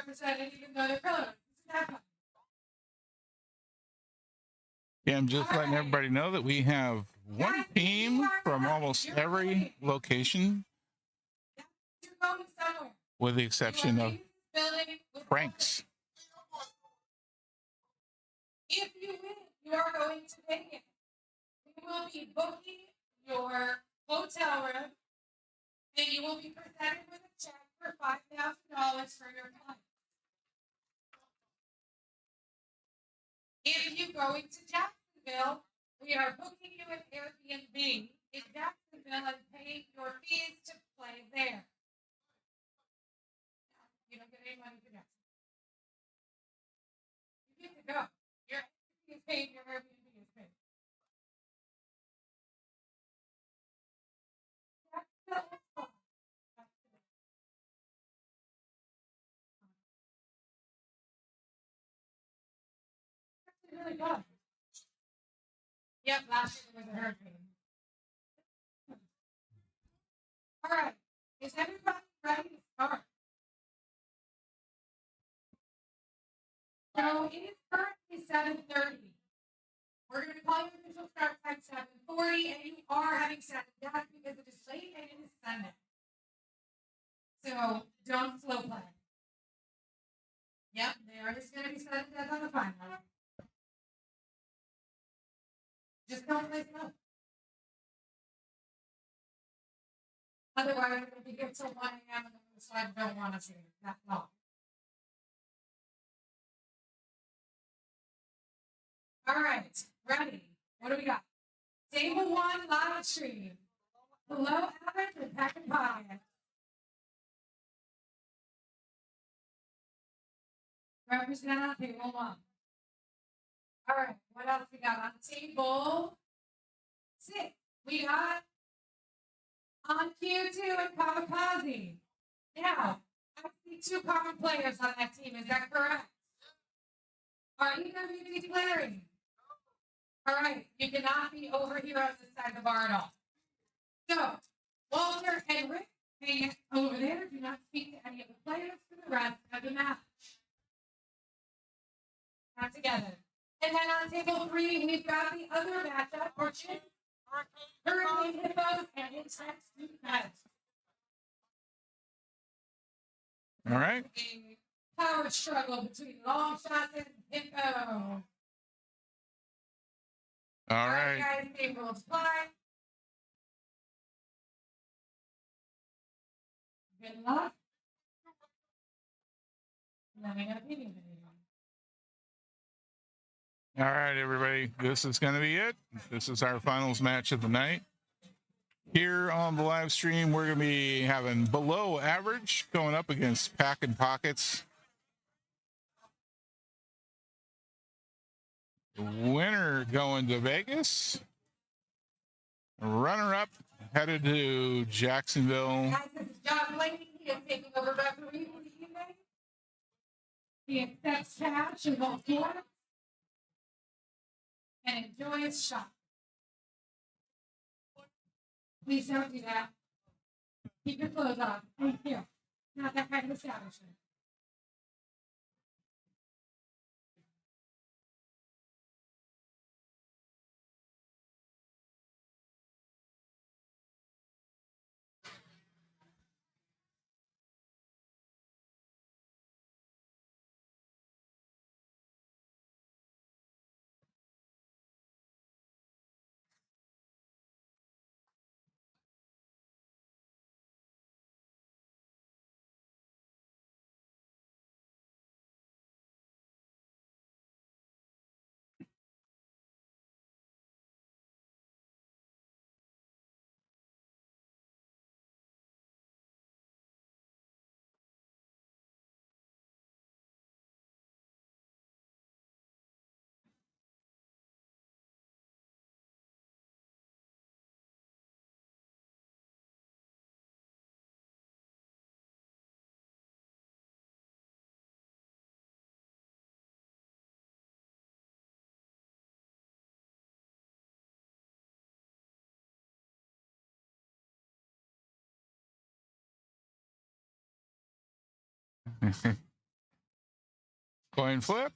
represented even though they're colorless. Yeah, I'm just letting everybody know that we have one team from almost every location, with the exception of Frank's. If you win, you are going to Vegas. We will be booking your hotel room, and you will be presented with a check for $5,000 for your flight. If you go into Jacksonville, we are booking you an Airbnb in Jacksonville and paying your fees to play there. You don't get any money for Jacksonville. You get to go. Your Airbnb is paid, your Airbnb is paid. Jacksonville is fun. It's really fun. Yep, last year was a hurricane. All right. Is everybody ready to start? So it is currently 7:30. We're going to call your official start time 7:40, and you are having set death because it is late and it is Sunday. So don't slow play. Yep, there is going to be sudden death on the final. Just don't play slow. Otherwise, we're going to be here till 1 a.m. and the slide don't want us here that long. All right, ready? What do we got? Table 1 live stream. Below average and packin pockets. Represent on table 1. All right, what else we got on table 6? We got on Q2 and Kamikaze. Now, I see 2 common players on that team. Is that correct? Are either of you declaring? All right, you cannot be over here on this side of the bar at all. So, Walter and Rick, hang over there. Do not speak to any of the players for the rest of the match. Not together. And then on table 3, we've got the other matchup, Hurricane Hippos and Insect Student. All right. A power struggle between long shots and Hippo. All right. Guys, game rules apply. Good luck. Let me know if you need anything. All right, everybody. This is going to be it. This is our finals match of the night. Here on the live stream, we're going to be having Below Average going up against Packin Pockets. The winner going to Vegas. Runner-up headed to Jacksonville. Guys, this is John Blaney. He is taking over referee for the evening. He accepts cash and goes forward and enjoys shot. Please don't do that. Keep your clothes on. Thank you. Not that kind of establishment. Coin flip.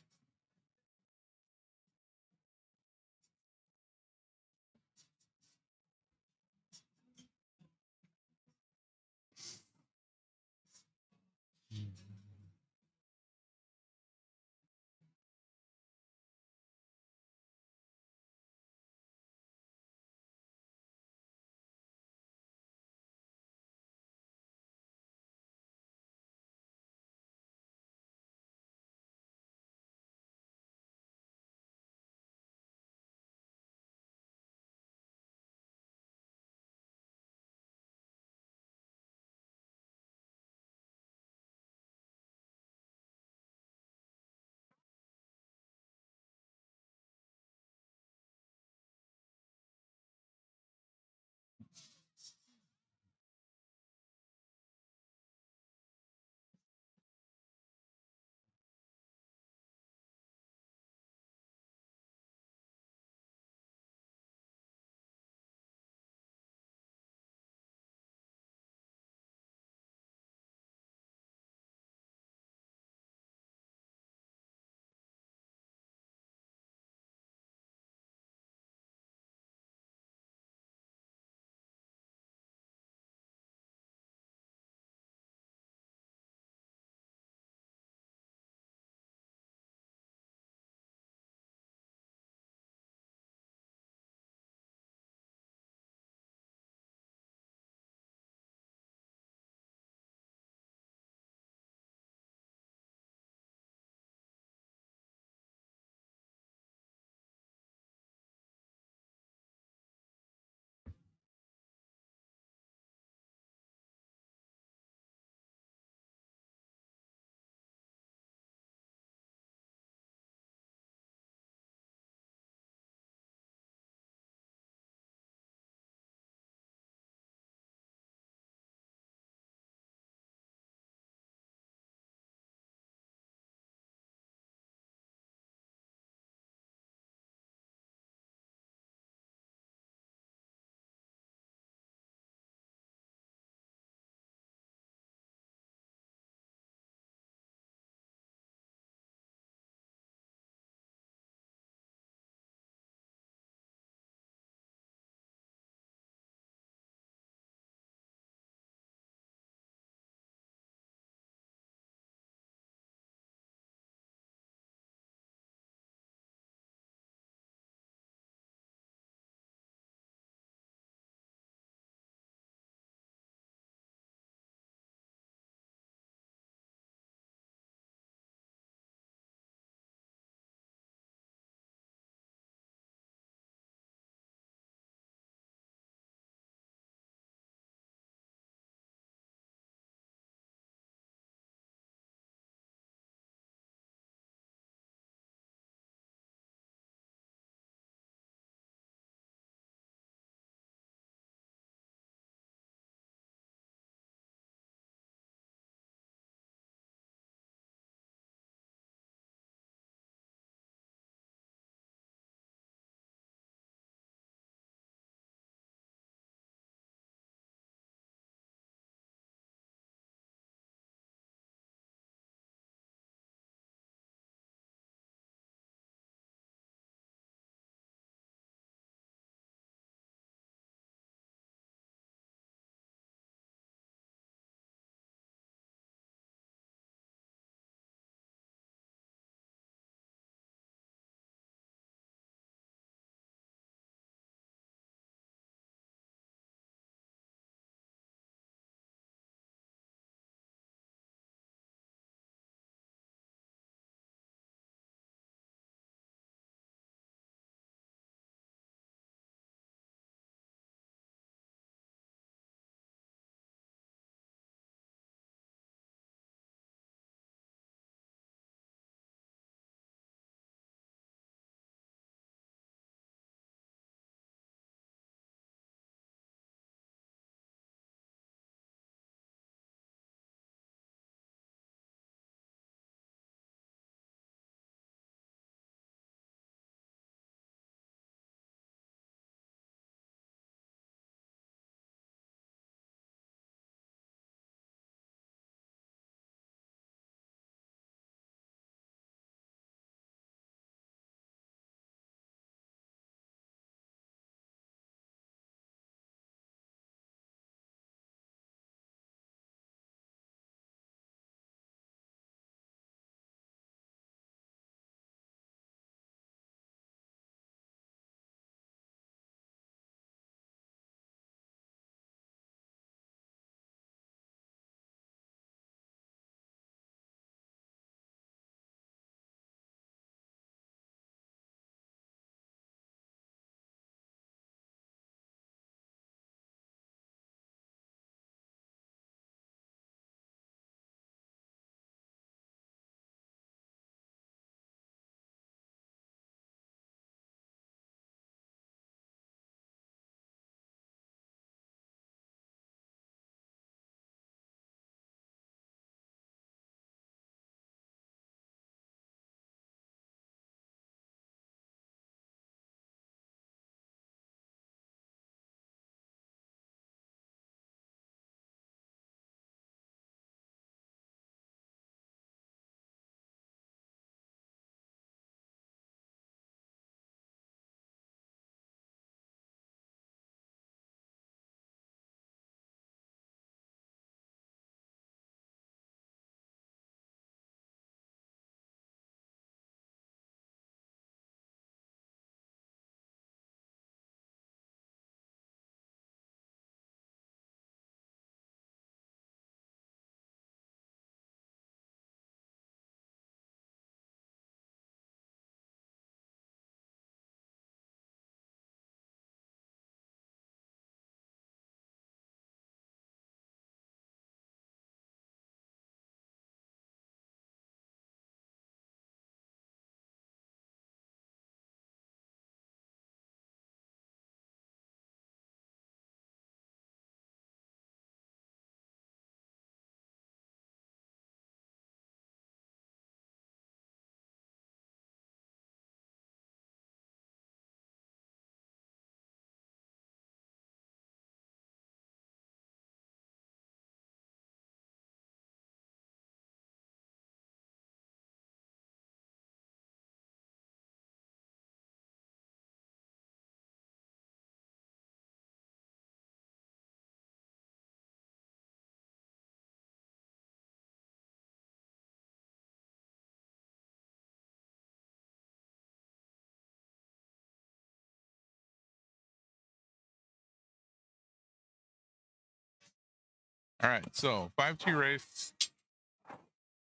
All right, so 5-2 race.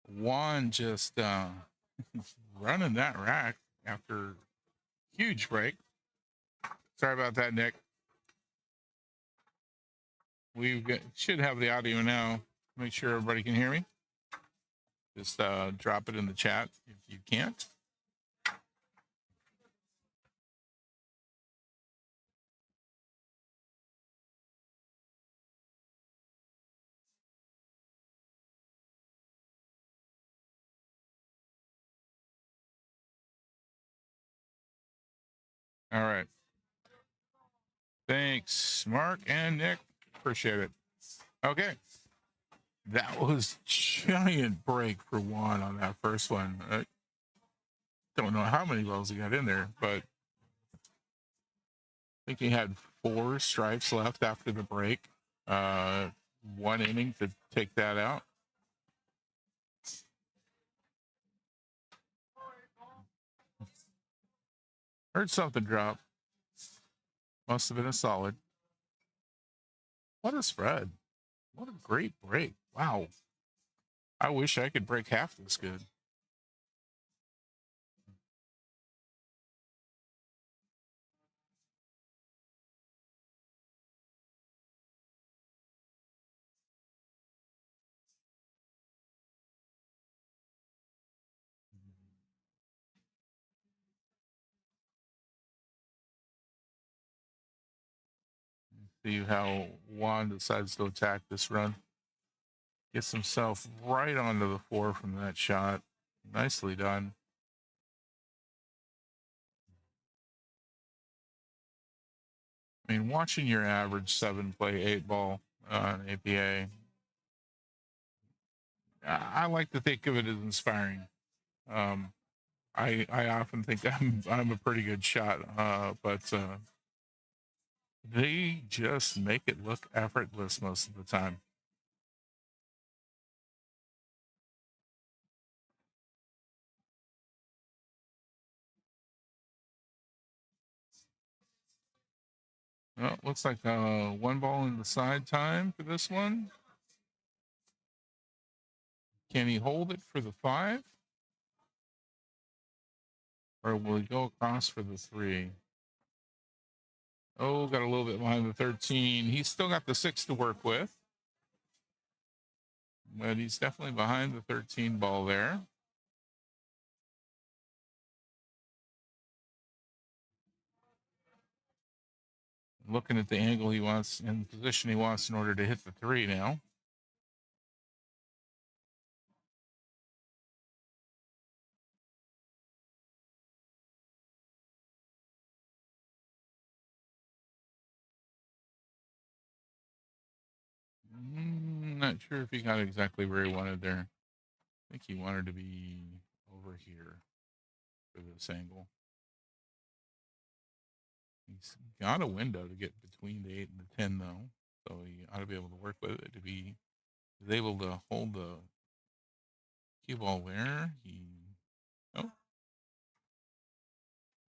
Juan just running that rack after huge break. Sorry about that, Nick. Should have the audio now. Make sure everybody can hear me. Just drop it in the chat if you can't. All right. Thanks, Mark and Nick. Appreciate it. Okay. That was giant break for Juan on that first one. I don't know how many balls he got in there, but I think he had 4 strikes left after the break. 1 inning to take that out. Heard something drop. Must have been a solid. What a spread. What a great break. Wow. I wish I could break half this good. See how Juan decides to attack this run. Gets himself right onto the 4 from that shot. Nicely done. I mean, watching your average 7 play 8 ball on APA, I like to think of it as inspiring. I often think I'm a pretty good shot, but they just make it look effortless most of the time. Well, looks like 1 ball in the side time for this one. Can he hold it for the 5? Or will he go across for the 3? Oh, got a little bit behind the 13. He's still got the 6 to work with. But he's definitely behind the 13 ball there. Looking at the angle he wants and the position he wants in order to hit the 3 now. Not sure if he got exactly where he wanted there. I think he wanted to be over here for this angle. He's got a window to get between the 8 and the 10, though. So he ought to be able to work with it to be able to hold the cue ball there. He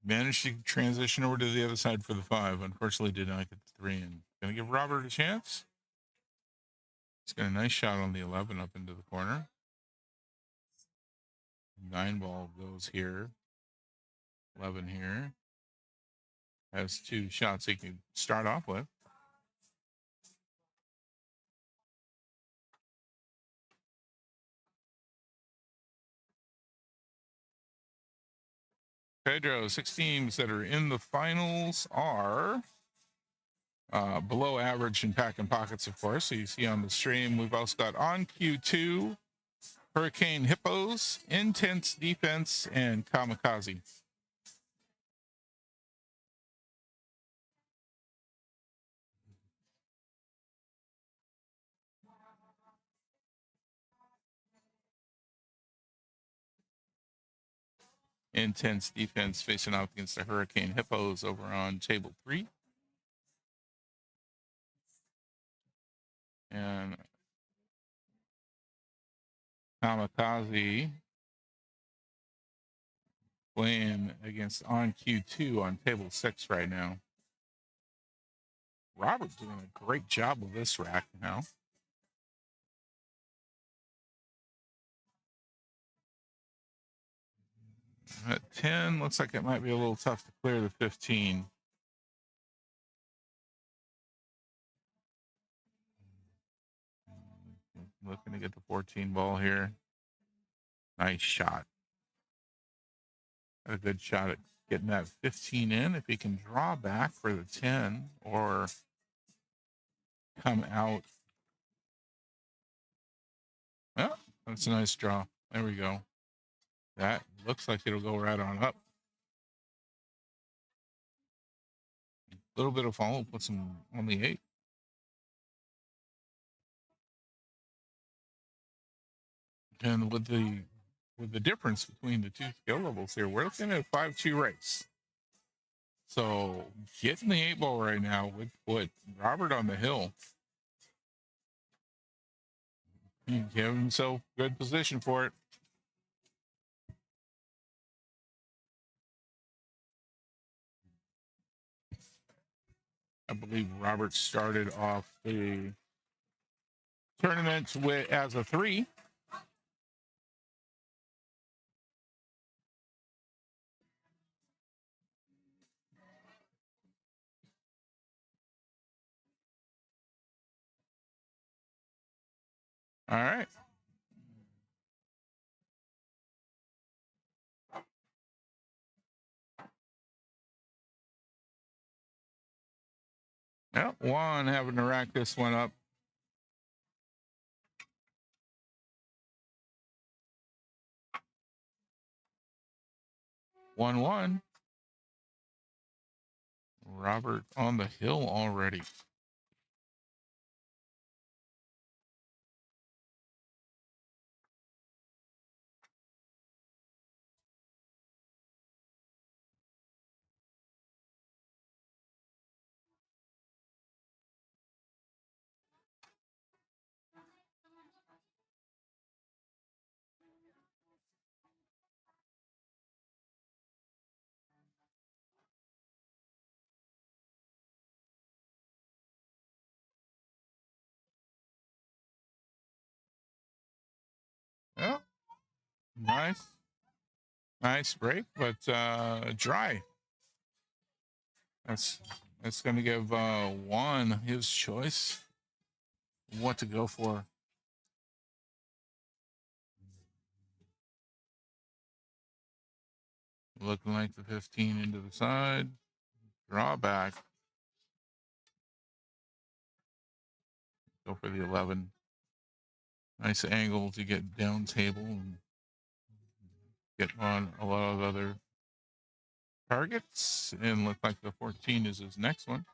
managed to transition over to the other side for the 5. Unfortunately, did not get the 3. And gonna give Robert a chance. He's got a nice shot on the 11 up into the corner. 9 ball goes here. 11 here. Has 2 shots he can start off with. Pedro, 6 teams that are in the finals are below average and Packin Pockets, of course. So you see on the stream, we've also got on Q2, Hurricane Hippos, Intense Defense, and Kamikaze. Intense Defense facing off against the Hurricane Hippos over on table 3. And Kamikaze playing against on Q2 on table 6 right now. Robert doing a great job with this rack now. At 10, looks like it might be a little tough to clear the 15. Looking to get the 14 ball here. Nice shot. A good shot at getting that 15 in. If he can draw back for the 10 or come out. Oh, that's a nice draw. There we go. That looks like it'll go right on up. A little bit of follow puts him on the 8. And with the difference between the two skill levels here, we're looking at a 5-2 race. So getting the 8 ball right now would put Robert on the hill. He gave himself good position for it. I believe Robert started off the tournament as a 3. All right. Yep, Juan having to rack this one up. One. Robert on the hill already. Yep. Nice break, but dry. That's going to give Juan his choice what to go for. Looking like the 15 into the side. Draw back. Go for the 11. Nice angle to get down table and get on a lot of other targets. And look like the 14 is his next one.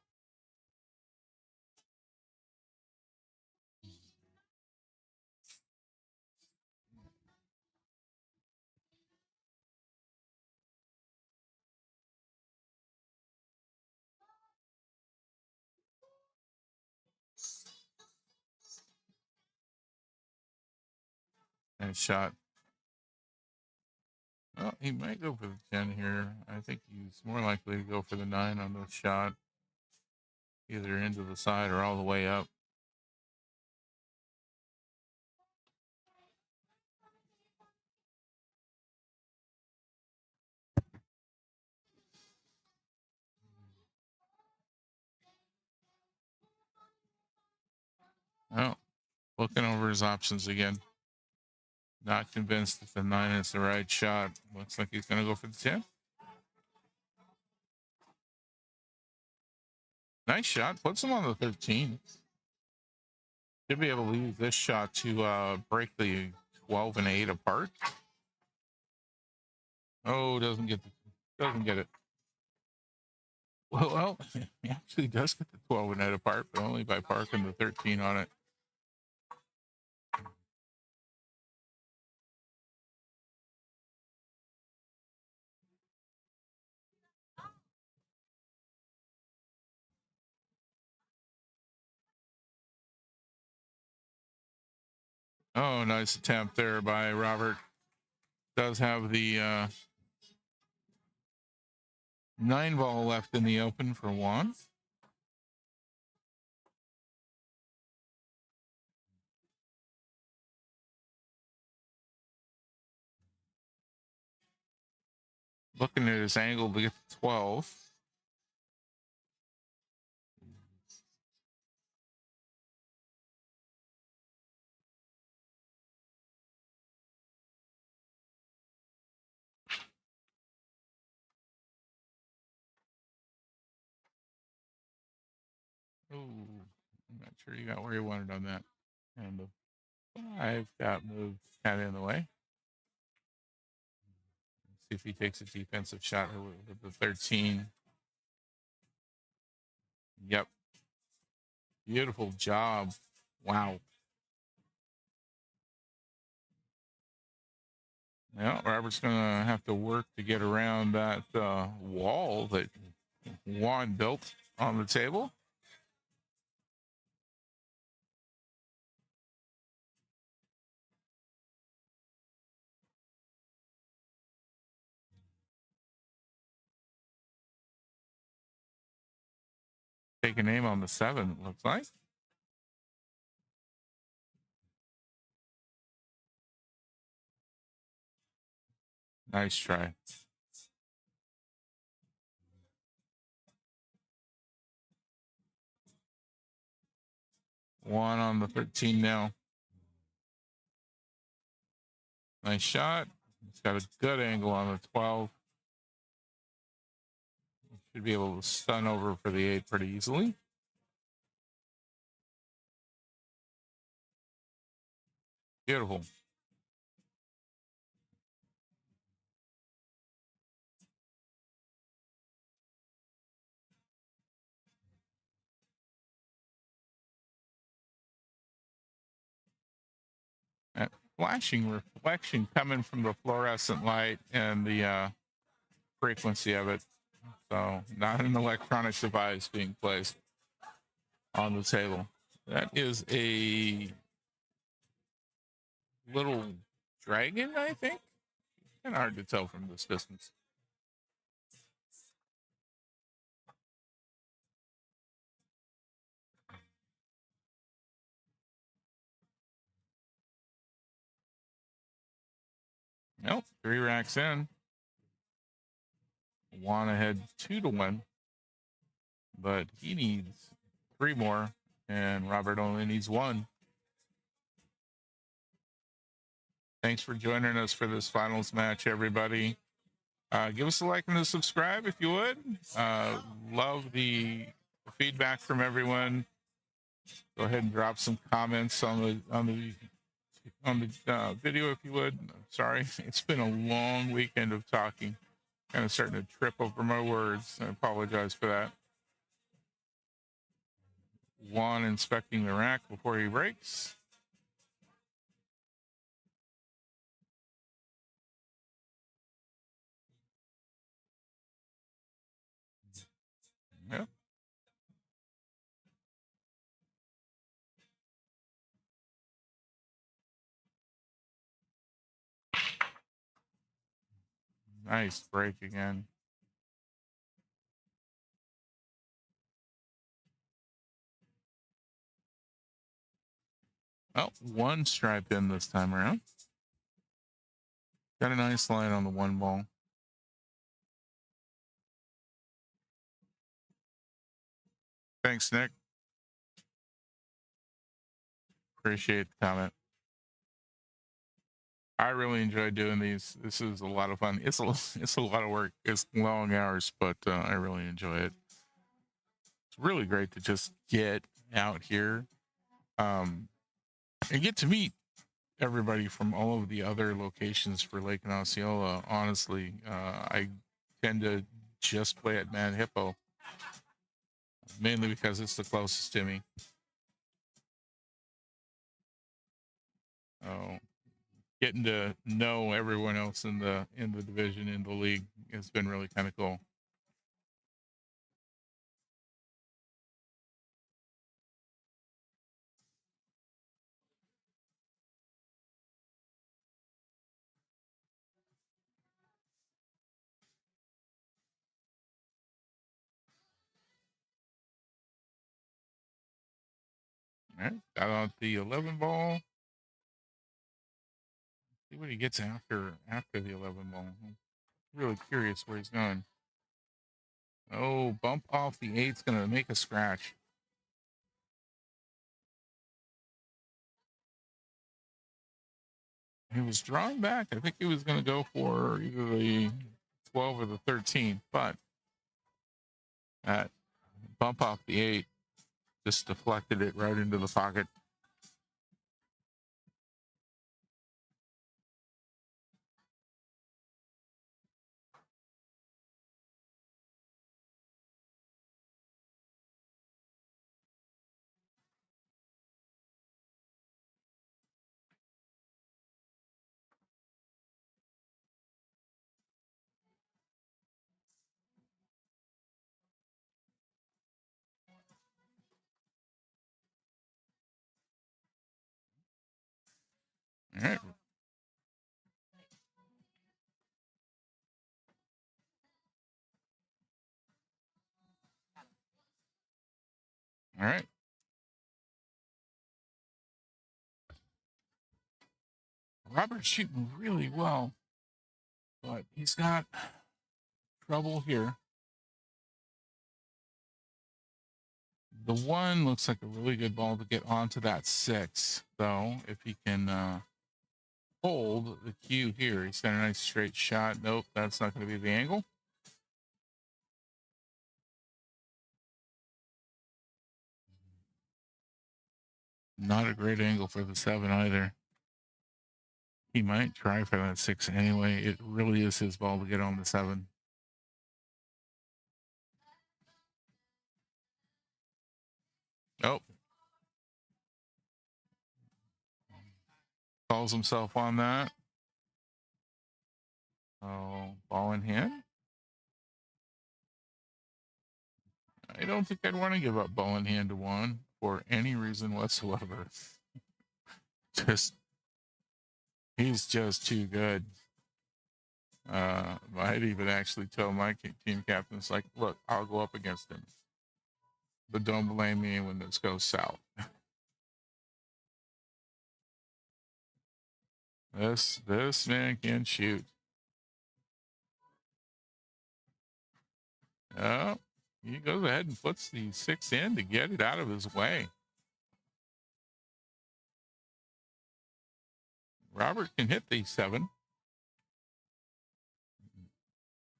Nice shot. Well, he might go for the 10 here. I think he's more likely to go for the 9 on this shot. Either into the side or all the way up. Oh, looking over his options again. Not convinced that the 9 is the right shot. Looks like he's going to go for the 10. Nice shot. Puts him on the 13. Should be able to use this shot to break the 12 and 8 apart. Oh, doesn't get it. Well, he actually does get the 12 and 8 apart, but only by parking the 13 on it. Oh, nice attempt there by Robert. Does have the 9 ball left in the open for Juan. Looking at his angle to get to 12. Oh, I'm not sure you got where you wanted on that. And the 5 got moved kind of in the way. See if he takes a defensive shot with the 13. Yep. Beautiful job. Wow. Yeah, Robert's going to have to work to get around that wall that Juan built on the table. Take a name on the 7, it looks like. Nice try. One on the 13 now. Nice shot. He's got a good angle on the 12. Should be able to stun over for the 8 pretty easily. Beautiful. That flashing reflection coming from the fluorescent light and the frequency of it. So not an electronic device being placed on the table. That is a little dragon, I think. Kind of hard to tell from this distance. Nope, 3 racks in. Juan ahead 2-1, but he needs 3 more, and Robert only needs 1. Thanks for joining us for this finals match, everybody. Give us a like and a subscribe if you would. Love the feedback from everyone. Go ahead and drop some comments on the video if you would. Sorry, it's been a long weekend of talking. Kind of starting to trip over my words. I apologize for that. Juan inspecting the rack before he breaks. Yep. Nice break again. Oh, 1 stripe in this time around. Got a nice line on the 1 ball. Thanks, Nick. Appreciate the comment. I really enjoy doing these. This is a lot of fun. It's a lot of work. It's long hours, but I really enjoy it. It's really great to just get out here and get to meet everybody from all of the other locations for Lake and Osceola. Honestly, I tend to just play at Mad Hippo, mainly because it's the closest to me. Oh, getting to know everyone else in the division, in the league, has been really kind of cool. All right, got out the 11 ball. See what he gets after the 11 ball. Really curious where he's going. Oh, bump off the 8's going to make a scratch. He was drawn back. I think he was going to go for either the 12 or the 13, but that bump off the 8 just deflected it right into the pocket. All right. All right. Robert's shooting really well, but he's got trouble here. The 1 looks like a really good ball to get onto that 6, though. If he can hold the cue here, he's got a nice straight shot. Nope, that's not going to be the angle. Not a great angle for the 7 either. He might try for that 6 anyway. It really is his ball to get on the 7. Oh. Calls himself on that. Oh, ball in hand. I don't think I'd want to give up ball in hand to 1 for any reason whatsoever. He's just too good. I'd even actually tell my team captains, like, look, I'll go up against him, but don't blame me when this goes south. This man can shoot. Oh, he goes ahead and puts the 6 in to get it out of his way. Robert can hit the 7.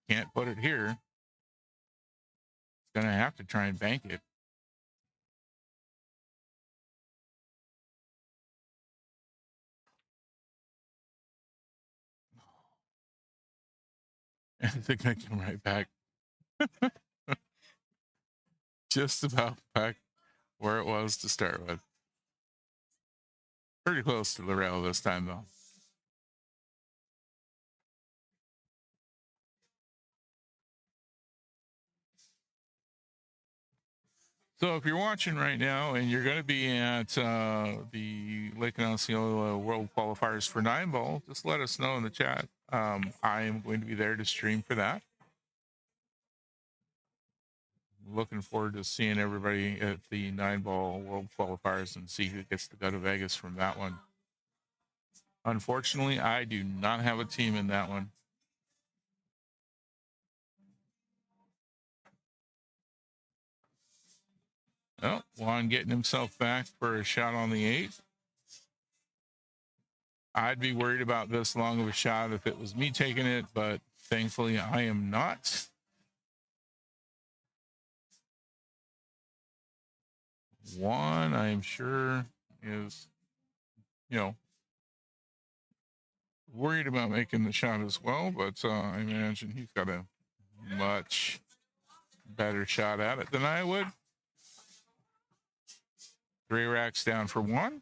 Can't put it here. He's going to have to try and bank it. And they're going to come right back. Just about back where it was to start with. Pretty close to the rail this time, though. So if you're watching right now and you're going to be at the Lake and Osceola World Qualifiers for 9-ball, just let us know in the chat. I am going to be there to stream for that. Looking forward to seeing everybody at the 9-ball World Qualifiers and see who gets to go to Vegas from that one. Unfortunately, I do not have a team in that one. Oh, Juan getting himself back for a shot on the 8. I'd be worried about this long of a shot if it was me taking it, but thankfully I am not. Juan, I am sure, is, worried about making the shot as well, but I imagine he's got a much better shot at it than I would. 3 racks down for 1.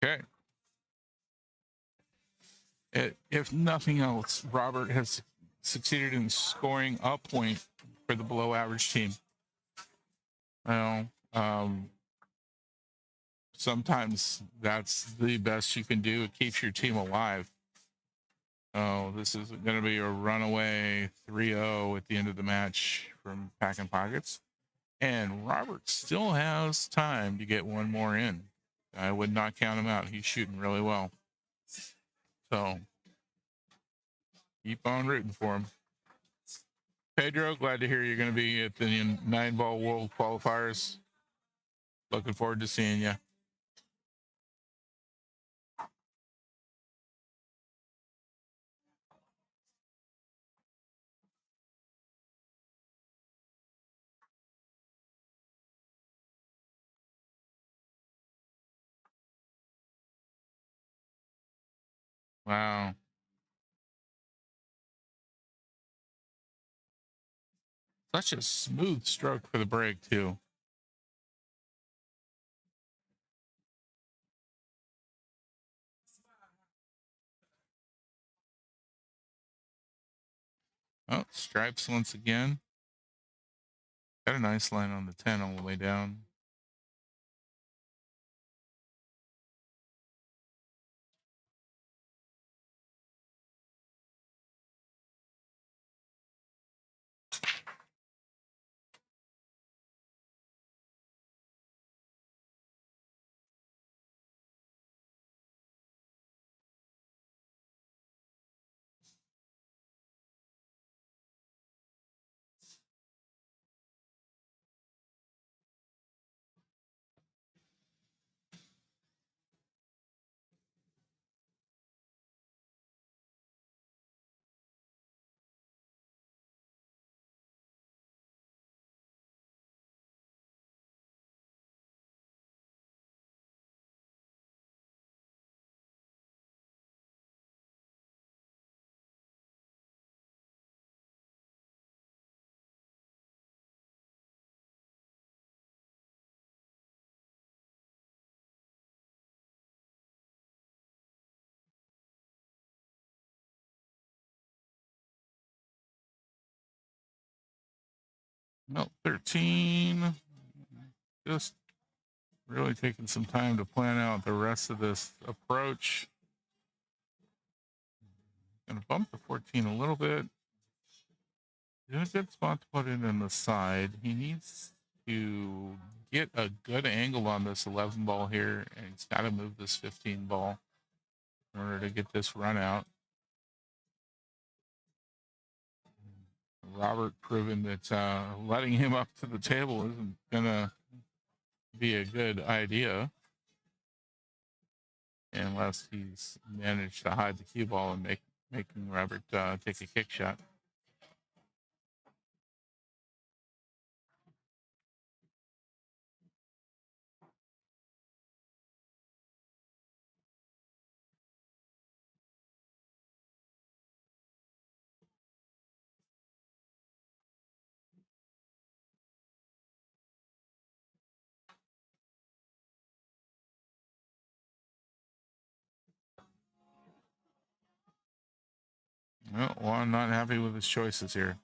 Okay. If nothing else, Robert has succeeded in scoring a point for the below average team. Well, sometimes that's the best you can do. It keeps your team alive. Oh, this is going to be a runaway 3-0 at the end of the match from Packin Pockets. And Robert still has time to get one more in. I would not count him out. He's shooting really well. So keep on rooting for him. Pedro, glad to hear you're going to be at the 9-ball World Qualifiers. Looking forward to seeing you. Wow. Such a smooth stroke for the break, too. Oh, stripes once again. Got a nice line on the 10 all the way down. No, 13. Just really taking some time to plan out the rest of this approach. Gonna bump the 14 a little bit. In a good spot to put it in the side. He needs to get a good angle on this 11 ball here, and he's got to move this 15 ball in order to get this run out. Robert proving that letting him up to the table isn't gonna be a good idea unless he's managed to hide the cue ball and making Robert take a kick shot. Well, I'm not happy with his choices here.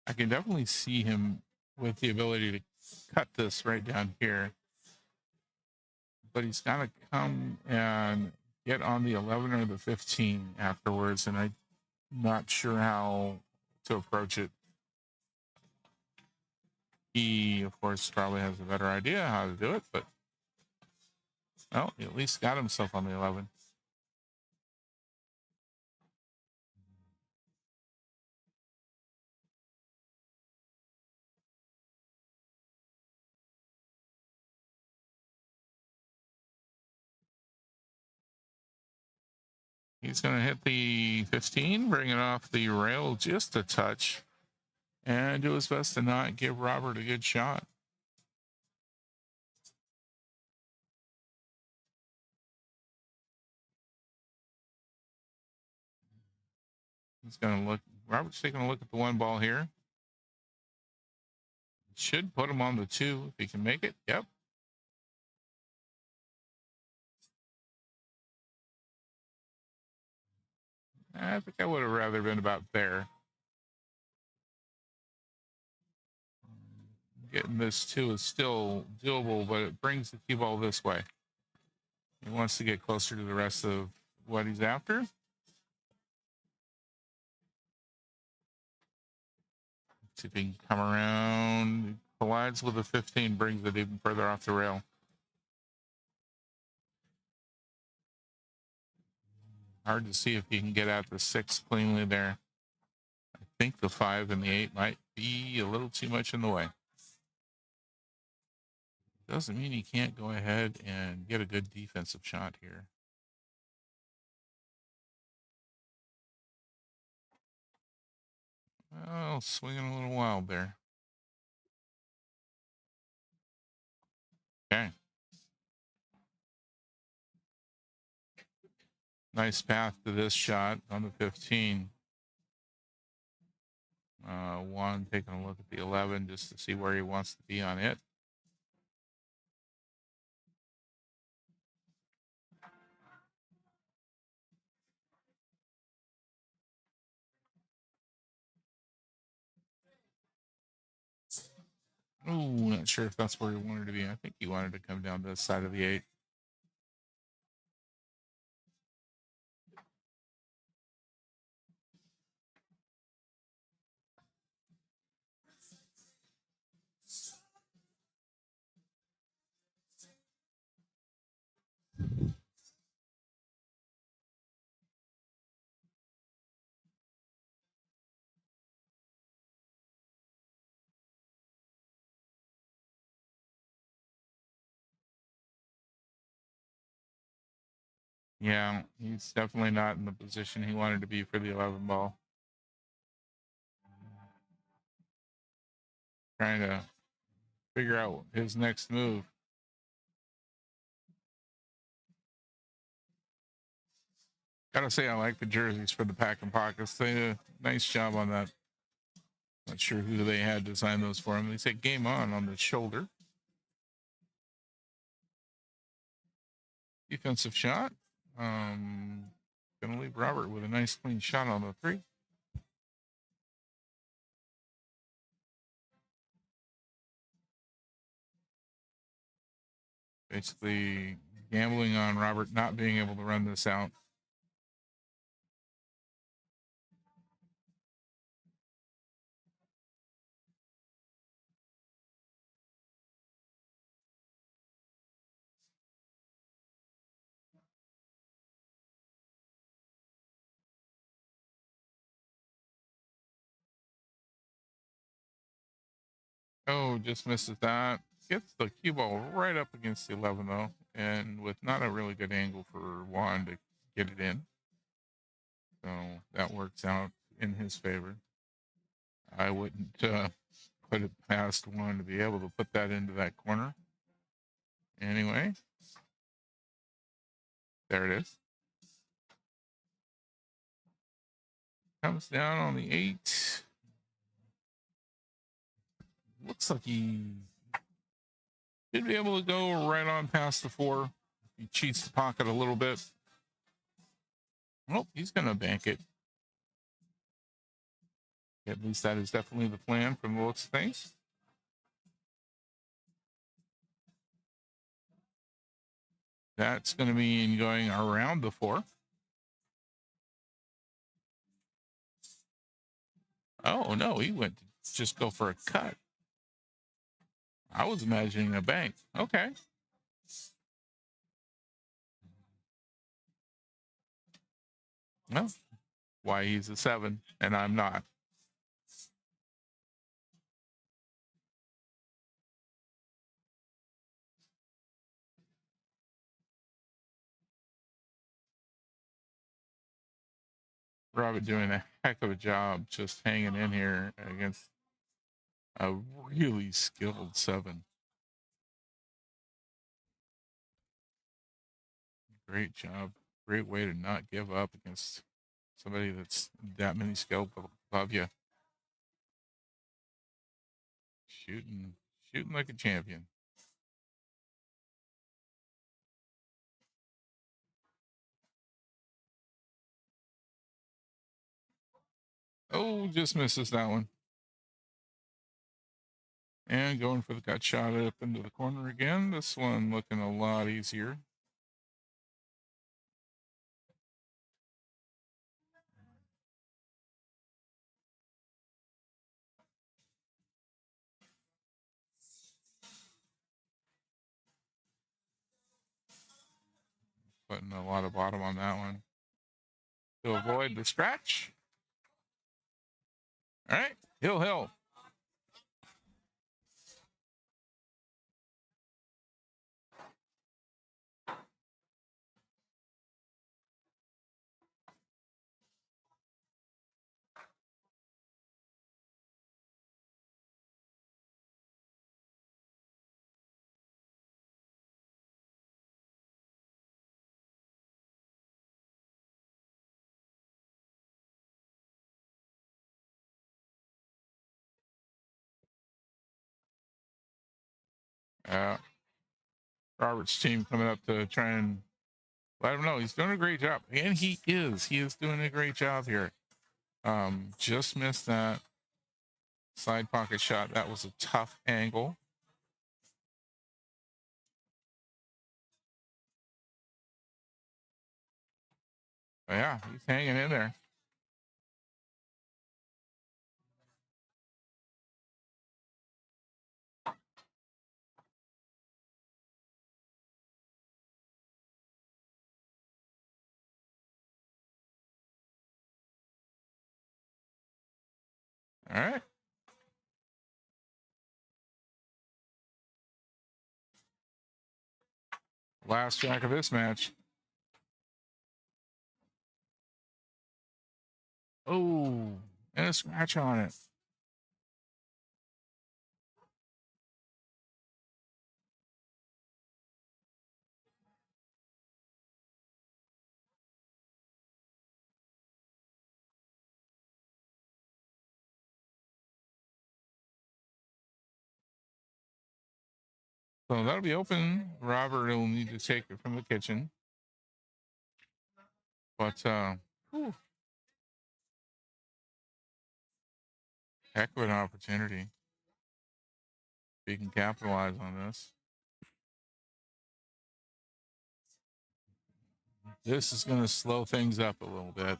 I can definitely see him with the ability to cut this right down here. But he's got to come and get on the 11 or the 15 afterwards, and I'm not sure how to approach it. He, of course, probably has a better idea how to do it, but well, he at least got himself on the 11. He's going to hit the 15, bring it off the rail just a touch, and do his best to not give Robert a good shot. He's going to look. Robert's taking a look at the 1 ball here. Should put him on the 2 if he can make it. Yep. I think I would have rather been about there. getting this two is still doable, but it brings the cue ball this way. He wants to get closer to the rest of what he's after. See if he can come around. Collides with a 15, brings it even further off the rail. Hard to see if he can get at the 6 cleanly there. I think the 5 and the 8 might be a little too much in the way. Doesn't mean he can't go ahead and get a good defensive shot here. Well, swinging a little wild there. Okay. Nice path to this shot on the 15. Juan taking a look at the 11 just to see where he wants to be on it. Oh, not sure if that's where he wanted to be. I think he wanted to come down this side of the 8. Yeah, he's definitely not in the position he wanted to be for the 11 ball. Trying to figure out his next move. Gotta say, I like the jerseys for the Packin Pockets. They did a nice job on that. Not sure who they had designed those for him. They say game on the shoulder. Defensive shot. Gonna leave Robert with a nice clean shot on the 3. Basically gambling on Robert not being able to run this out. Oh, just misses that. Gets the cue ball right up against the 11, though, and with not a really good angle for Juan to get it in. So that works out in his favor. I wouldn't put it past Juan to be able to put that into that corner. Anyway, there it is. Comes down on the 8. Looks like he should be able to go right on past the 4. He cheats the pocket a little bit. Oh, he's going to bank it. At least that is definitely the plan from the looks of things. That's going to mean going around the 4. Oh, no, he went to just go for a cut. I was imagining a bank. Okay. Well, why he's a 7 and I'm not. Robert doing a heck of a job just hanging in here against a really skilled 7. Great job. Great way to not give up against somebody that's that many skilled above you. Shooting like a champion. Oh, just misses that one. And going for the gut shot up into the corner again. This one looking a lot easier. Putting a lot of bottom on that one to avoid the scratch. All right, hill. Robert's team coming up to try and let him know he's doing a great job. And he is. He is doing a great job here. Just missed that side pocket shot. That was a tough angle. But yeah, he's hanging in there. All right. Last track of this match. Oh, and a scratch on it. So that'll be open. Robert will need to take it from the kitchen. But heck of an opportunity. We can capitalize on this. This is going to slow things up a little bit.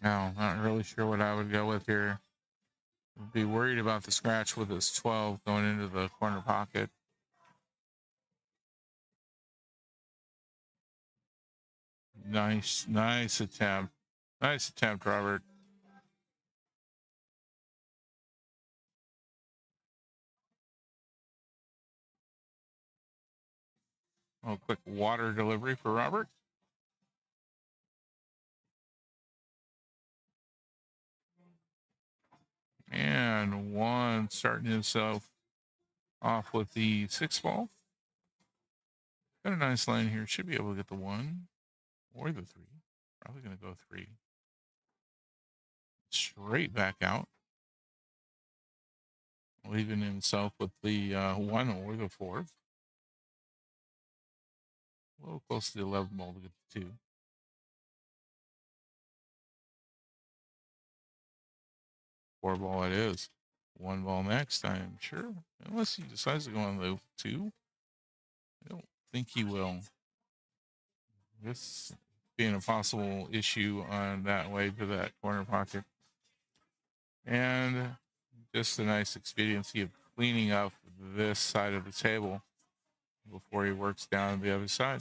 No, not really sure what I would go with here. I'd be worried about the scratch with this 12 going into the corner pocket. Nice attempt. Nice attempt, Robert. A quick water delivery for Robert. And one starting himself off with the 6 ball. Got a nice line here. Should be able to get the 1 or the 3. Probably going to go 3. Straight back out. Leaving himself with the 1 or the 4. A little close to the 11 ball to get the 2. 4 ball it is. 1 ball next time, sure. Unless he decides to go on the 2. I don't think he will. This being a possible issue on that way to that corner pocket. And just a nice expediency of cleaning up this side of the table before he works down the other side.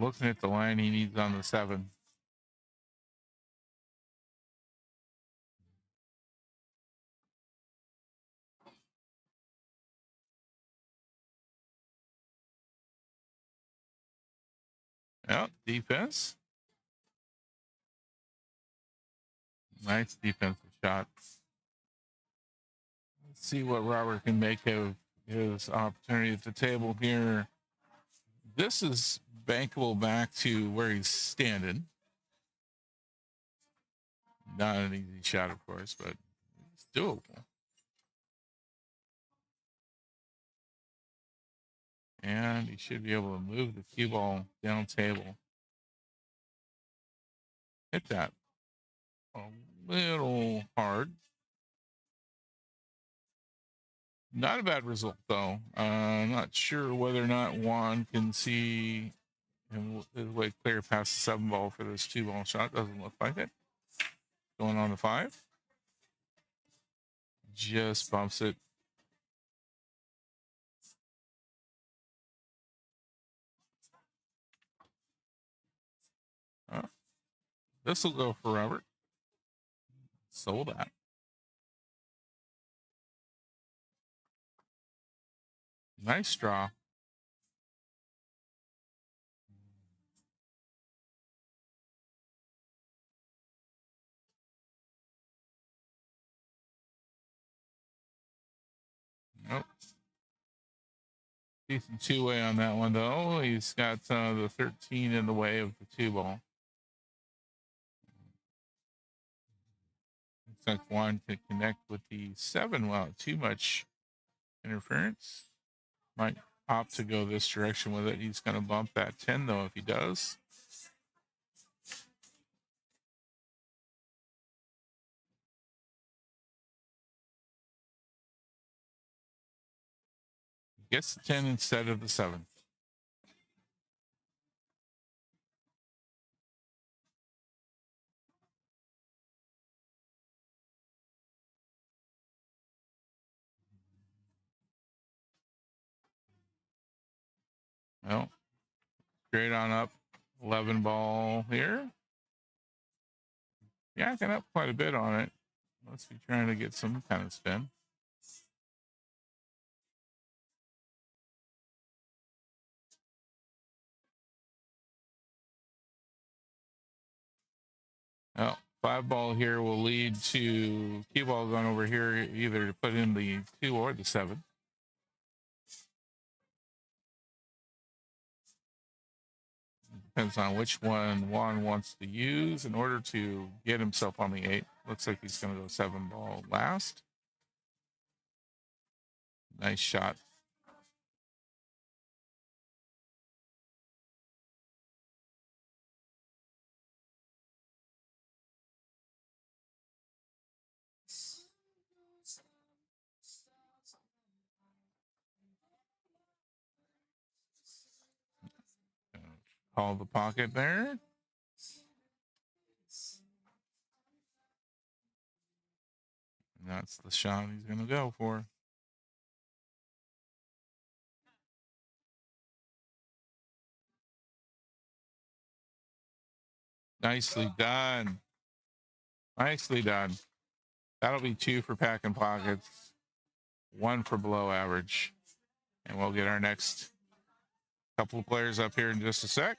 Looking at the line he needs on the 7. Well, defense. Nice defensive shot. Let's see what Robert can make of his opportunity at the table here. This is bankable back to where he's standing. Not an easy shot, of course, but it's doable. And he should be able to move the cue ball down table. Hit that a little hard. Not a bad result, though. I'm not sure whether or not Juan can see his way clear past the 7 ball for this 2 ball shot. Doesn't look like it. Going on to 5. Just bumps it. This will go for Robert. Sold that. Nice draw. Nope. Decent 2-way on that one, though. He's got the 13 in the way of the 2 ball. Looks like Juan could connect with the 7 without too much interference. Might opt to go this direction with it. He's going to bump that 10, though, if he does. Gets the 10 instead of the 7. Well, straight on up. 11 ball here. Yacking up quite a bit on it. Must be trying to get some kind of spin. Well, 5 ball here will lead to cue ball going over here, either to put in the 2 or the 7. Depends on which one Juan wants to use in order to get himself on the 8. Looks like he's going to go 7 ball last. Nice shot. Call the pocket there. And that's the shot he's going to go for. Nicely done. Nicely done. That'll be 2 for Packin Pockets, 1 for below average. And we'll get our next couple of players up here in just a sec.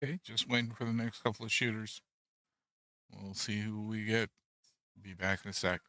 Okay, just waiting for the next couple of shooters. We'll see who we get. Be back in a sec.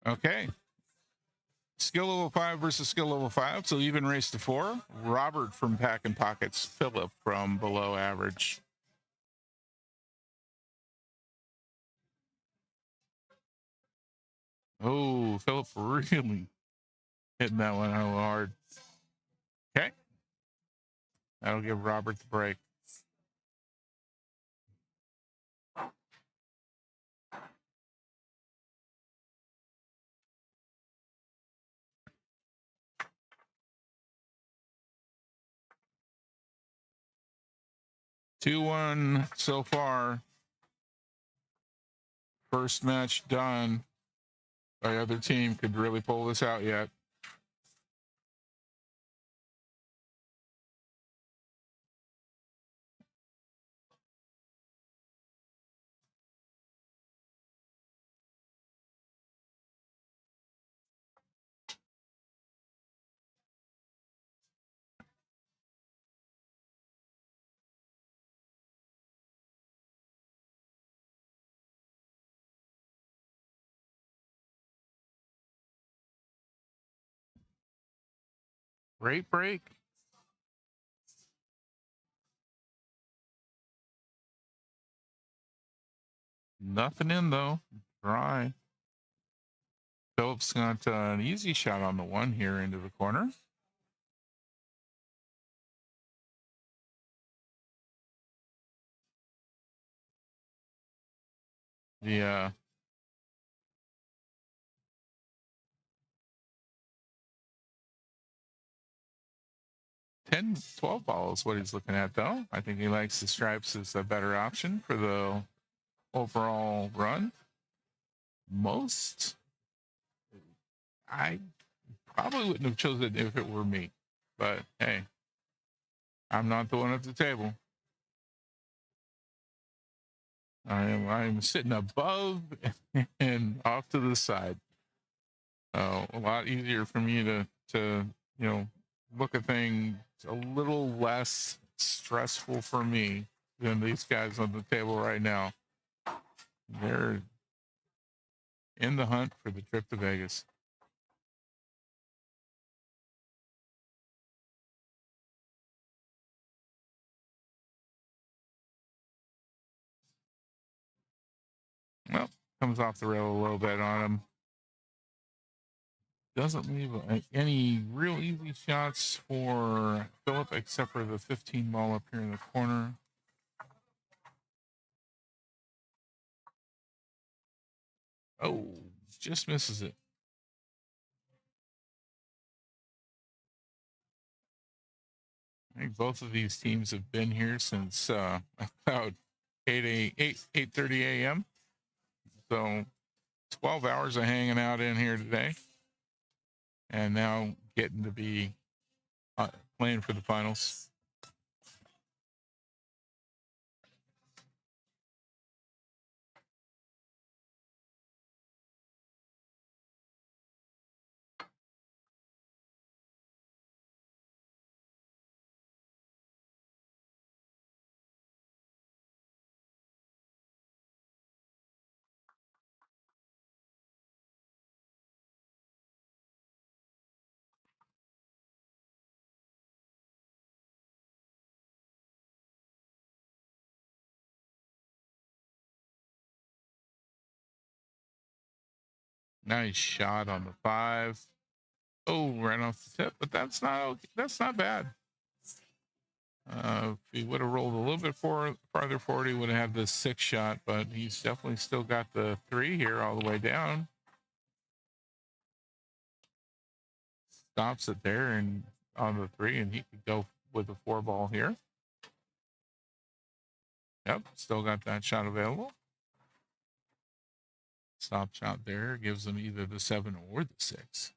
Okay. Skill level 5 versus skill level 5. So even race to 4. Robert from Packin Pockets. Philip from below average. Oh, Philip really hitting that one out hard. Okay. That'll give Robert the break. Two one so far. First match done. By other team could really pull this out yet. Great break. Nothing in though. Dry. Phillips got an easy shot on the one here into the corner. The 10, 12 ball is what he's looking at, though. I think he likes the stripes as a better option for the overall run. I probably wouldn't have chosen it if it were me, but hey, I'm not the one at the table. I'm sitting above and off to the side. A lot easier for me to look at things a little less stressful for me than these guys on the table right now. They're in the hunt for the trip to Vegas. Well, comes off the rail a little bit on him. Doesn't leave any real easy shots for Philip except for the 15 ball up here in the corner. Oh, just misses it. I think both of these teams have been here since about 8:30 a.m. So 12 hours of hanging out in here today, and now getting to be playing for the finals. Nice shot on the 5. Oh, right off the tip, but that's not bad. If he would have rolled a little bit farther forward, he would have had the 6 shot, but he's definitely still got the 3 here all the way down. Stops it there and on the 3, and he could go with the 4 ball here. Yep, still got that shot available. Stop shot there gives him either the 7 or the 6.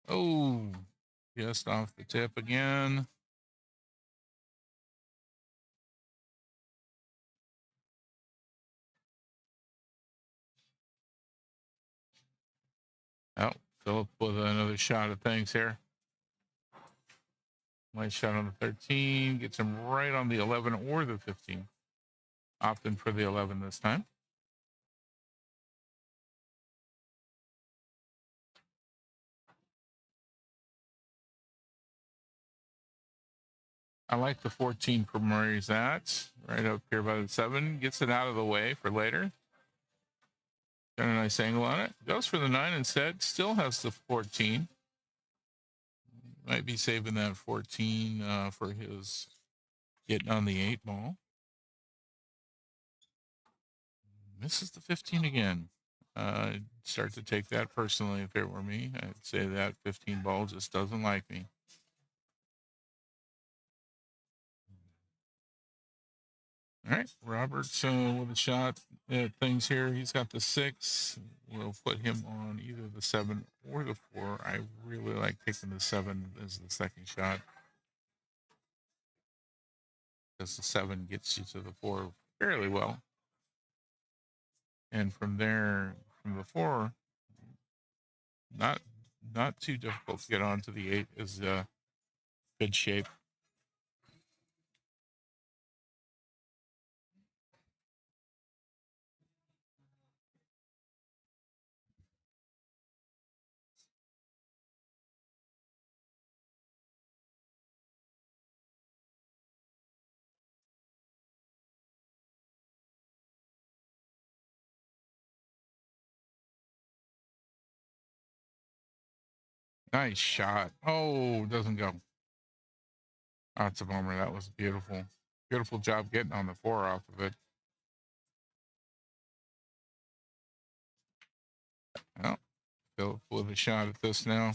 Oh, just off the tip again. Oh, Philip with another shot at things here. Nice shot on the 13. Gets him right on the 11 or the 15. Opting for the 11 this time. I like the 14 from where he's at. Right up here by the 7. Gets it out of the way for later. Got a nice angle on it. Goes for the 9 instead. Still has the 14. Might be saving that 14 for his getting on the 8 ball. Misses the 15 again. I'd start to take that personally if it were me. I'd say that 15 ball just doesn't like me. All right, Roberts with a shot at things here. He's got the 6. We'll put him on either the 7 or the 4. I really like taking the 7 as the second shot, because the 7 gets you to the 4 fairly well. And from there, from the 4, not too difficult to get onto the 8 is good shape. Nice shot. Oh, doesn't go. That's a bummer. That was beautiful. Beautiful job getting on the 4 off of it. Oh, Philip with a shot at this now.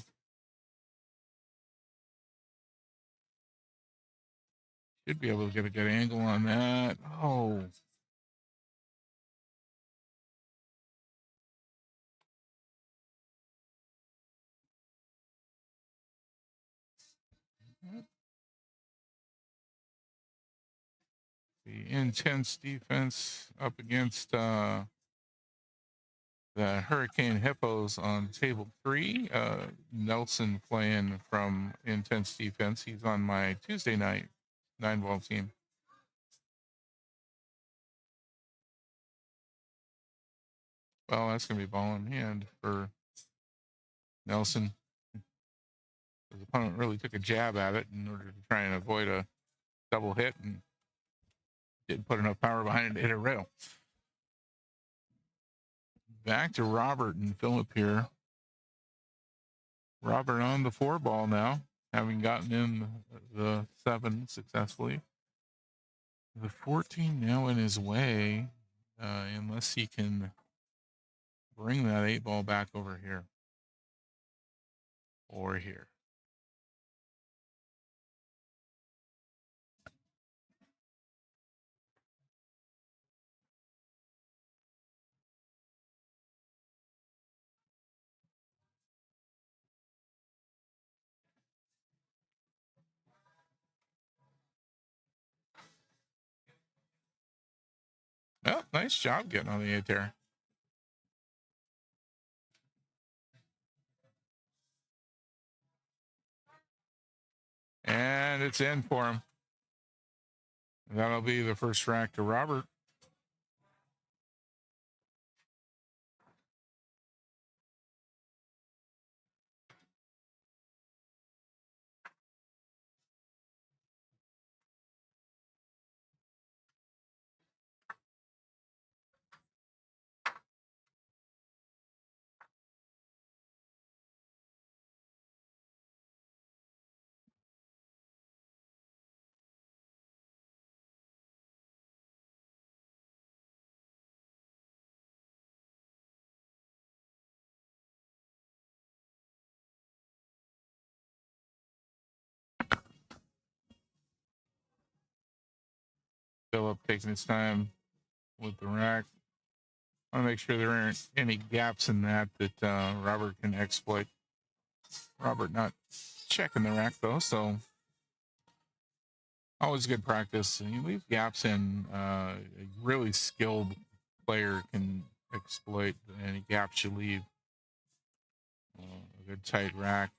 Should be able to get a good angle on that. Oh. The intense defense up against the Hurricane Hippos on table 3. Nelson playing from intense defense. He's on my Tuesday night 9-ball team. Well, that's going to be ball in hand for Nelson. His opponent really took a jab at it in order to try and avoid a double hit, and didn't put enough power behind it to hit a rail. Back to Robert and Philip here. Robert on the 4 ball now, having gotten in the 7 successfully. The 14 now in his way, unless he can bring that 8 ball back over here or here. Well, nice job getting on the 8 there. And it's in for him. That'll be the first rack to Robert. Philip taking his time with the rack. I want to make sure there aren't any gaps in that Robert can exploit. Robert not checking the rack though, so always good practice. And you leave gaps in, a really skilled player can exploit any gaps you leave. A good tight rack,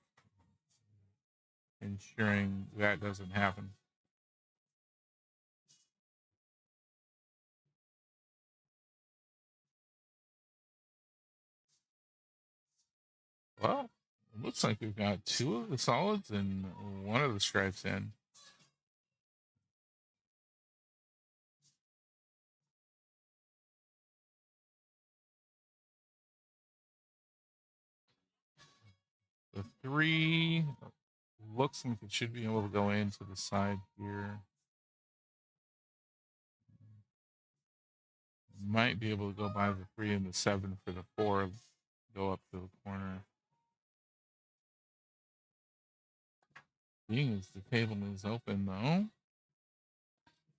ensuring that doesn't happen. Well, it looks like we've got 2 of the solids and 1 of the stripes in. The 3 looks like it should be able to go into the side here. Might be able to go by the 3 and the 7 for the 4, go up to the corner. Being as the table is open, though,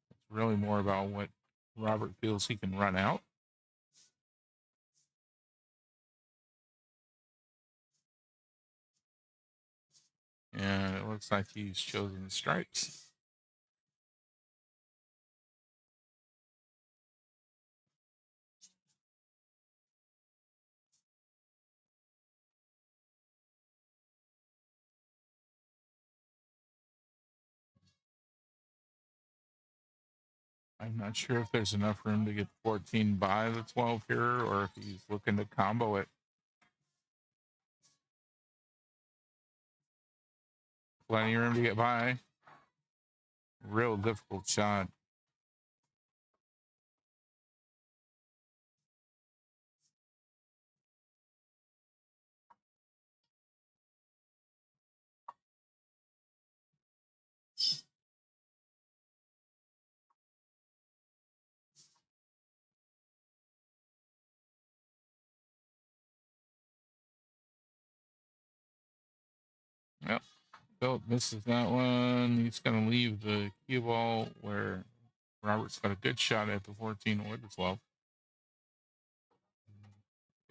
it's really more about what Robert feels he can run out. And it looks like he's chosen the stripes. I'm not sure if there's enough room to get 14 by the 12 here, or if he's looking to combo it. Plenty of room to get by. Real difficult shot. Yep. Philip misses that one. He's going to leave the cue ball where Robert's got a good shot at the 14 or the 12.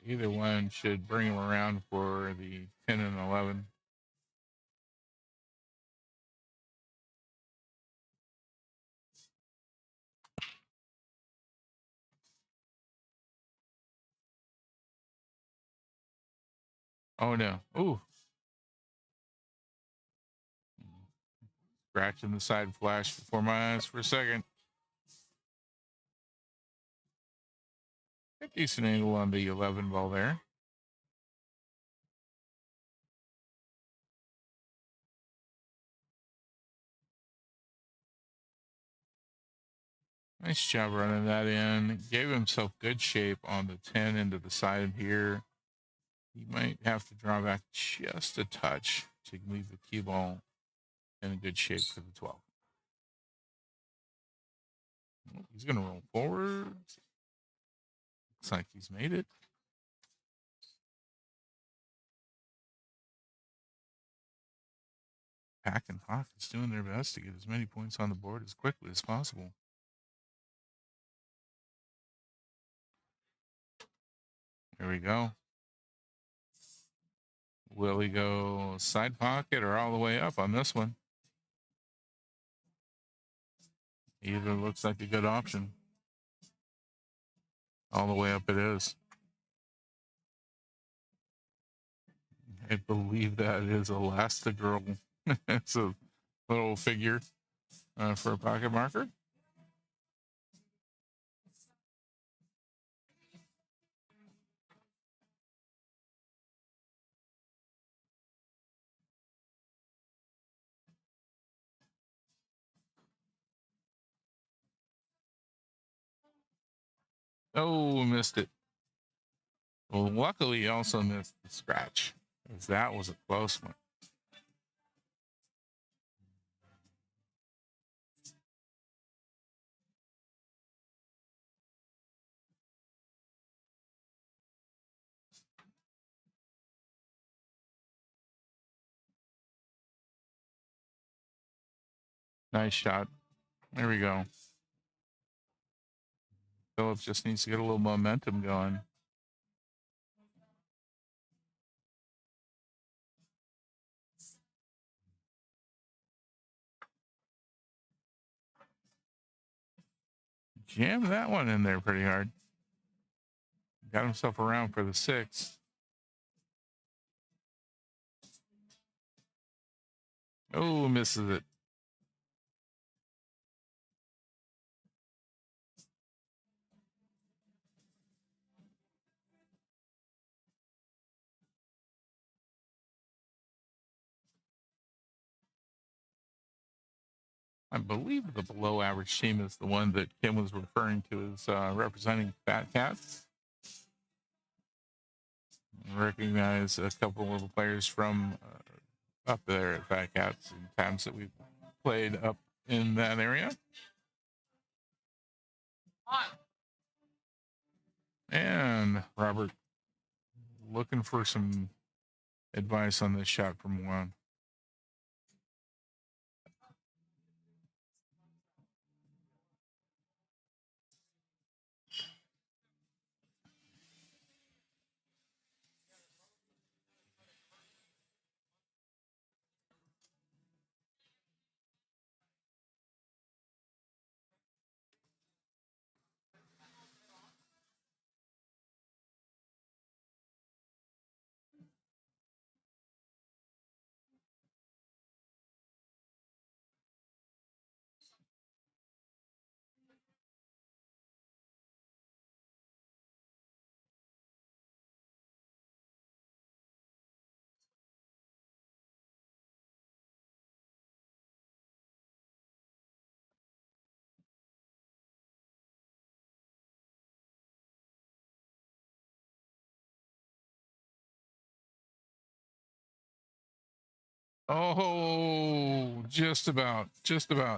Either one should bring him around for the 10 and 11. Oh, no. Ooh. Scratching the side flash before my eyes for a second. A decent angle on the 11 ball there. Nice job running that in. Gave himself good shape on the 10 into the side here. He might have to draw back just a touch to leave the cue ball in a good shape for the 12. He's going to roll forward. Looks like he's made it. Packin Pockets doing their best to get as many points on the board as quickly as possible. There we go. Will he go side pocket or all the way up on this one? Either looks like a good option. All the way up it is. I believe that is Elastigirl. It's a little figure for a pocket marker. Oh, missed it. Well, luckily, he also missed the scratch, because that was a close one. Nice shot. There we go. Phillips just needs to get a little momentum going. Jammed that one in there pretty hard. Got himself around for the 6. Oh, misses it. I believe the below average team is the one that Kim was referring to as representing Fat Cats. I recognize a couple of the players from up there at Fat Cats and times that we've played up in that area. And Robert looking for some advice on this shot from Juan. Oh, just about.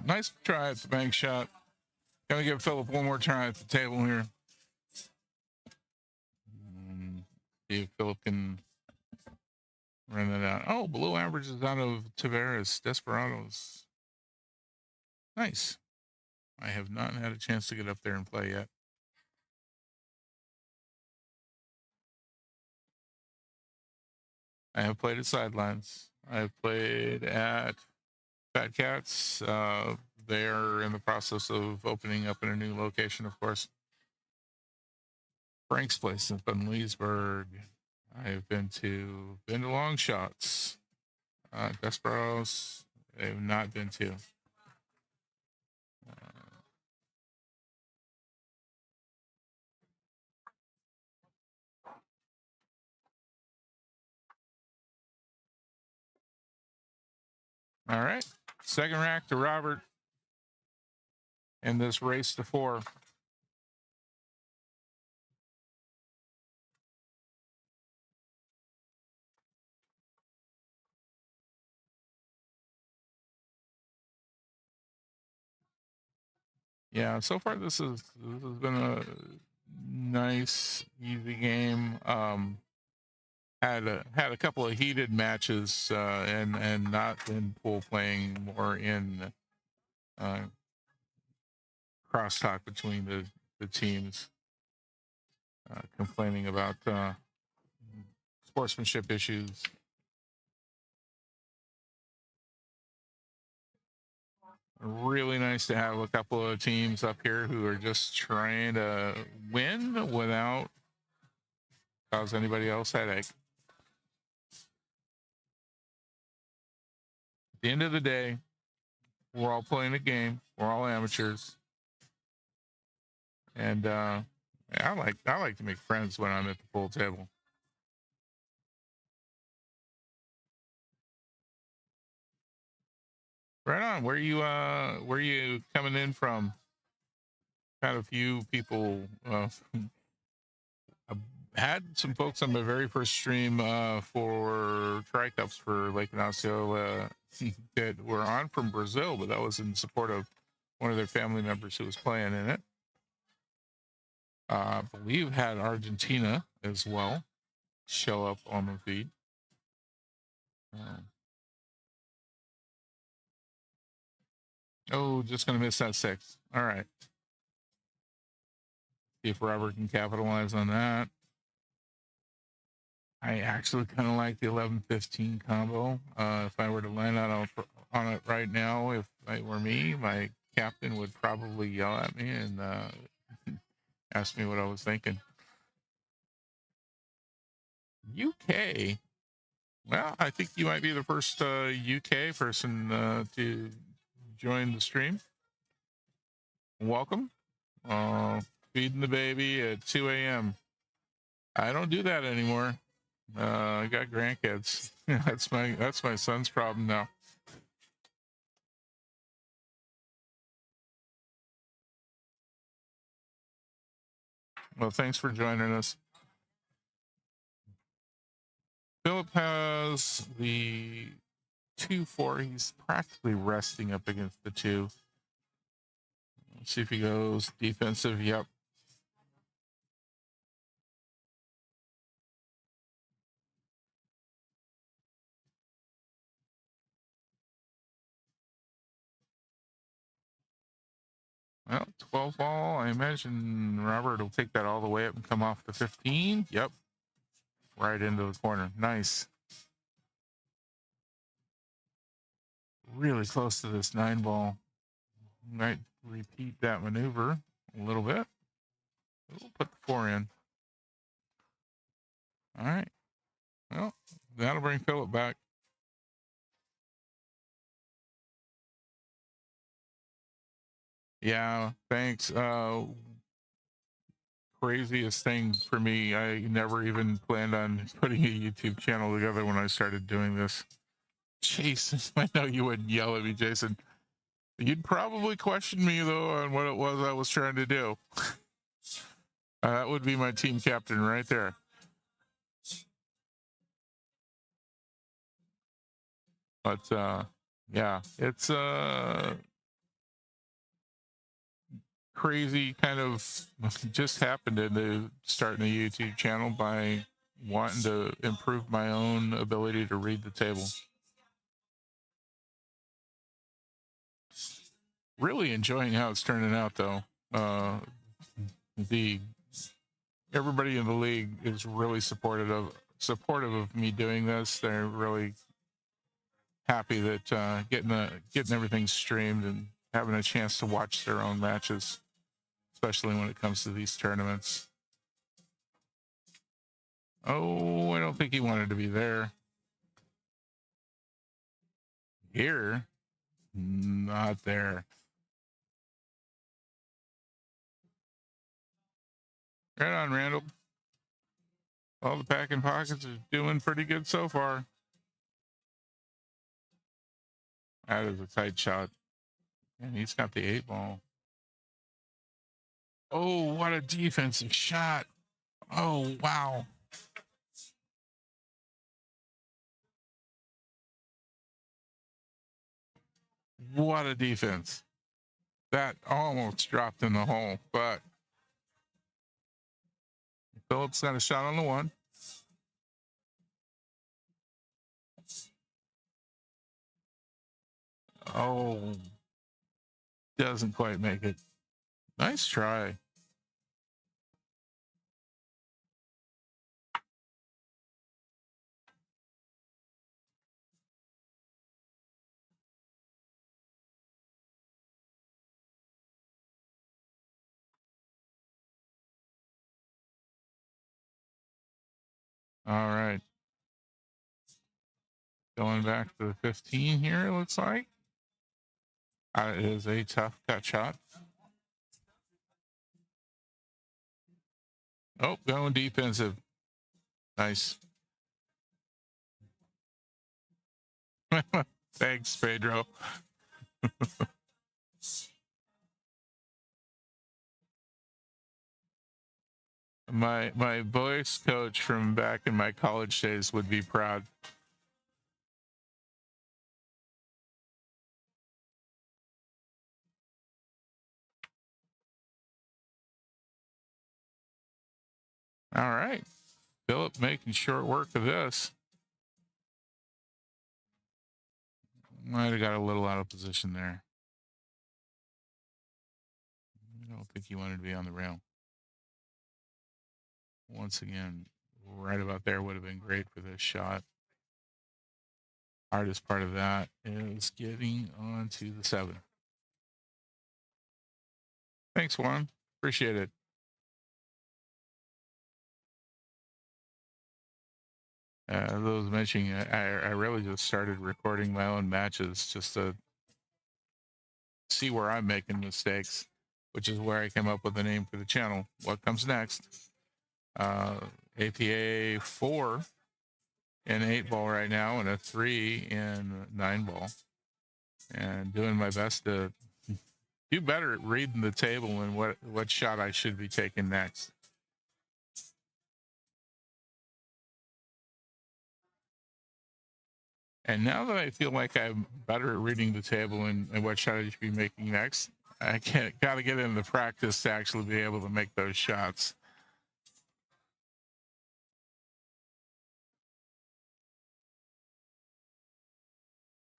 Nice try at the bank shot. Gonna give Philip one more try at the table here. See if Philip can run that out. Oh, below average is out of Tavares Desperados. Nice. I have not had a chance to get up there and play yet. I have played at Sidelines. I've played at Fat Cats. They're in the process of opening up in a new location, of course. Frank's place up in Leesburg. I've been to Long Shots. Desperados, I have not been to. All right. Second rack to Robert in this race to 4. Yeah, so far this has been a nice, easy game. Had a couple of heated matches and not in pool playing, more in crosstalk between the teams, complaining about sportsmanship issues. Really nice to have a couple of teams up here who are just trying to win without cause anybody else headache. At the end of the day, we're all playing a game. We're all amateurs, and I like to make friends when I'm at the pool table. Right on. Where you coming in from? Had a few people. I had some folks on my very first stream for Tri-Cups for Lake and Osceola that were on from Brazil, but that was in support of one of their family members who was playing in it. I believe had Argentina as well show up on the feed. Oh, just gonna miss that 6. All right. See if Robert can capitalize on that. I actually kind of like the 11-15 combo. If I were to land on it right now, if it were me, my captain would probably yell at me and ask me what I was thinking. UK. Well, I think you might be the first UK person to join the stream. Welcome. Feeding the baby at 2 a.m. I don't do that anymore. I got grandkids. That's my son's problem now. Well, thanks for joining us. Philip has the 2-4. He's practically resting up against the 2. Let's see if he goes defensive. Yep. Well, 12 ball. I imagine Robert will take that all the way up and come off the 15. Yep. Right into the corner. Nice. Really close to this 9 ball. Might repeat that maneuver a little bit. We'll put the 4 in. All right. Well, that'll bring Philip back. Yeah, thanks. Craziest thing for me, I never even planned on putting a YouTube channel together when I started doing this. Jason, I know you wouldn't yell at me, Jason. You'd probably question me, though, on what it was I was trying to do. That would be my team captain right there. But, yeah, it's crazy kind of just happened into starting a YouTube channel by wanting to improve my own ability to read the table. Really enjoying how it's turning out, though. Everybody in the league is really supportive of me doing this. They're really happy that getting everything streamed and having a chance to watch their own matches, especially when it comes to these tournaments. Oh, I don't think he wanted to be there. Here, not there. Right on, Randall. All the packing pockets are doing pretty good so far. That is a tight shot. And he's got the 8 ball. Oh, what a defensive shot. Oh, wow. What a defense. That almost dropped in the hole, but Phillips got a shot on the 1. Oh, doesn't quite make it. Nice try. All right. Going back to the 15 here, it looks like. It is a tough cut shot. Oh, going defensive. Nice. Thanks, Pedro. My voice coach from back in my college days would be proud. All right. Philip making short work of this. Might have got a little out of position there. I don't think he wanted to be on the rail. once again, right about there would have been great for this shot. Hardest part of that is getting onto the 7. Thanks, Juan. Appreciate it. Those mentioning, I really just started recording my own matches just to see where I'm making mistakes, which is where I came up with the name for the channel. What comes next? APA 4 in 8-ball right now and a 3 in 9-ball. And doing my best to do better at reading the table and what shot I should be taking next. And now that I feel like I'm better at reading the table and what shot I should be making next, I got to get into practice to actually be able to make those shots.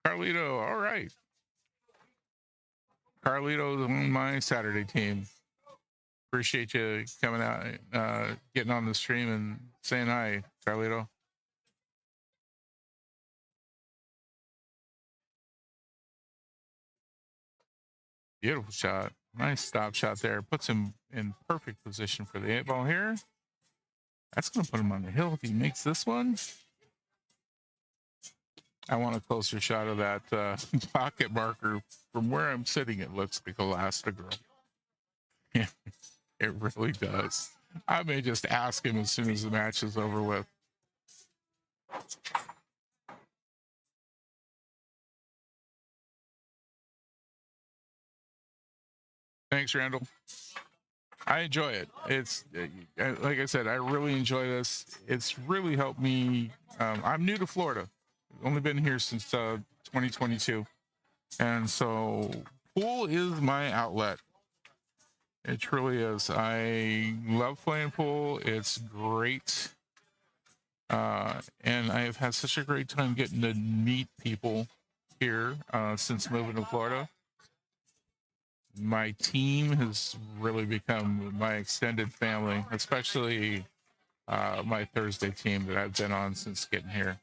Carlito, all right. Carlito's on my Saturday team. Appreciate you coming out, getting on the stream and saying hi, Carlito. Beautiful shot. Nice stop shot there. Puts him in perfect position for the 8-ball here. That's going to put him on the hill if he makes this one. I want a closer shot of that pocket marker. From where I'm sitting, it looks like Elastigirl. Yeah, it really does. I may just ask him as soon as the match is over with. Thanks, Randall. I enjoy it. It's like I said, I really enjoy this. It's really helped me. I'm new to Florida. Only been here since 2022. And so pool is my outlet. It truly is. I love playing pool. It's great. And I have had such a great time getting to meet people here since moving to Florida. My team has really become my extended family, especially my Thursday team that I've been on since getting here.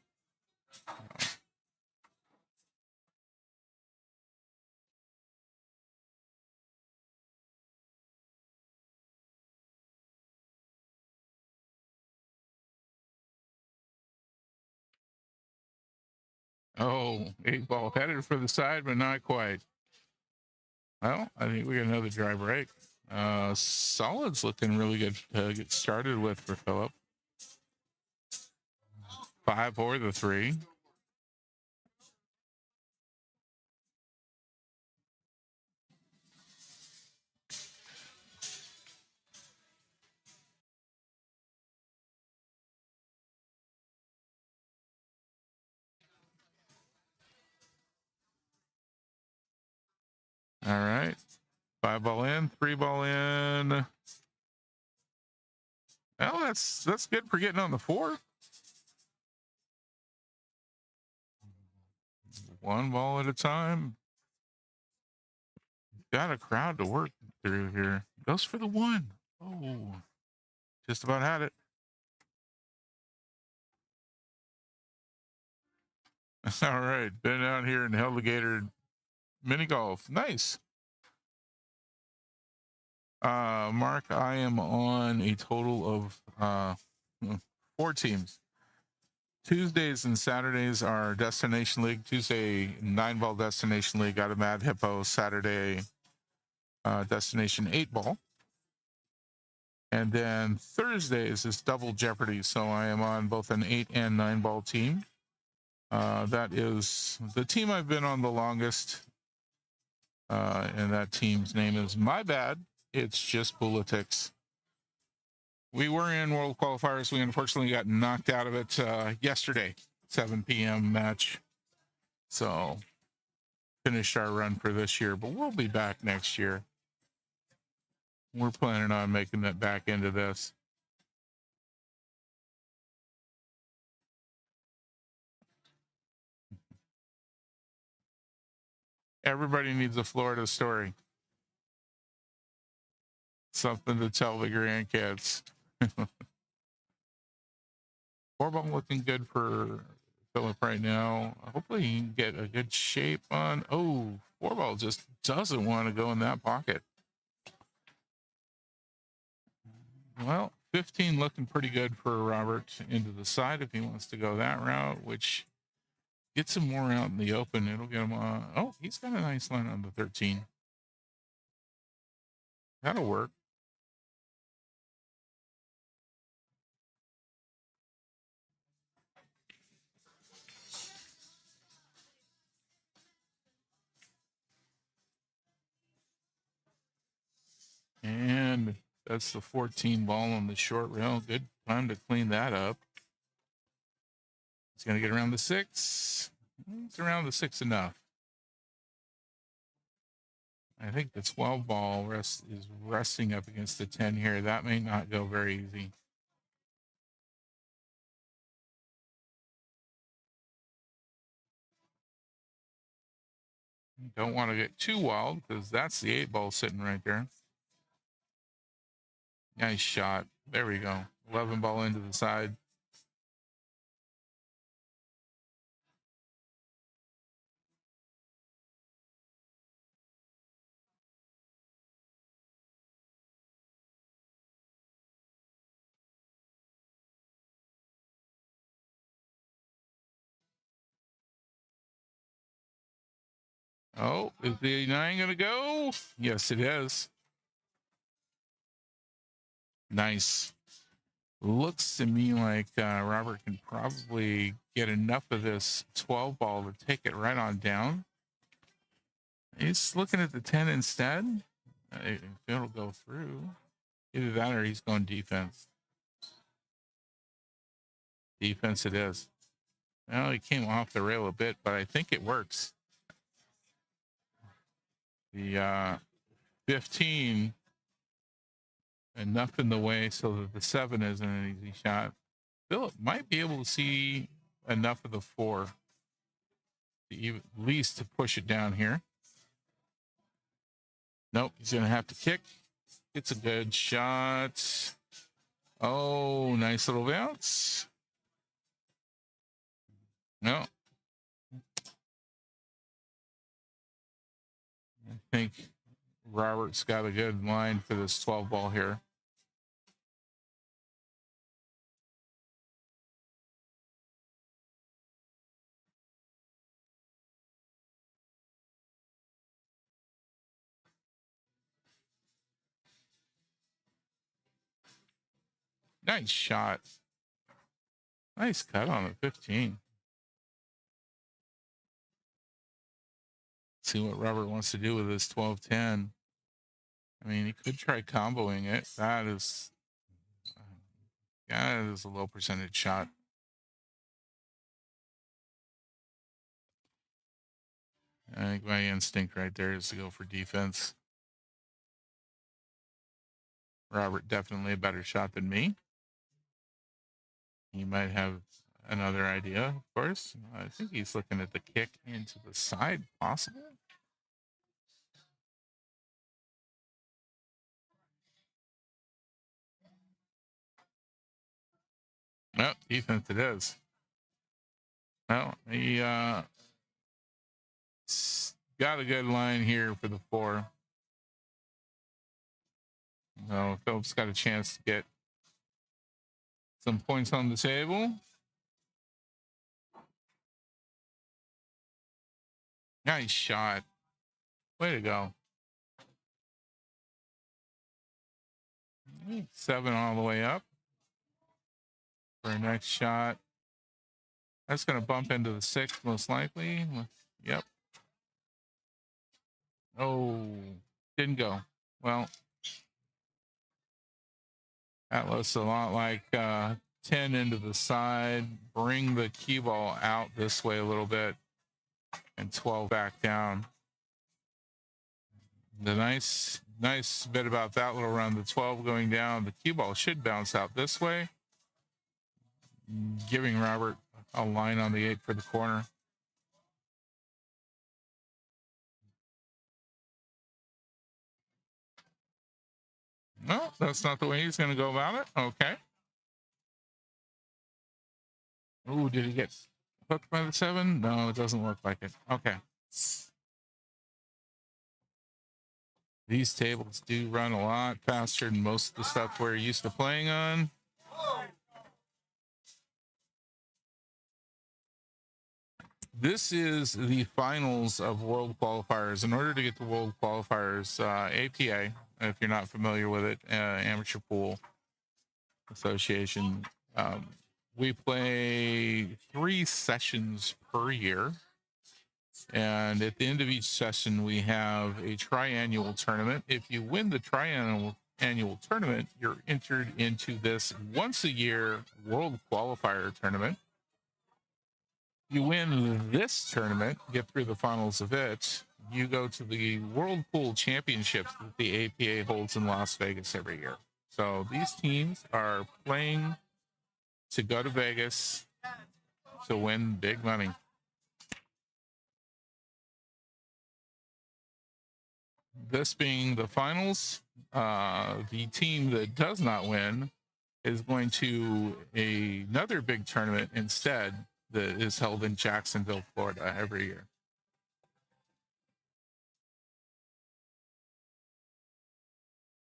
Oh, 8-ball headed for the side, but not quite. Well, I think we got another dry break. Solid's looking really good to get started with for Philip. 5 or the 3. All right. 5-ball in, 3-ball in. Well, that's good for getting on the 4. 1 ball at a time. Got a crowd to work through here. Goes for the 1. Oh, just about had it. All right. Been out here in Heligator mini golf. Nice. Mark, I am on a total of 4 teams. Tuesdays and Saturdays are Destination League. Tuesday, 9-ball Destination League. Got a Mad Hippo. Saturday, Destination 8-ball. And then Thursdays is Double Jeopardy. So I am on both an 8 and 9-ball team. That is the team I've been on the longest. And that team's name is My Bad. It's just politics. We were in World Qualifiers. We unfortunately got knocked out of it yesterday, 7 p.m. match. So finished our run for this year, but we'll be back next year. We're planning on making it back into this. Everybody needs a Florida story. Something to tell the grandkids. Four ball looking good for Philip right now. Hopefully he can get a good shape on. Oh, four ball just doesn't want to go in that pocket. Well, 15 looking pretty good for Robert into the side if he wants to go that route, which gets him more out in the open. It'll get him oh, he's got a nice line on the 13. That'll work. And that's the 14 ball on the short rail. Good time to clean that up. He's going to get around the 6. It's around the 6 enough. I think the 12 ball is resting up against the 10 here. That may not go very easy. You don't want to get too wild because that's the 8 ball sitting right there. Nice shot. There we go. 11 ball into the side. Oh, is the 9 going to go? Yes, it is. Nice. Looks to me like Robert can probably get enough of this 12 ball to take it right on down. He's looking at the 10 instead. It'll go through. Either that or he's going defense. Defense it is. Well, he came off the rail a bit, but I think it works. The 15 enough in the way so that the 7 isn't an easy shot. Philip might be able to see enough of the 4 to at least to push it down here. Nope, he's going to have to kick. It's a good shot. Oh, nice little bounce. No. I think Robert's got a good line for this 12 ball here. Nice shot. Nice cut on it, 15. See what Robert wants to do with this 12-10. I mean, he could try comboing it. That is a low percentage shot. I think my instinct right there is to go for defense. Robert definitely a better shot than me. He might have another idea, of course. I think he's looking at the kick into the side, possible. No, defense it is. Well, he got a good line here for the 4. So Philip's got a chance to get some points on the table. Nice shot. Way to go. 7 all the way up for a next shot. That's going to bump into the 6 most likely. Yep. Oh, didn't go. Well, that looks a lot like 10 into the side. Bring the cue ball out this way a little bit. And 12 back down. The nice bit about that little run, the 12 going down, the cue ball should bounce out this way, giving Robert a line on the 8 for the corner. No, that's not the way he's going to go about it. Okay. Ooh, did he get hooked by the 7? No, it doesn't look like it. Okay. These tables do run a lot faster than most of the stuff we're used to playing on. This is the finals of World Qualifiers. In order to get to World Qualifiers, APA, if you're not familiar with it, Amateur Pool Association, we play 3 sessions per year. And at the end of each session, we have a triannual tournament. If you win the triannual tournament, you're entered into this once a year World Qualifier tournament. You win this tournament, get through the finals of it, you go to the World Pool Championships that the APA holds in Las Vegas every year. So these teams are playing to go to Vegas to win big money. This being the finals, the team that does not win is going to another big tournament instead that is held in Jacksonville, Florida every year.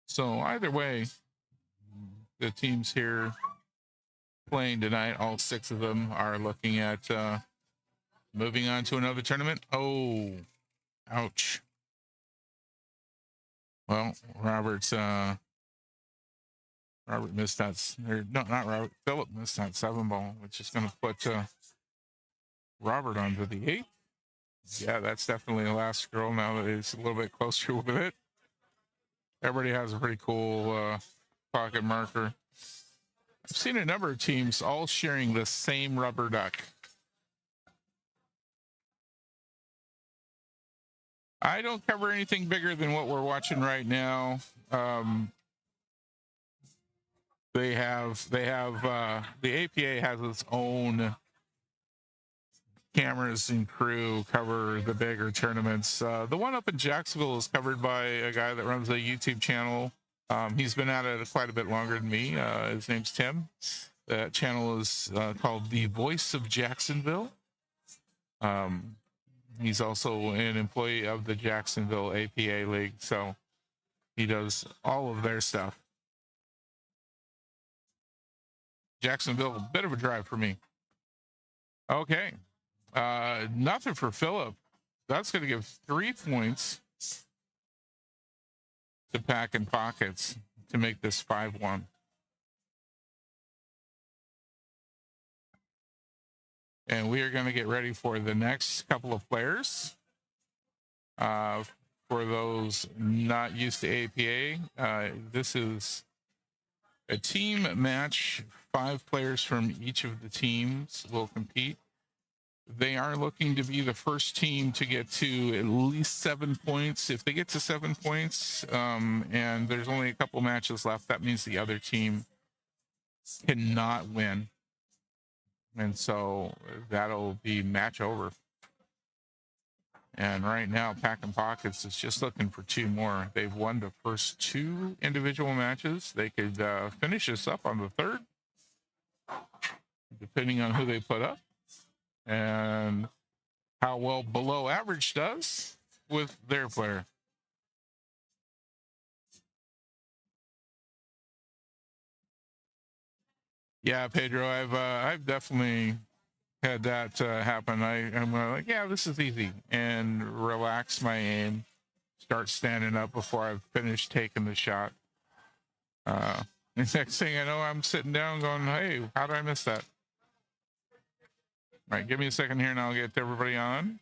So either way, the teams here playing tonight, all 6 of them are looking at moving on to another tournament. Oh, ouch. Well, Robert missed that. No, not Robert. Philip missed that 7 ball, which is going to put Robert onto the 8. Yeah, that's definitely the last scroll now that he's a little bit closer with it. Everybody has a pretty cool pocket marker. I've seen a number of teams all sharing the same rubber duck. I don't cover anything bigger than what we're watching right now. The APA has its own cameras and crew cover the bigger tournaments. The one up in Jacksonville is covered by a guy that runs a YouTube channel. He's been at it quite a bit longer than me. His name's Tim. That channel is called The Voice of Jacksonville. He's also an employee of the Jacksonville APA League, so he does all of their stuff. Jacksonville, a bit of a drive for me. Okay. Nothing for Philip. That's going to give 3 points to Packin Pockets to make this 5-1. And we are going to get ready for the next couple of players. For those not used to APA, this is a team match. 5 players from each of the teams will compete. They are looking to be the first team to get to at least 7 points. If they get to 7 points, and there's only a couple matches left, that means the other team cannot win. And so that'll be match over. And right now, Packin Pockets is just looking for 2 more. They've won the first 2 individual matches. They could finish this up on the 3rd, depending on who they put up and how well below average does with their player. Yeah, Pedro, I've definitely had that happen. I'm like, yeah, this is easy, and relax my aim, start standing up before I've finished taking the shot. The next thing I know, I'm sitting down going, hey, how did I miss that? All right, give me a second here and I'll get everybody on.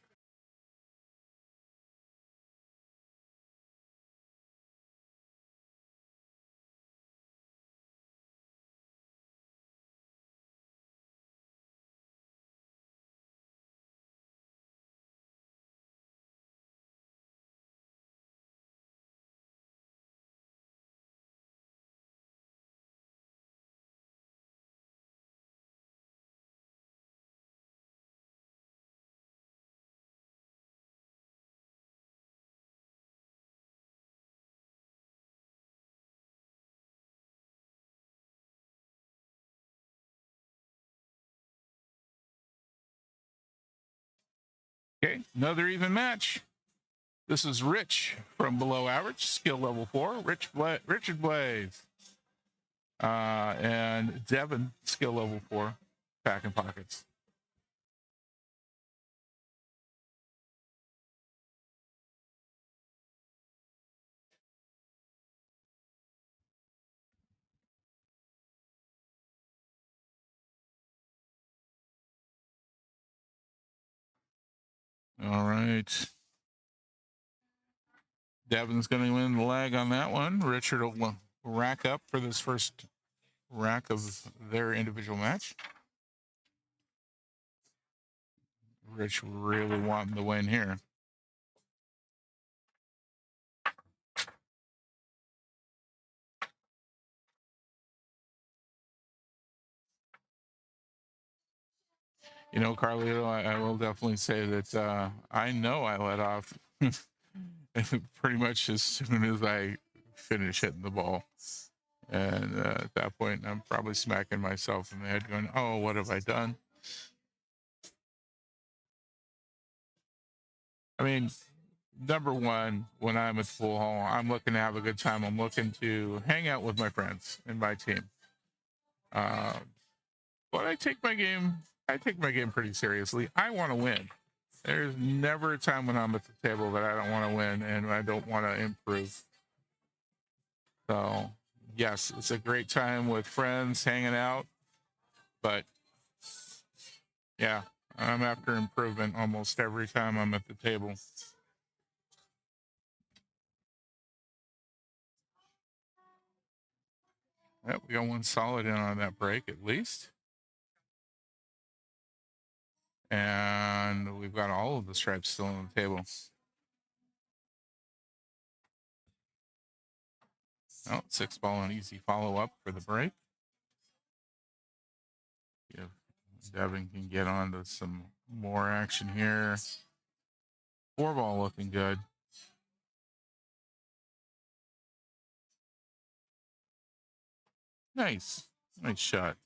Another even match. This is Rich from below average, skill level 4. Richard Blaze. And Devin, skill level 4, Packin Pockets. All right. Devin's going to win the leg on that one. Richard will rack up for this first rack of their individual match. Rich really wanting the win here. You know, Carlito, I will definitely say that I know I let off pretty much as soon as I finish hitting the ball. And at that point, I'm probably smacking myself in the head going, oh, what have I done? I mean, number one, when I'm at full hall, I'm looking to have a good time. I'm looking to hang out with my friends and my team. But I take my game pretty seriously. I want to win. There's never a time when I'm at the table that I don't want to win and I don't want to improve. So, yes, it's a great time with friends hanging out. But, yeah, I'm after improvement almost every time I'm at the table. Yep, we got one solid in on that break at least. And we've got all of the stripes still on the table. Oh, 6 ball and easy follow-up for the break. If Devin can get on to some more action here. 4 ball looking good. Nice. Nice shot.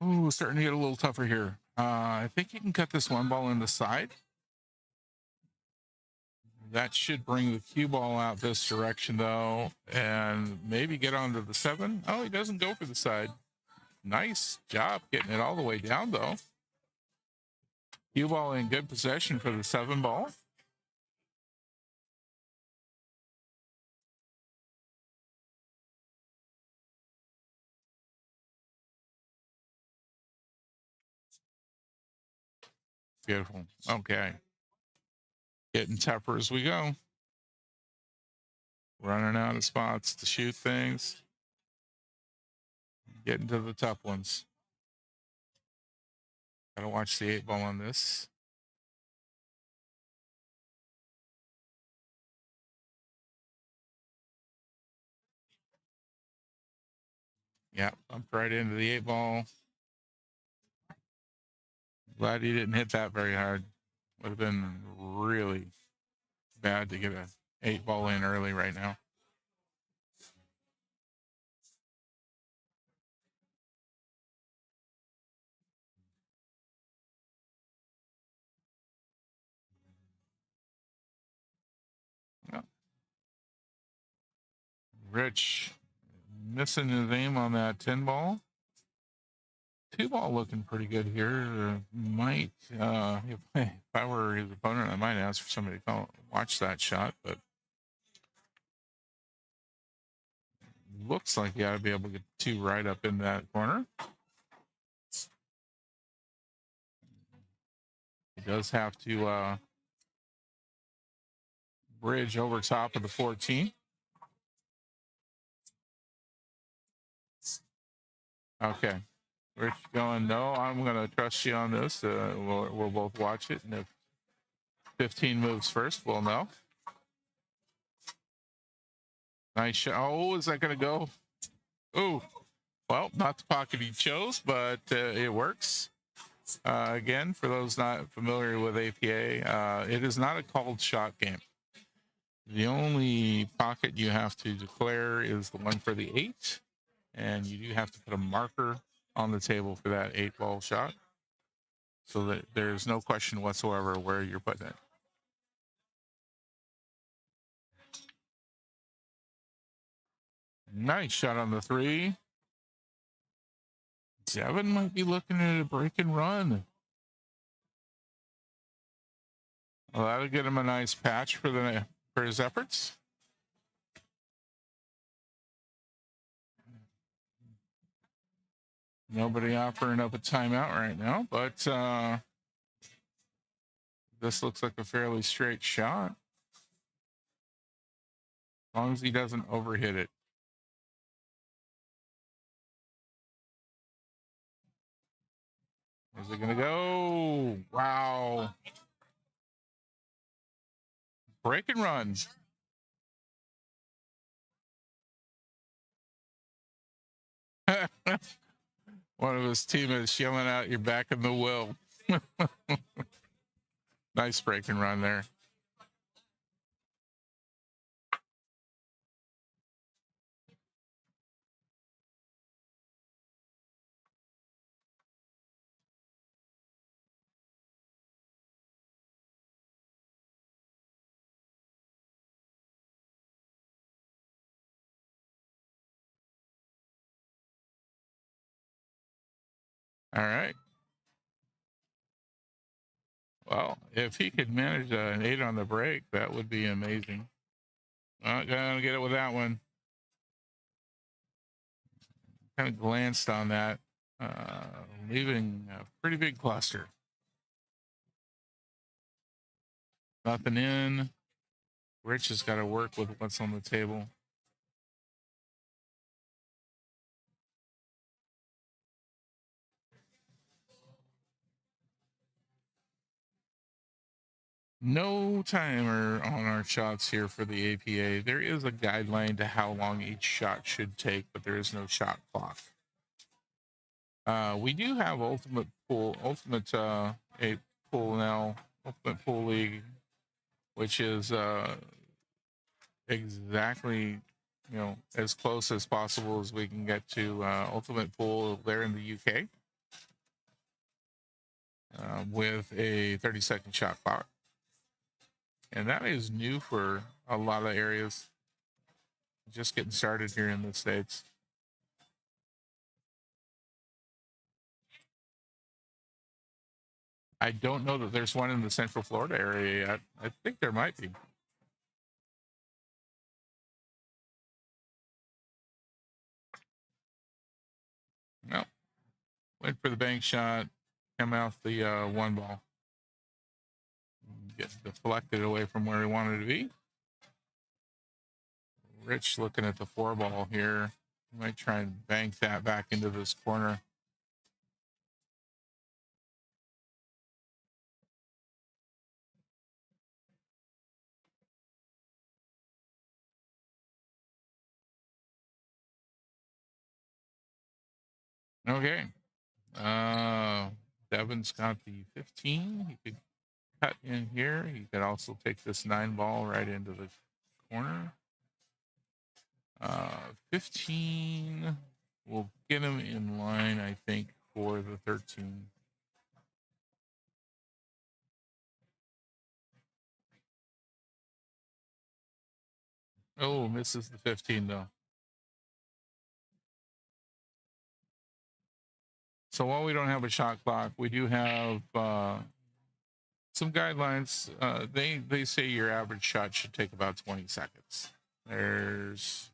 Ooh, starting to get a little tougher here. I think you can cut this 1 ball in the side. That should bring the cue ball out this direction, though, and maybe get onto the 7. Oh, he doesn't go for the side. Nice job getting it all the way down, though. Cue ball in good possession for the 7 ball. Beautiful. Okay. Getting tougher as we go. Running out of spots to shoot things. Getting to the tough ones. Gotta watch the 8 ball on this. Yeah, bumped right into the 8 ball. Glad he didn't hit that very hard. Would have been really bad to get a 8 ball in early right now. Yeah. Rich missing his aim on that 10 ball. 2 ball looking pretty good here. Might, if I were his opponent, I might ask for somebody to watch that shot, but looks like you ought to be able to get 2 right up in that corner. He does have to bridge over top of the 14. Okay. Rich going, no, I'm going to trust you on this. We'll both watch it. And if 15 moves first, we'll know. Nice shot. Oh, is that going to go? Oh, well, not the pocket he chose, but it works. Again, for those not familiar with APA, it is not a called shot game. The only pocket you have to declare is the one for the 8, and you do have to put a marker on the table for that 8 ball shot. so that there's no question whatsoever where you're putting it. Nice shot on the 3. Devin might be looking at a break and run. Well, that'll get him a nice patch for his efforts. Nobody offering up a timeout right now, but this looks like a fairly straight shot. As long as he doesn't overhit it. Is it going to go? Wow. Break and run. One of his teammates yelling out, "You're back in the will." Nice break and run there. All right. Well, if he could manage an 8 on the break, that would be amazing. Not gonna get it with that one. Kind of glanced on that, leaving a pretty big cluster. Nothing in. Rich has got to work with what's on the table. No timer on our shots here for the APA. There is a guideline to how long each shot should take, but there is no shot clock. We do have Ultimate Pool now, Ultimate Pool League, which is exactly, as close as possible as we can get to Ultimate Pool there in the UK, with a 30-second shot clock. And that is new for a lot of areas. Just getting started here in the States. I don't know that there's one in the Central Florida area yet. I think there might be. No. Went for the bank shot. Come out the 1 ball. Get deflected away from where he wanted to be. Rich looking at the 4 ball here. Might try and bank that back into this corner. Okay. Devin's got the 15. He could cut in here. He could also take this 9 ball right into the corner. 15 will get him in line, I think, for the 13. Oh, misses the 15 though. So while we don't have a shot clock, we do have some guidelines. They say your average shot should take about 20 seconds. There's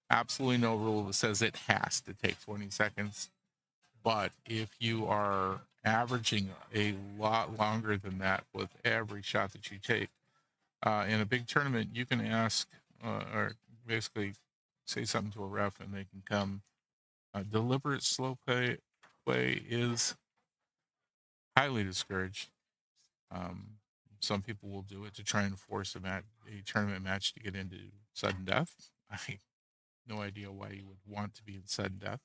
absolutely no rule that says it has to take 20 seconds. But if you are averaging a lot longer than that with every shot that you take, in a big tournament, you can ask or basically say something to a ref and they can come. Deliberate slow play is highly discouraged. Some people will do it to try and force a tournament match to get into sudden death. I have no idea why you would want to be in sudden death.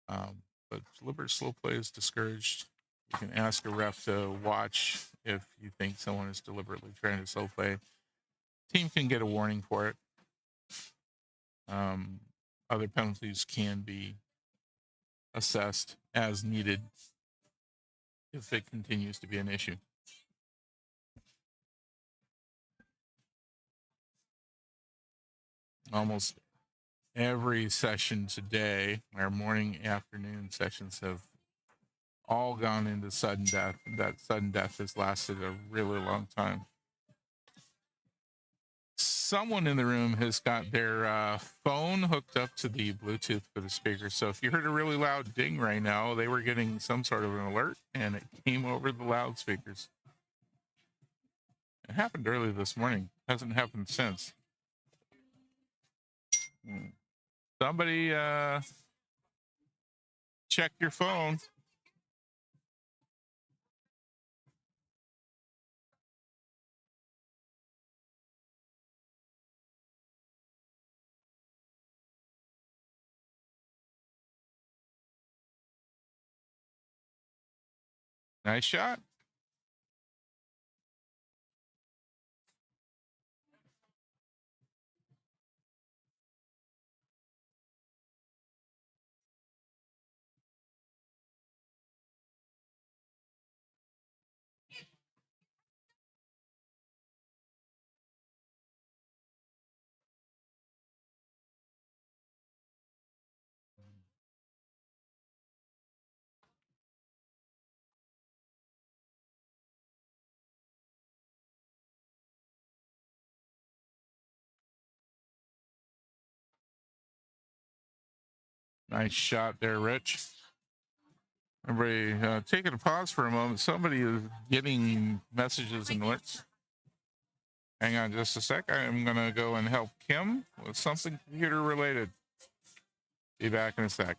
But deliberate slow play is discouraged. You can ask a ref to watch if you think someone is deliberately trying to slow play. Team can get a warning for it. Other penalties can be assessed as needed if it continues to be an issue. Almost every session today, our morning, afternoon sessions have all gone into sudden death. That sudden death has lasted a really long time. Someone in the room has got their phone hooked up to the Bluetooth for the speaker. So if you heard a really loud ding right now, they were getting some sort of an alert and it came over the loudspeakers. It happened early this morning. Hasn't happened since. Somebody check your phone. Nice shot. Nice shot there, Rich. Everybody, taking a pause for a moment. Somebody is getting messages and alerts. Hang on just a sec. I'm going to go and help Kim with something computer related. Be back in a sec.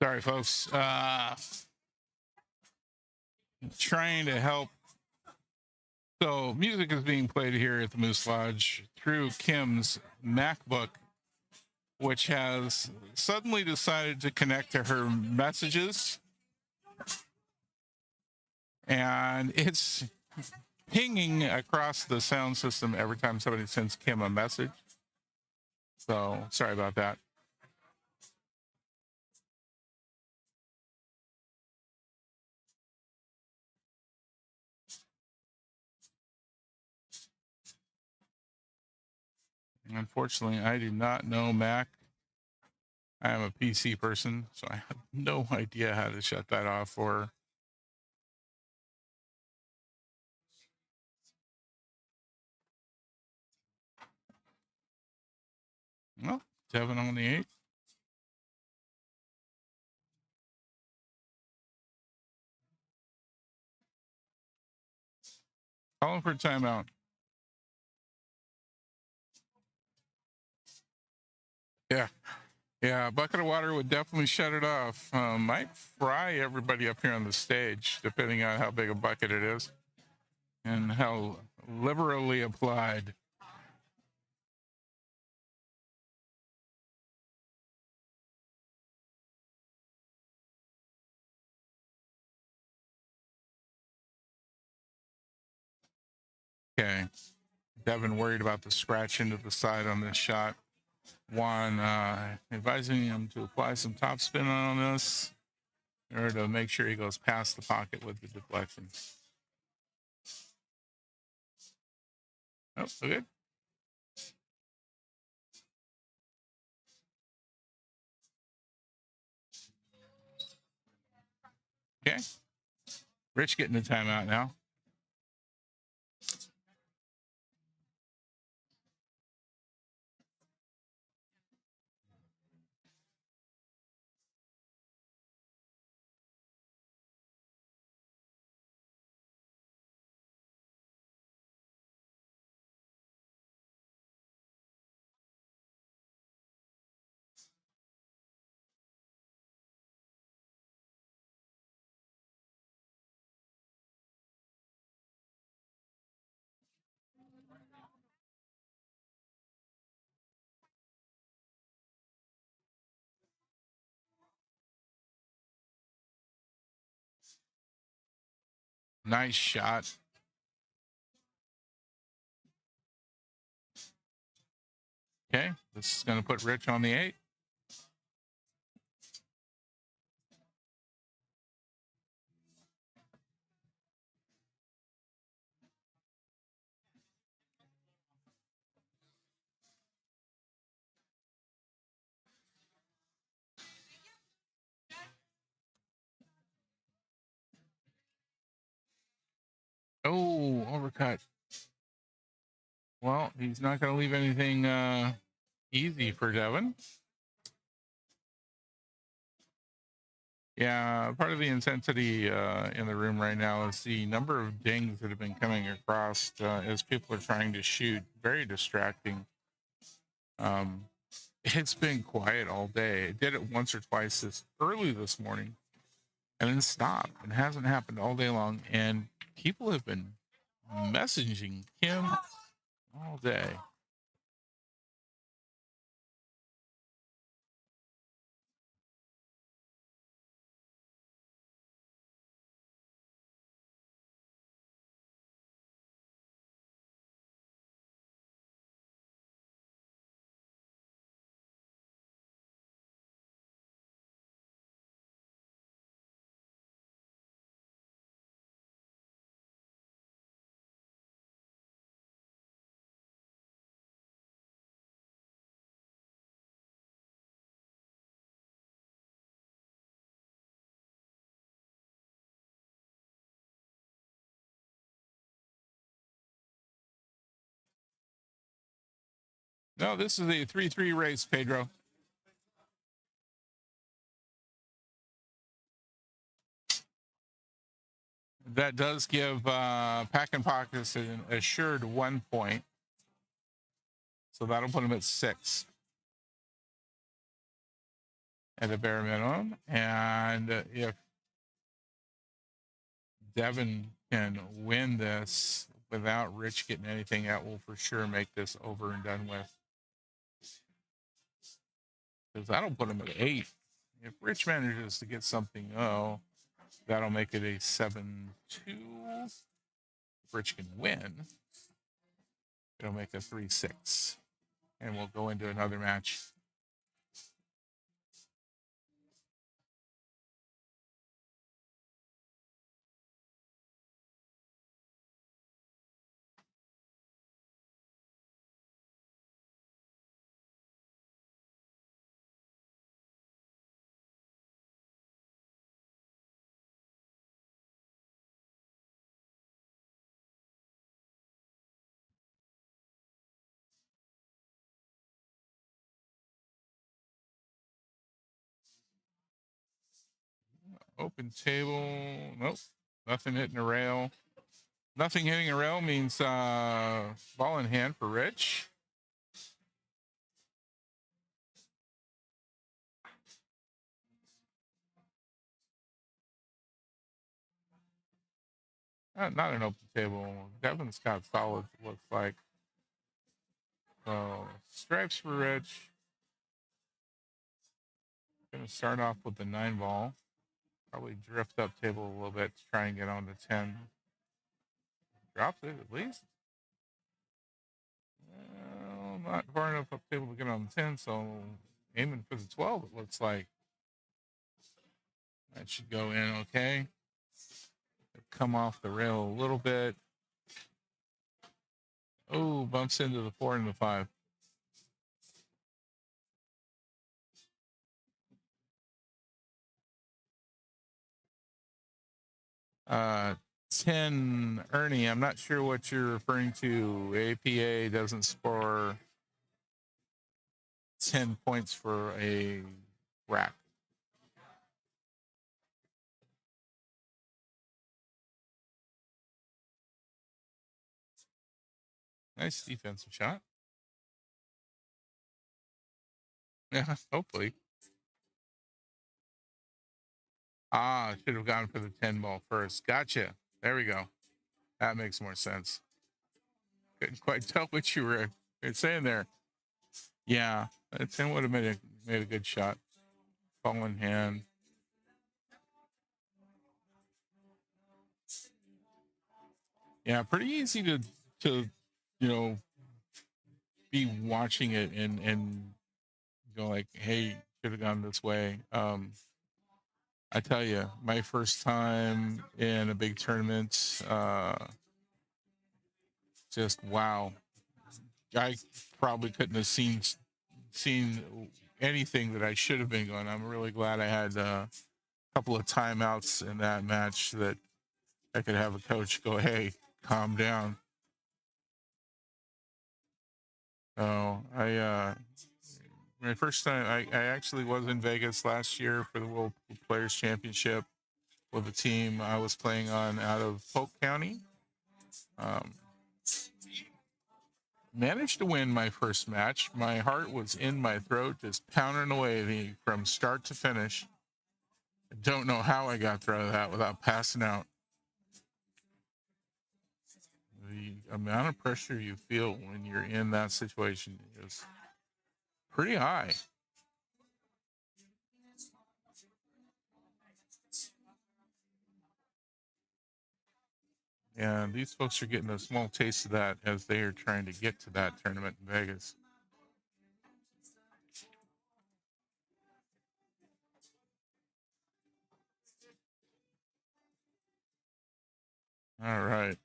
Sorry, folks. Trying to help. So music is being played here at the Moose Lodge through Kim's MacBook, which has suddenly decided to connect to her messages. And it's pinging across the sound system every time somebody sends Kim a message. So sorry about that. Unfortunately, I do not know Mac. I am a PC person, so I have no idea how to shut that off or. Well, 7 on the 8th. Calling for timeout. Yeah. Yeah, a bucket of water would definitely shut it off. Might fry everybody up here on the stage, depending on how big a bucket it is and how liberally applied. Okay. Devin worried about the scratch into the side on this shot. Juan advising him to apply some top spin on this in order to make sure he goes past the pocket with the deflection. Oh, so good. Okay. Rich getting the timeout now. Nice shot. Okay, this is going to put Rich on the 8. Oh, overcut. Well, he's not going to leave anything easy for Devin. Yeah, part of the intensity in the room right now is the number of dings that have been coming across as people are trying to shoot. Very distracting. It's been quiet all day. It did it once or twice early this morning and then stopped. It hasn't happened all day long. And people have been messaging Kim all day. No, this is a 3-3 race, Pedro. That does give Packin Pockets an assured 1 point. So that'll put him at 6. at a bare minimum. And if Devin can win this without Rich getting anything, that will for sure make this over and done with. Because that'll put him at 8. If Rich manages to get something, that'll make it a 7-2. If Rich can win, it'll make a 3-6. And we'll go into another match. Open table. Nope. Nothing hitting a rail. Nothing hitting a rail means ball in hand for Rich. Not an open table. Devin's got solid, looks like. So stripes for Rich. Gonna start off with the 9 ball. Probably drift up table a little bit to try and get on to 10. Drops it at least. Well, not far enough up table to get on the 10, so aiming for the 12, it looks like. That should go in okay. Come off the rail a little bit. Oh, bumps into the 4 and the 5. 10, Ernie, I'm not sure what you're referring to. APA doesn't score 10 points for a rack. Nice defensive shot. Yeah, hopefully. Should have gone for the 10 ball first. Gotcha. There we go. That makes more sense. Couldn't quite tell what you were saying there. Yeah, that 10 would have made a good shot. Ball in hand. Yeah, pretty easy to be watching it and go like, hey, should have gone this way. I tell you, my first time in a big tournament, just wow. I probably couldn't have seen anything that I should have been going. I'm really glad I had a couple of timeouts in that match that I could have a coach go, hey, calm down. So my first time, I actually was in Vegas last year for the World Players Championship with a team I was playing on out of Polk County. Managed to win my first match. My heart was in my throat, just pounding away from start to finish. I don't know how I got through that without passing out. The amount of pressure you feel when you're in that situation is pretty high. And these folks are getting a small taste of that as they are trying to get to that tournament in Vegas. All right.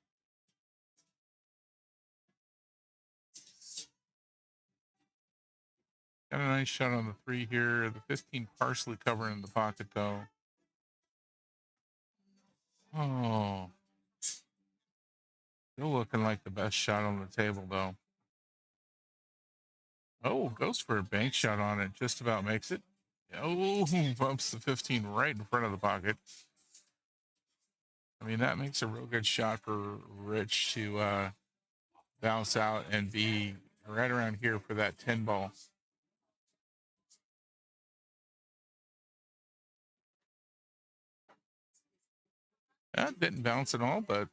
Got a nice shot on the 3 here. The 15 partially covering the pocket, though. Oh. Still looking like the best shot on the table, though. Oh, goes for a bank shot on it. Just about makes it. Oh, bumps the 15 right in front of the pocket. I mean, that makes a real good shot for Rich to bounce out and be right around here for that 10 ball. That didn't bounce at all, but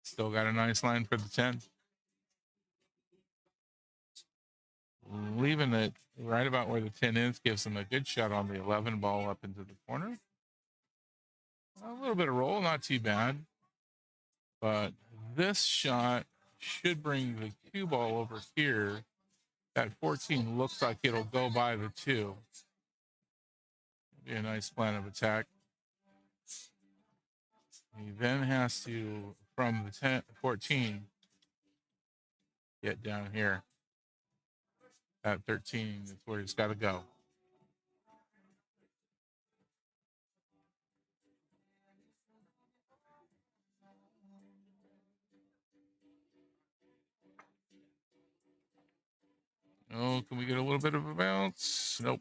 still got a nice line for the 10. Leaving it right about where the 10 is gives him a good shot on the 11 ball up into the corner. A little bit of roll, not too bad. But this shot should bring the cue ball over here. That 14 looks like it'll go by the 2. Be a nice plan of attack. He then has to, from the 14, get down here. At 13 is where he's got to go. Oh, can we get a little bit of a bounce? Nope.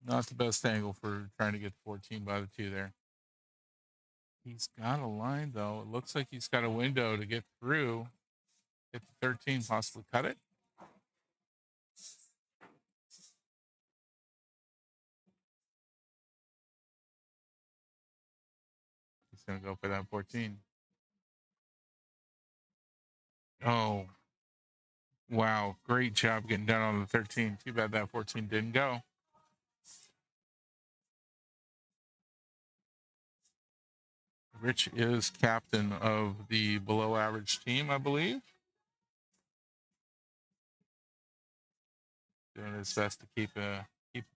Not the best angle for trying to get 14 by the 2 there. He's got a line, though. It looks like he's got a window to get through. Get the 13, possibly cut it. He's going to go for that 14. Oh, wow. Great job getting down on the 13. Too bad that 14 didn't go. Rich is captain of the below average team, I believe. Doing his best to keep the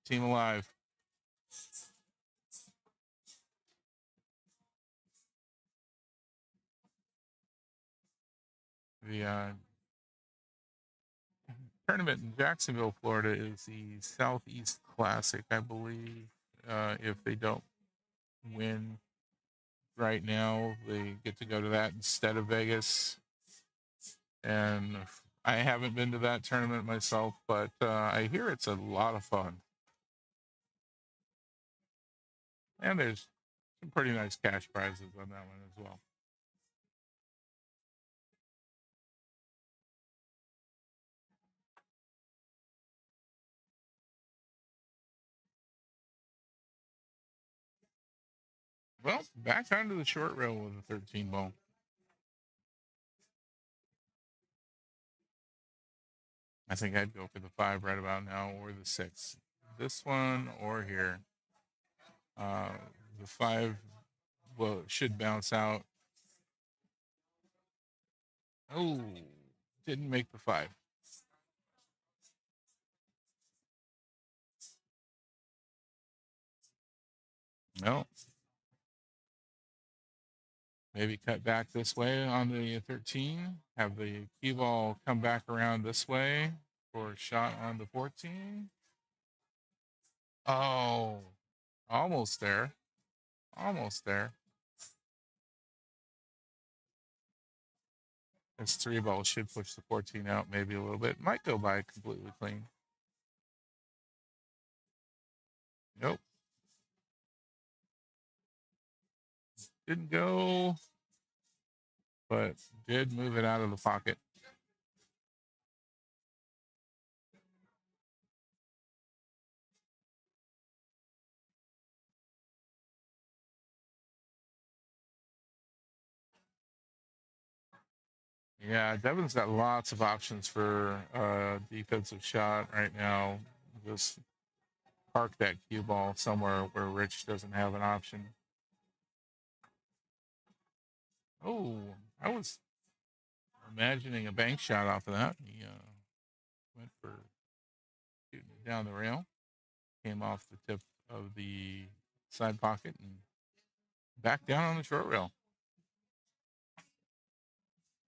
team alive. The tournament in Jacksonville, Florida is the Southeast Classic, I believe. If they don't win right now, they get to go to that instead of Vegas. And I haven't been to that tournament myself, but I hear it's a lot of fun. And there's some pretty nice cash prizes on that one as well. Well, back onto the short rail with a 13 ball. I think I'd go for the 5 right about now, or the 6. This one or here. The 5 should bounce out. Oh, didn't make the 5. No. Maybe cut back this way on the 13. Have the cue ball come back around this way for a shot on the 14. Oh, almost there. Almost there. This 3 ball should push the 14 out maybe a little bit. Might go by completely clean. Nope. Didn't go, but did move it out of the pocket. Yeah, Devin's got lots of options for defensive shot right now. Just park that cue ball somewhere where Rich doesn't have an option. Oh, I was imagining a bank shot off of that. He went for shooting it down the rail. Came off the tip of the side pocket and back down on the short rail.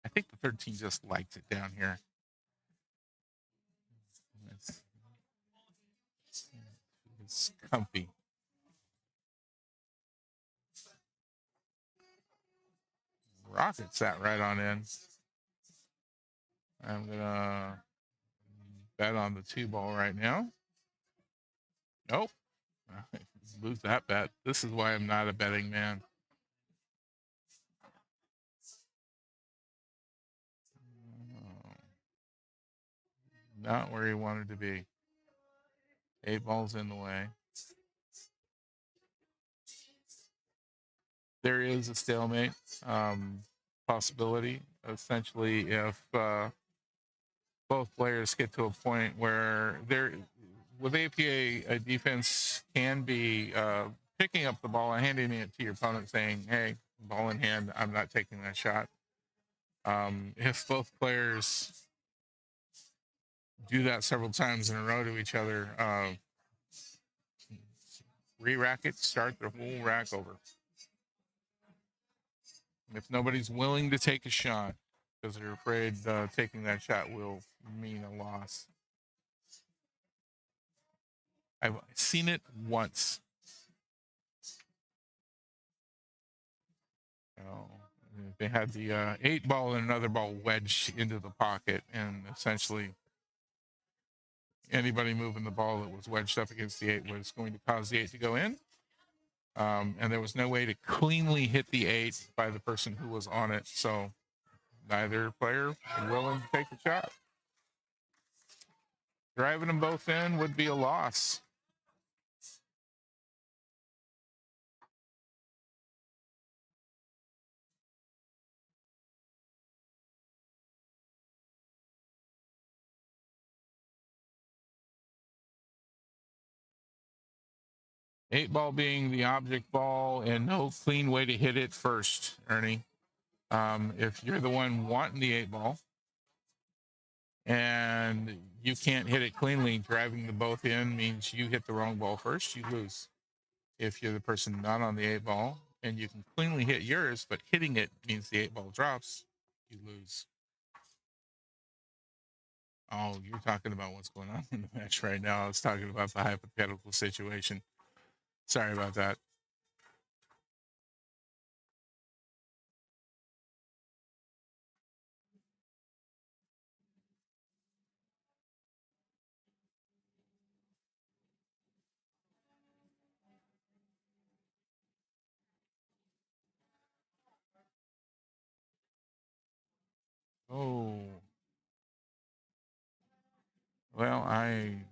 I think the 13 just likes it down here. It's comfy. Rocket sat right on in. I'm gonna bet on the 2 ball right now. Nope. Lose that bet. This is why I'm not a betting man. Not where he wanted to be. 8 balls in the way. there is a stalemate possibility. Essentially, if both players get to a point where they're with APA, a defense can be picking up the ball and handing it to your opponent, saying, "Hey, ball in hand, I'm not taking that shot." If both players do that several times in a row to each other, re-rack it, start the whole rack over. If nobody's willing to take a shot because they're afraid taking that shot will mean a loss. I've seen it once. You know, they had the 8 ball and another ball wedged into the pocket, and essentially anybody moving the ball that was wedged up against the 8 was going to cause the 8 to go in. And there was no way to cleanly hit the 8 by the person who was on it. So neither player was willing to take the shot. Driving them both in would be a loss. Eight ball being the object ball and no clean way to hit it first, Ernie. If you're the one wanting the 8 ball and you can't hit it cleanly, driving the both in means you hit the wrong ball first, you lose. If you're the person not on the 8 ball and you can cleanly hit yours, but hitting it means the 8 ball drops, you lose. Oh, you're talking about what's going on in the match right now. I was talking about the hypothetical situation. Sorry about that. Oh, well, I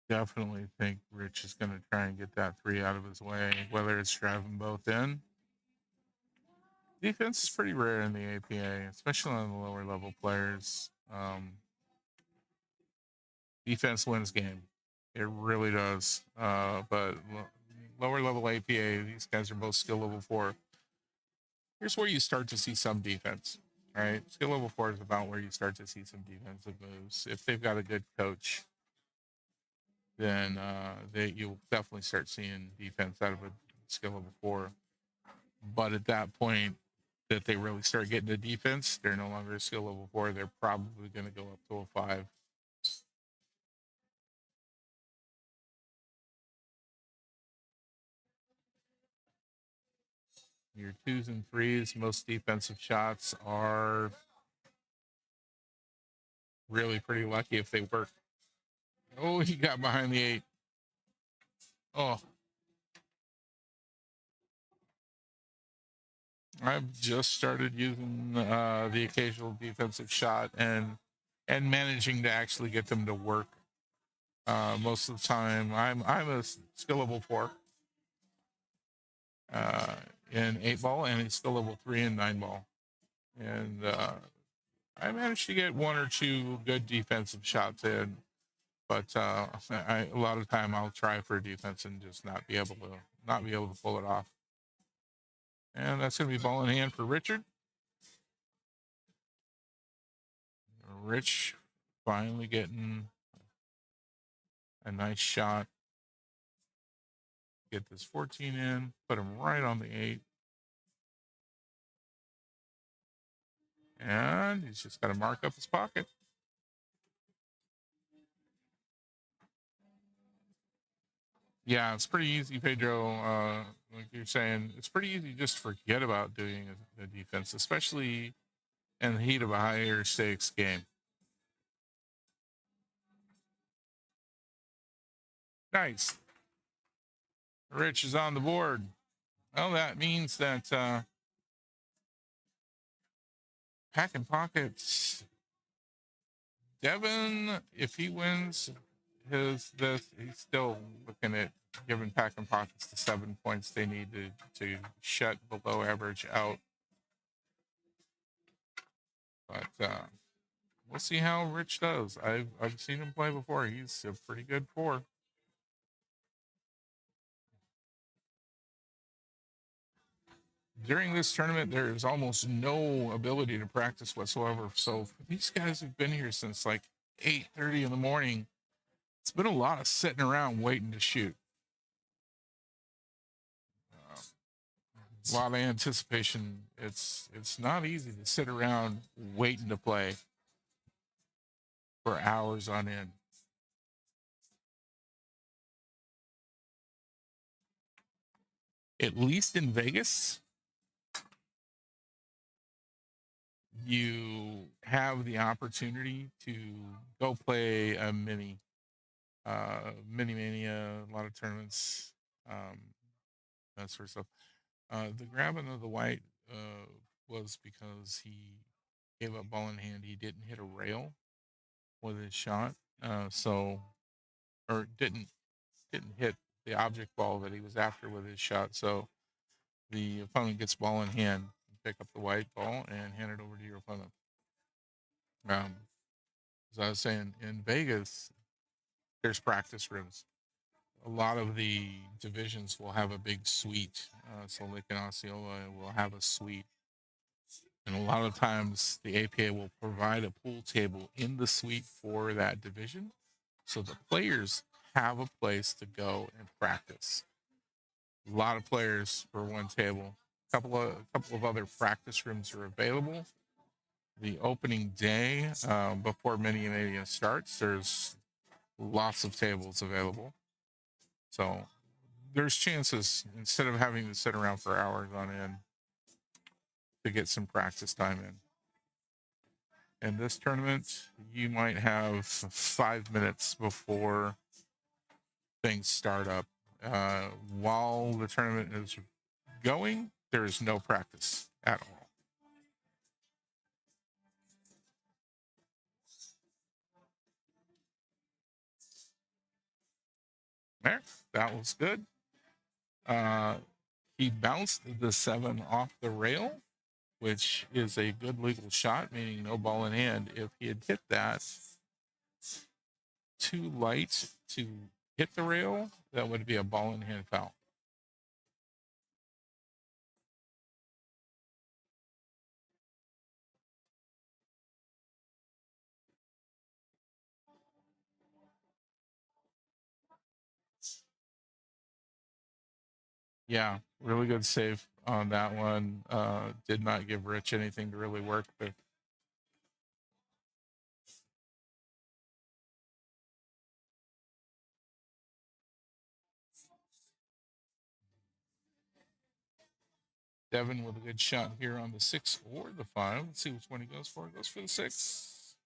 definitely think Rich is going to try and get that 3 out of his way, whether it's driving both in. Defense is pretty rare in the APA, especially on the lower level players. Defense wins game. It really does. But lower level APA, these guys are both skill level 4. Here's where you start to see some defense, right? Skill level 4 is about where you start to see some defensive moves. If they've got a good coach, then you'll definitely start seeing defense out of a skill level 4. But at that point that they really start getting to defense, they're no longer a skill level 4. They're probably going to go up to a 5. Your 2s and 3s, most defensive shots are really pretty lucky if they work. Oh, he got behind the 8. Oh, I've just started using the occasional defensive shot and managing to actually get them to work. Most of the time, I'm a skill level 4 in 8 ball and a skill level 3 in 9 ball, and I managed to get 1 or 2 good defensive shots in. But a lot of the time I'll try for a defense and just not be able to pull it off. And that's going to be ball in hand for Richard. Rich finally getting a nice shot. Get this 14 in, put him right on the 8. And he's just got to mark up his pocket. Yeah, it's pretty easy, Pedro. Like you're saying, it's pretty easy just to forget about doing a defense, especially in the heat of a higher stakes game. Nice. Rich is on the board. Well, that means that Packin Pockets, Devin, if he wins he's still looking at giving Packin Pockets the 7 points they need to shut below average out. But we'll see how Rich does. I've seen him play before. He's a pretty good 4. During this tournament, there is almost no ability to practice whatsoever. So these guys have been here since like 8:30 in the morning. It's been a lot of sitting around waiting to shoot. A lot of anticipation. It's not easy to sit around waiting to play for hours on end. At least in Vegas, you have the opportunity to go play a mini mania, a lot of tournaments, that sort of stuff. The grabbing of the white was because he gave up ball in hand. He didn't hit a rail with his shot, or didn't hit the object ball that he was after with his shot. So the opponent gets ball in hand, pick up the white ball and hand it over to your opponent. As I was saying, in Vegas, there's practice rooms. A lot of the divisions will have a big suite. So like in Osceola will have a suite. And a lot of times the APA will provide a pool table in the suite for that division. So the players have a place to go and practice. A lot of players for one table. A couple of other practice rooms are available. The opening day, before Mania starts, there's lots of tables available. So there's chances, instead of having to sit around for hours on end, to get some practice time in. In this tournament, you might have 5 minutes before things start up. While the tournament is going, there is no practice at all. There, that was good. He bounced the 7 off the rail, which is a good legal shot, meaning no ball in hand. If he had hit that too light to hit the rail, that would be a ball in hand foul. Yeah, really good save on that one. Did not give Rich anything to really work with. Devin with a good shot here on the 6 or the 5. Let's see which one he goes for. He goes for the 6.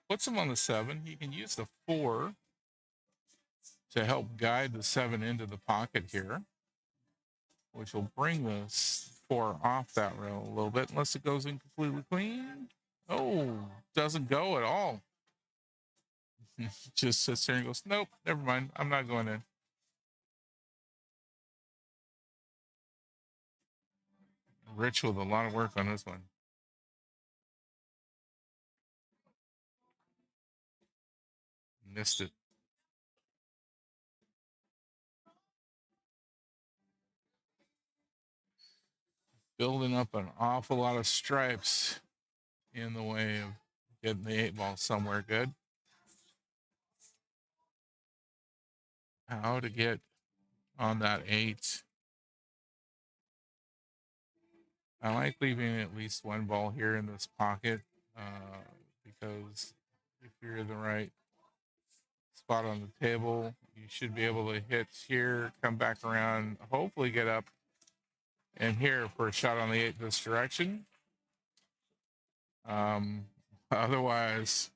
Puts him on the 7. He can use the 4 to help guide the 7 into the pocket here, which will bring the 4 off that rail a little bit, unless it goes in completely clean. Oh, doesn't go at all. Just sits there and goes, nope, never mind. I'm not going in. Rich with a lot of work on this one. Missed it. Building up an awful lot of stripes in the way of getting the 8 ball somewhere good. How to get on that 8. I like leaving at least 1 ball here in this pocket, because if you're in the right spot on the table, you should be able to hit here, come back around, hopefully get up and here for a shot on the 8 this direction. Otherwise,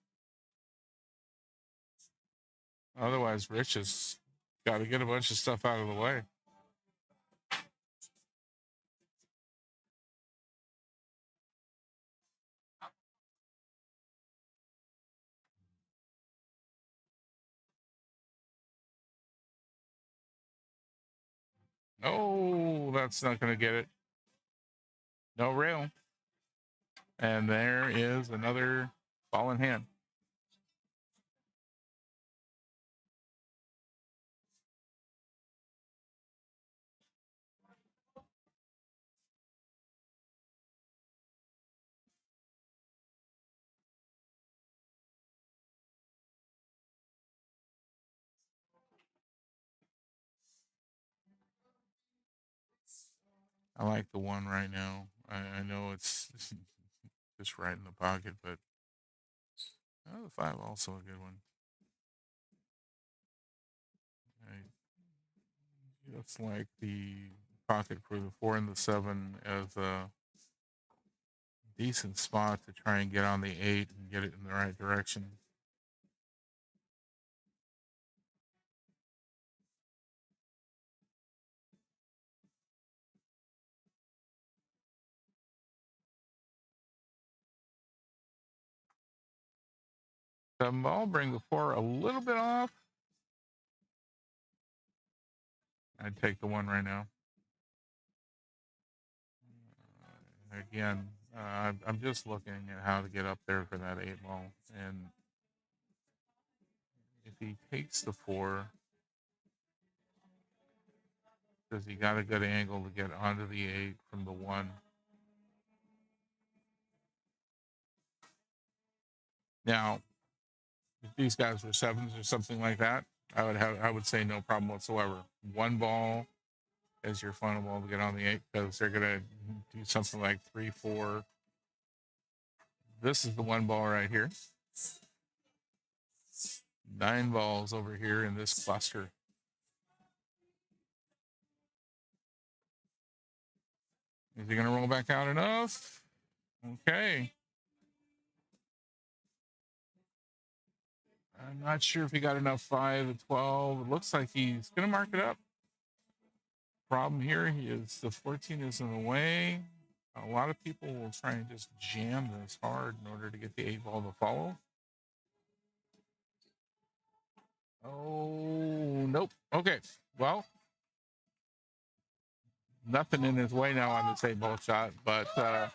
Rich has got to get a bunch of stuff out of the way. Oh, that's not going to get it. No rail. And there is another ball in hand. I like the one right now. I know it's just right in the pocket, but the 5 also a good one. I just like the pocket for the 4 and the 7 as a decent spot to try and get on the 8 and get it in the right direction. I'll bring the 4 a little bit off. I'd take the 1 right now. Again, I'm just looking at how to get up there for that 8 ball. And if he takes the 4, because he got a good angle to get onto the 8 from the 1. Now, if these guys were 7s or something like that, I would say no problem whatsoever. 1 ball as your final ball to get on the 8, because they're gonna do something like 3, 4. This is the 1 ball right here. 9 balls over here in this cluster. Is he gonna roll back out enough? Okay. I'm not sure if he got enough 5 to 12. It looks like he's gonna mark it up. Problem here is the 14 is in the way. A lot of people will try and just jam this hard in order to get the 8 ball to follow. Oh, nope. Okay. Well, nothing in his way now on this 8 ball shot, but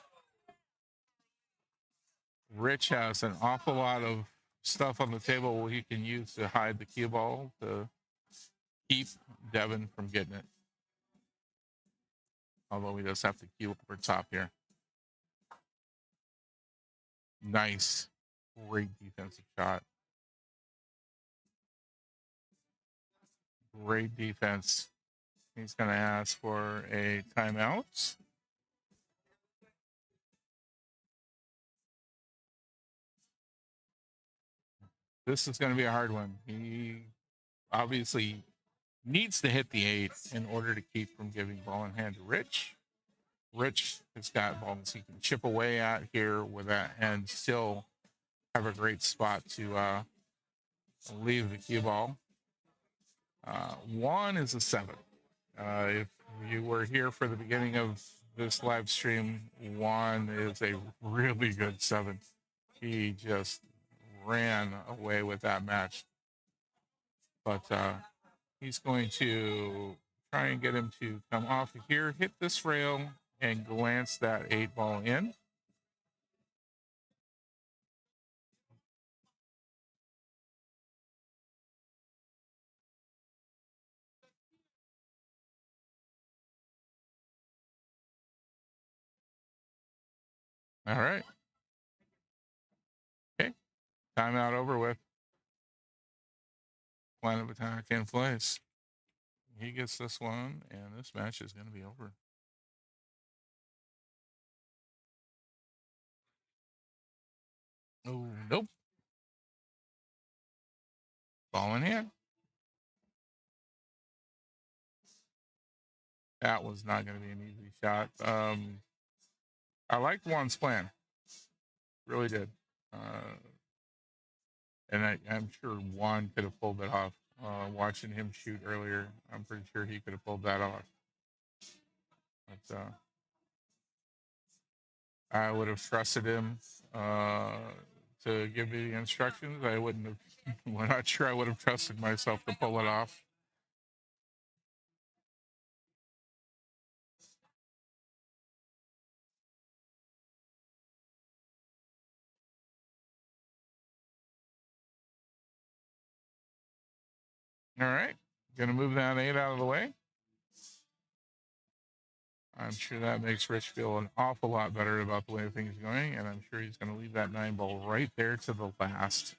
Rich has an awful lot of stuff on the table he can use to hide the cue ball to keep Devin from getting it. Although he does have to cue over top here. Nice. Great defensive shot. Great defense. He's going to ask for a timeout. This is going to be a hard one. He obviously needs to hit the 8 in order to keep from giving ball in hand to Rich. Rich has got balls he can chip away at here with that and still have a great spot to leave the cue ball. Juan is a 7. If you were here for the beginning of this live stream, Juan is a really good 7. He just ran away with that match. But he's going to try and get him to come off of here, hit this rail, and glance that 8 ball in. All right. Okay. Timeout over with. Plan of attack in place. He gets this one, and this match is going to be over. Oh, nope. Ball in hand. That was not going to be an easy shot. I liked Juan's plan. Really did. And I'm sure Juan could have pulled it off. Watching him shoot earlier, I'm pretty sure he could have pulled that off. But I would have trusted him to give me the instructions. I wouldn't have. I'm not sure I would have trusted myself to pull it off. All right. Going to move that 8 out of the way. I'm sure that makes Rich feel an awful lot better about the way things are going, and I'm sure he's going to leave that 9 ball right there to the last.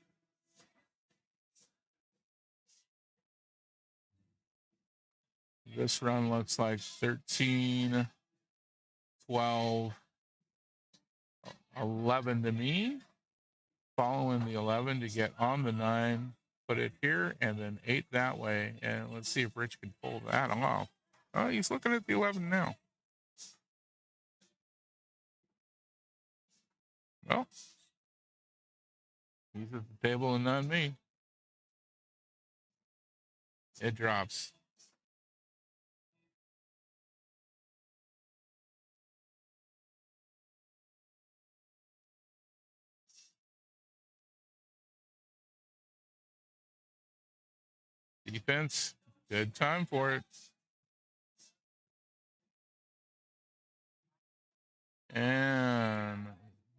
This run looks like 13, 12, 11 to me. Following the 11 to get on the 9, put it here, and then 8 that way. And let's see if Rich can pull that off. Oh, he's looking at the 11 now. Well, he's at the table and not me. It drops. Defense, good time for it. And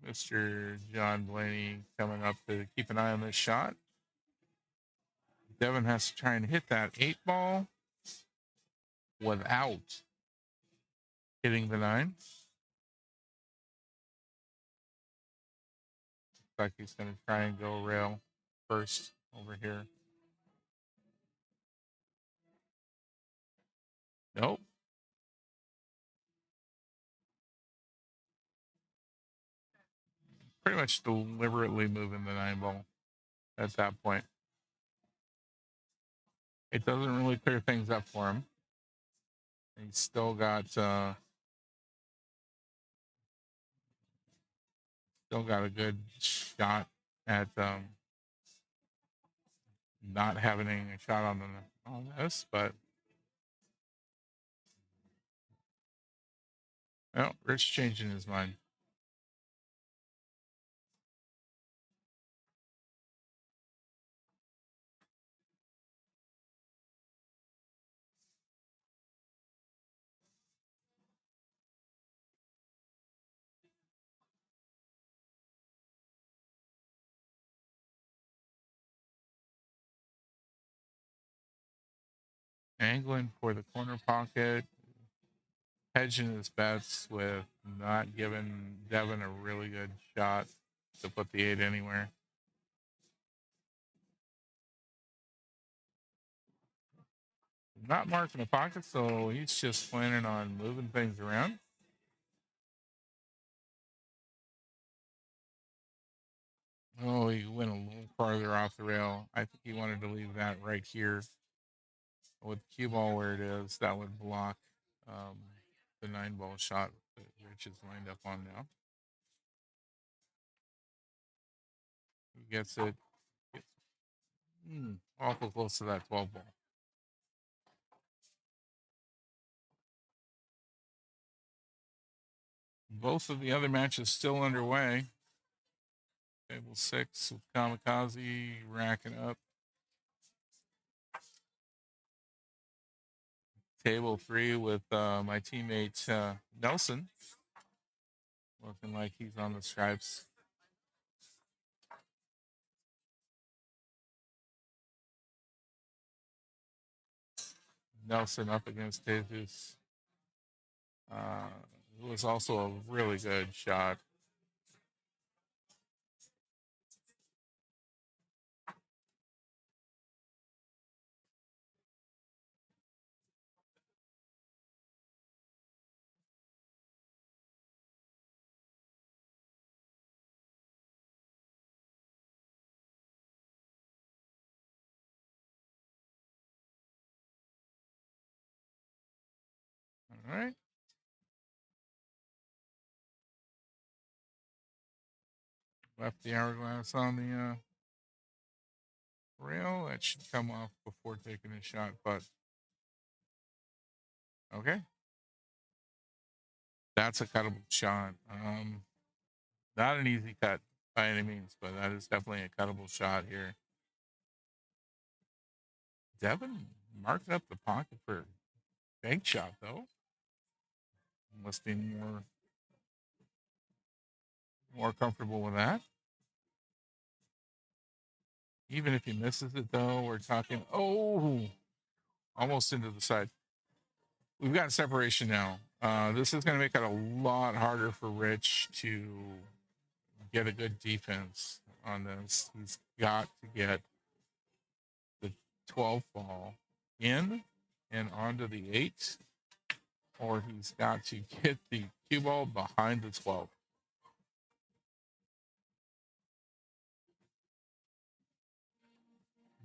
Mr. John Blaney coming up to keep an eye on this shot. Devin has to try and hit that 8 ball without hitting the 9. Looks like he's going to try and go rail first over here. Nope. Pretty much deliberately moving the 9 ball at that point. It doesn't really clear things up for him. He's still got a good shot at not having a shot on this, but well, Rich changing his mind. Angling for the corner pocket, hedging his bets with not giving Devin a really good shot to put the 8 anywhere. Not marking a pocket, so he's just planning on moving things around. Oh, he went a little farther off the rail. I think he wanted to leave that right here. With the cue ball where it is, that would block the 9 ball shot that Rich is lined up on now. He gets it. Awful close to that 12 ball. Both of the other matches still underway. Table 6 with Kamikaze racking up. Table 3 with my teammate Nelson. Looking like he's on the stripes. Nelson up against Jesus. It was also a really good shot. All right. Left the hourglass on the rail. That should come off before taking a shot, but okay. That's a cuttable shot. Not an easy cut by any means, but that is definitely a cuttable shot here. Devin marking up the pocket for a bank shot, though. Must be more comfortable with that. Even if he misses it, though, we're talking, oh, almost into the side. We've got separation now. This is going to make it a lot harder for Rich to get a good defense on this. He's got to get the 12 ball in and onto the 8, or he's got to get the cue ball behind the 12.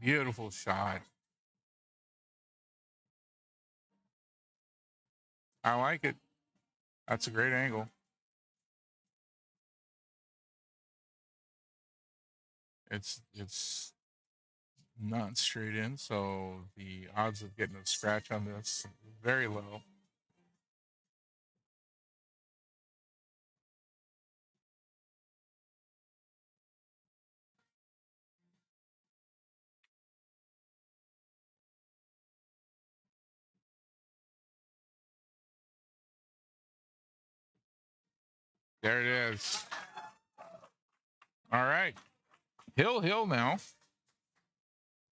Beautiful shot. I like it. That's a great angle. It's not straight in, so the odds of getting a scratch on this very low. There it is. All right. Hill now.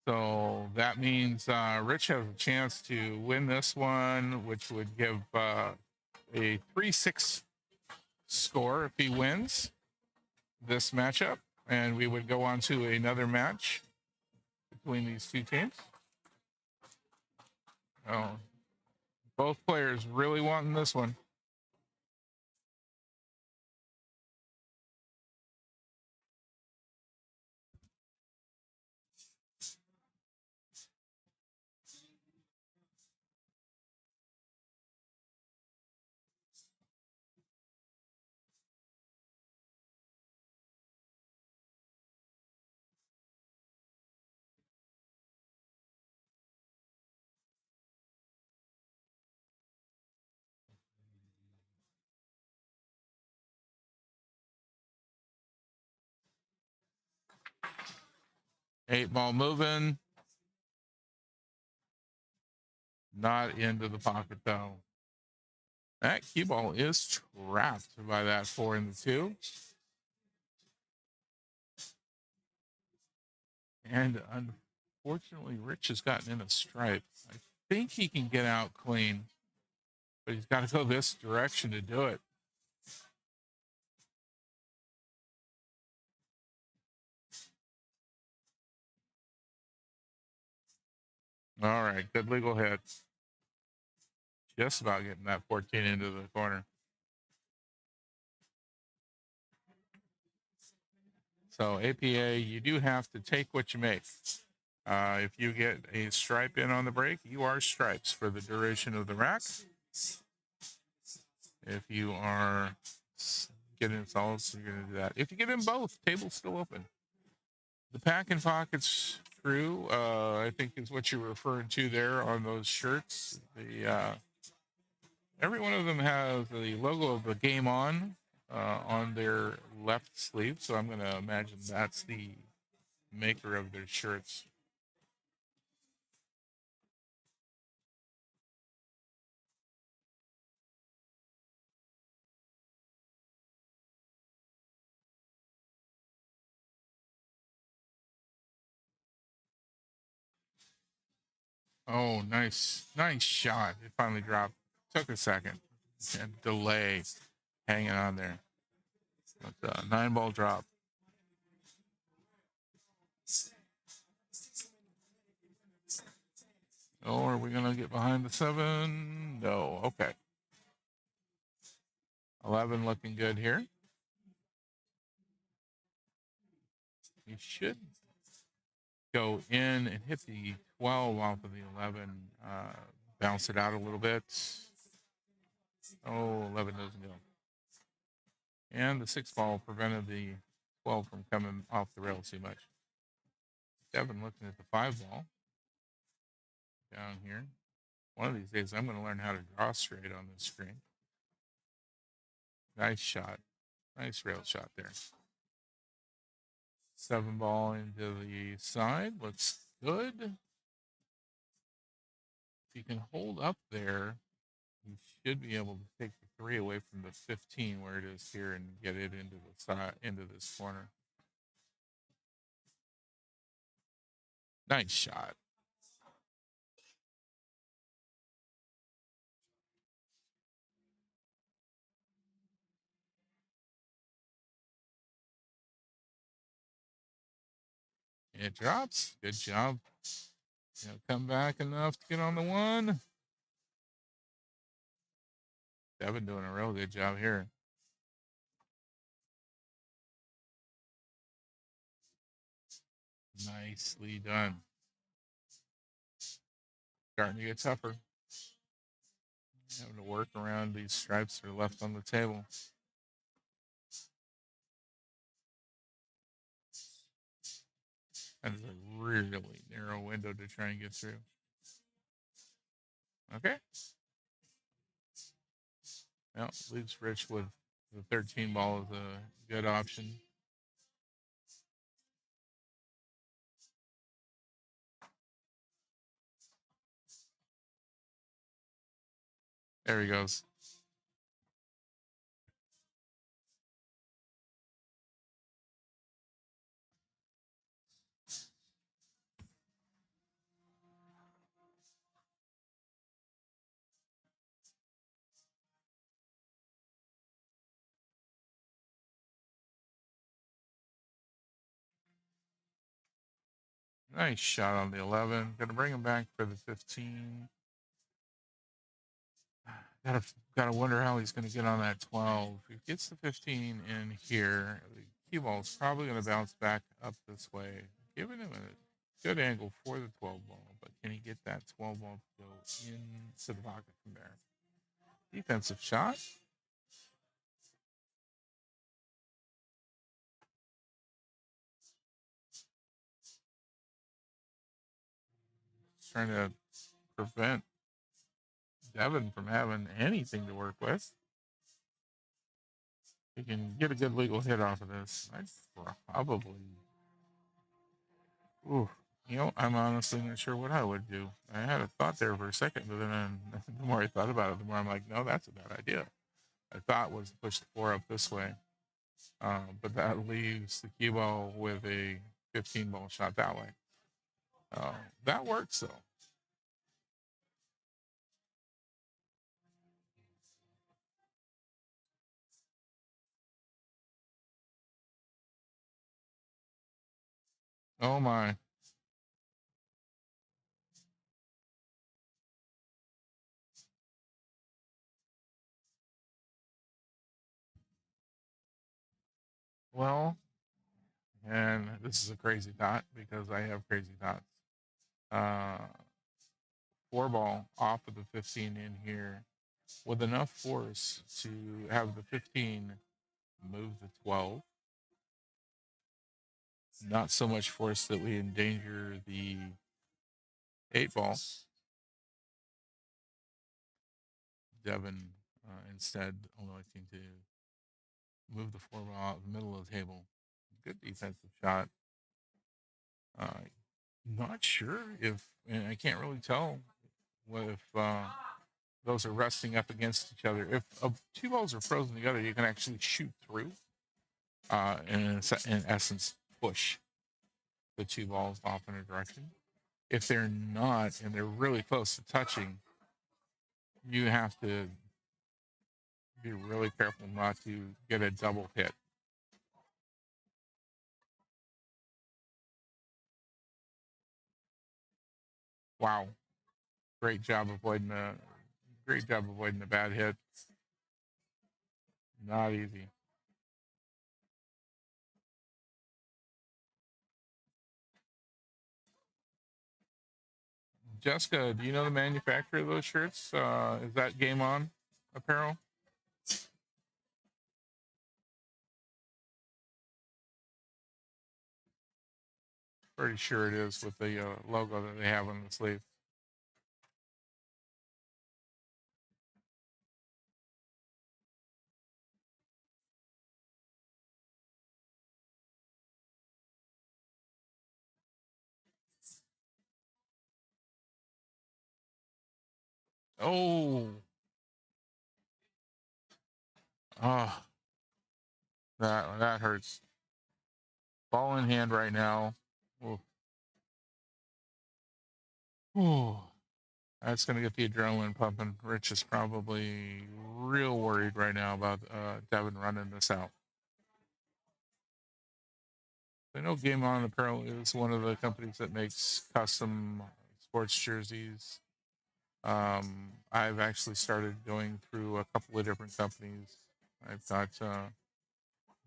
So that means Rich has a chance to win this one, which would give a 3-6 score if he wins this matchup. And we would go on to another match between these two teams. Oh, both players really wanting this one. Eight ball moving. Not into the pocket, though. That cue ball is trapped by that 4 and the 2. And unfortunately, Rich has gotten in a stripe. I think he can get out clean, but he's got to go this direction to do it. All right, good legal hit. Just about getting that 14 into the corner. So APA, you do have to take what you make. If you get a stripe in on the break, you are stripes for the duration of the rack. If you are getting solids, you're going to do that. If you get in both, table's still open. The Packin Pockets crew, I think is what you're referring to there on those shirts. The every one of them has the logo of the game on their left sleeve, so I'm going to imagine that's the maker of their shirts. Oh, nice shot! It finally dropped. Took a second and delay, hanging on there. But 9 ball drop. Oh, are we gonna get behind the 7? No. Okay. 11 looking good here. You should go in and hit the 12 off of the 11. Bounce it out a little bit. Oh, 11 doesn't go. And the 6 ball prevented the 12 from coming off the rails too much. 7 looking at the 5 ball down here. One of these days, I'm going to learn how to draw straight on this screen. Nice shot. Nice rail shot there. 7 ball into the side. Looks good. If you can hold up there, you should be able to take the 3 away from the 15 where it is here and get it into the side, into this corner. Nice shot. It drops. Good job. Come back enough to get on the one. Devin doing a real good job here. Nicely done. Starting to get tougher. Having to work around these stripes that are left on the table. That is a really narrow window to try and get through. Okay. Well, leaves Rich with the 13 ball is a good option. There he goes. Nice shot on the 11. Gonna bring him back for the 15. Gotta wonder how he's gonna get on that 12. If he gets the 15 in here, the cue ball's probably gonna bounce back up this way, giving him a good angle for the 12 ball. But can he get that 12 ball to go into the pocket from there? Defensive shot. Trying to prevent Devin from having anything to work with. He can get a good legal hit off of this. I'd probably. Ooh, I'm honestly not sure what I would do. I had a thought there for a second, but then the more I thought about it, the more I'm like, no, that's a bad idea. I thought was to push the 4 up this way, but that leaves the cue ball with a 15 ball shot that way. That works though. Oh my. Well, and this is a crazy thought because I have crazy thoughts. 4 ball off of the 15 in here with enough force to have the 15 move the 12. Not so much force that we endanger the 8 ball. Devin instead electing to move the 4 ball out of the middle of the table. Good defensive shot. Not sure if, and I can't really tell if those are resting up against each other. If 2 balls are frozen together, you can actually shoot through, and in essence, push the 2 balls off in a direction. If they're not, and they're really close to touching, you have to be really careful not to get a double hit. Wow. Great job avoiding the bad hit. Not easy. Jessica, do you know the manufacturer of those shirts? Is that Game On Apparel? Pretty sure it is with the logo that they have on the sleeve. Oh, oh, that hurts. Ball in hand right now. Ooh. Ooh, that's going to get the adrenaline pumping. Rich is probably real worried right now about Devin running this out. I know Game On Apparel is one of the companies that makes custom sports jerseys. I've actually started going through a couple of different companies. I've got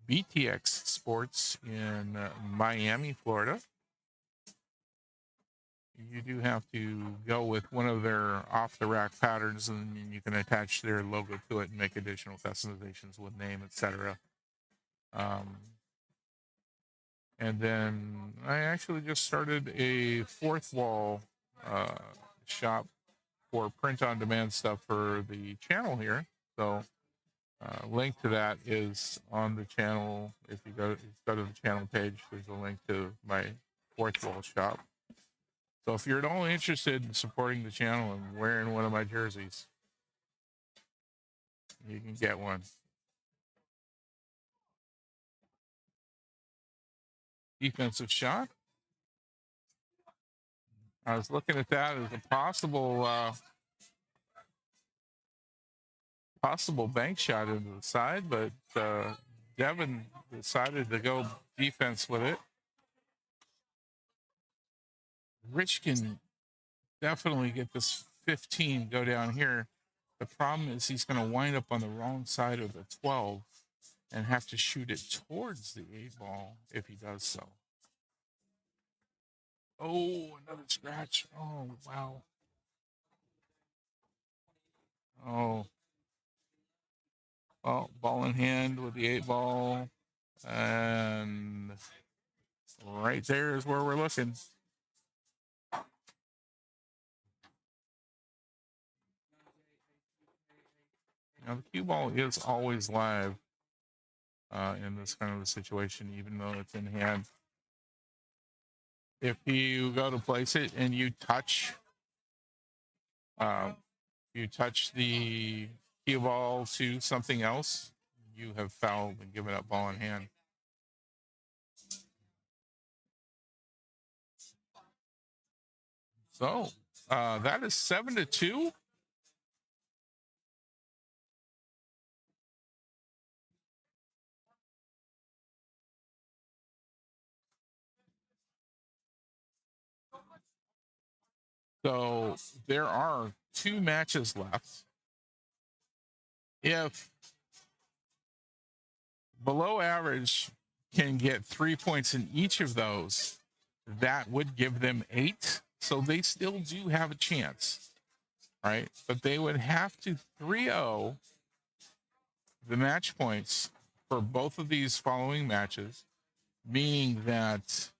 BTX Sports in Miami, Florida. You do have to go with one of their off-the-rack patterns, and you can attach their logo to it and make additional customizations with name, etc. And then I actually just started a fourth wall shop for print-on-demand stuff for the channel here. So link to that is on the channel. If you go to the channel page, there's a link to my fourth wall shop. So if you're at all interested in supporting the channel and wearing one of my jerseys, you can get one. Defensive shot. I was looking at that as a possible bank shot into the side, but Devin decided to go defense with it. Rich can definitely get this 15 go down here. The problem is he's going to wind up on the wrong side of the 12 and have to shoot it towards the 8 ball if he does so. Oh, another scratch. Oh, wow. Oh. Well, ball in hand with the 8 ball. And right there is where we're looking. Now, the cue ball is always live in this kind of a situation, even though it's in hand. If you go to place it and you touch the cue ball to something else, you have fouled and given up ball in hand. So that is 7-2. So there are 2 matches left. If below average can get 3 points in each of those, that would give them 8. So they still do have a chance, right? But they would have to 3-0 the match points for both of these following matches, meaning that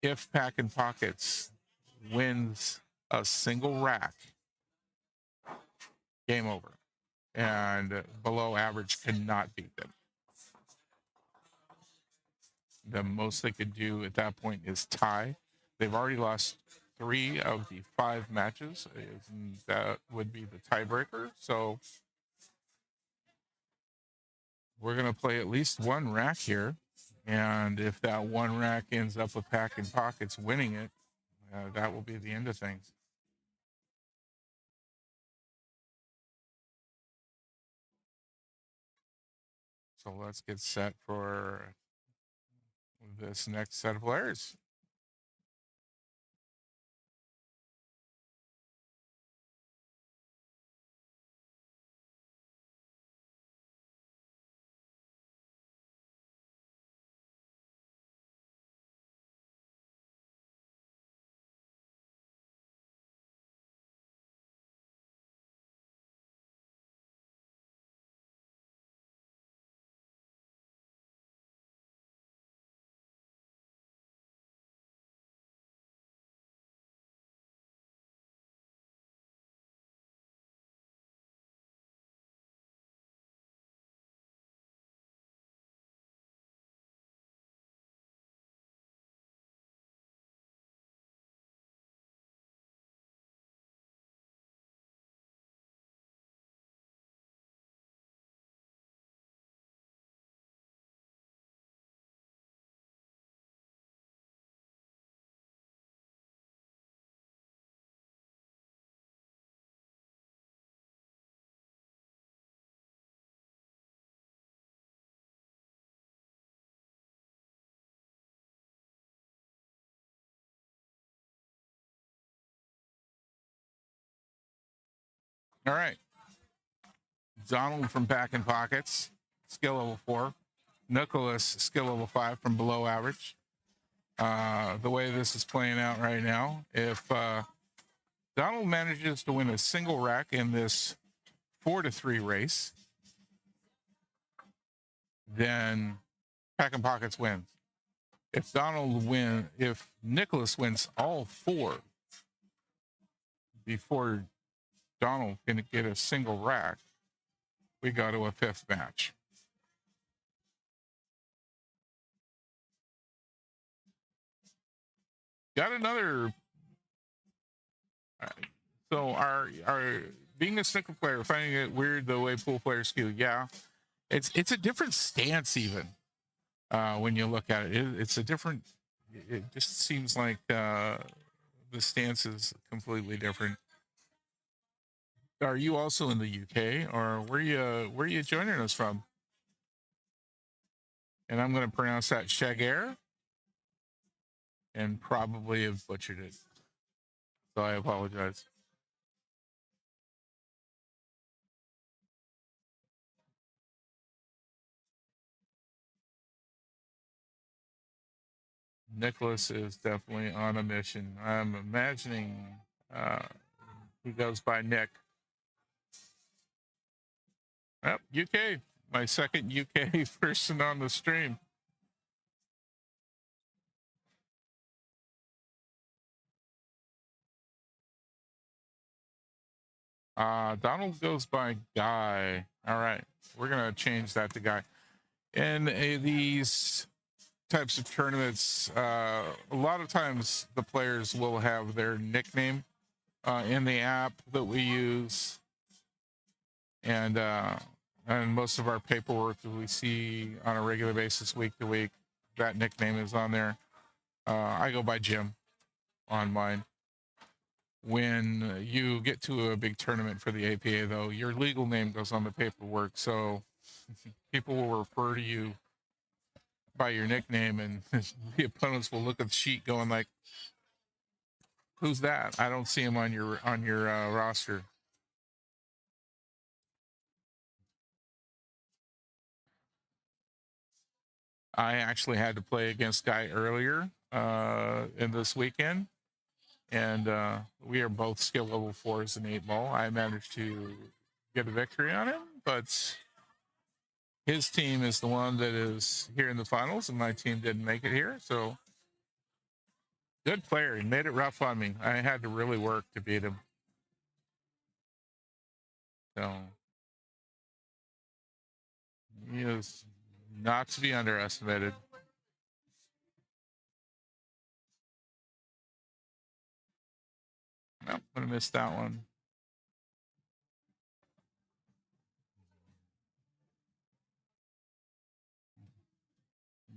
if Packin Pockets wins a single rack, game over. And below average cannot beat them. The most they could do at that point is tie. They've already lost 3 of the 5 matches. That would be the tiebreaker. So we're going to play at least one rack here. And if that one rack ends up with Packin Pockets winning it, that will be the end of things. So let's get set for this next set of players. All right. Donald from Packin Pockets, skill level 4. Nicholas, skill level 5 from below average. The way this is playing out right now, if Donald manages to win a single rack in this 4-3 race, then Packin Pockets wins. If Nicholas wins all 4 before Donald can get a single rack, we go to a 5th match. Got another. So our being a snooker player, finding it weird the way pool players skew. Yeah, it's a different stance even when you look at it. It's a different. It just seems like the stance is completely different. Are you also in the UK, or where are you joining us from? And I'm going to pronounce that Shagar, and probably have butchered it. So I apologize. Nicholas is definitely on a mission. I'm imagining he goes by Nick. Yep, UK. My second UK person on the stream. Donald goes by Guy. All right. We're going to change that to Guy. In these types of tournaments, a lot of times the players will have their nickname in the app that we use. And most of our paperwork that we see on a regular basis, week to week, that nickname is on there. I go by Jim on mine. When you get to a big tournament for the APA, though, your legal name goes on the paperwork. So people will refer to you by your nickname, and the opponents will look at the sheet going like, who's that? I don't see him on your roster. I actually had to play against Guy earlier in this weekend, and we are both skill level 4s in 8-ball. I managed to get a victory on him, but his team is the one that is here in the finals, and my team didn't make it here. So good player. He made it rough on me. I had to really work to beat him. So he is not to be underestimated. Nope, I'm going to miss that one.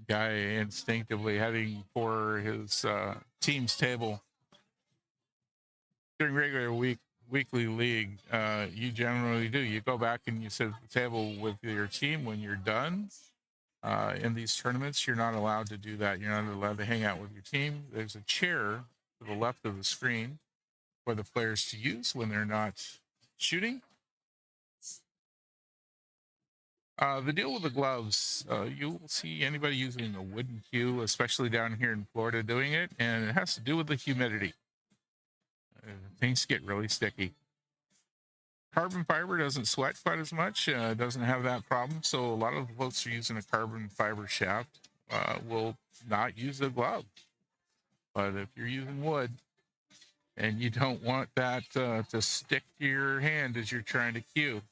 Guy instinctively heading for his team's table. During regular weekly league, you generally do. You go back and you sit at the table with your team when you're done. In these tournaments, you're not allowed to do that. You're not allowed to hang out with your team. There's a chair to the left of the screen for the players to use when they're not shooting. The deal with the gloves, you'll see anybody using a wooden cue, especially down here in Florida, doing it, and it has to do with the humidity. Things get really sticky. Carbon fiber doesn't sweat quite as much, doesn't have that problem, so a lot of the folks who are using a carbon fiber shaft will not use the glove. But if you're using wood and you don't want that to stick to your hand as you're trying to cue,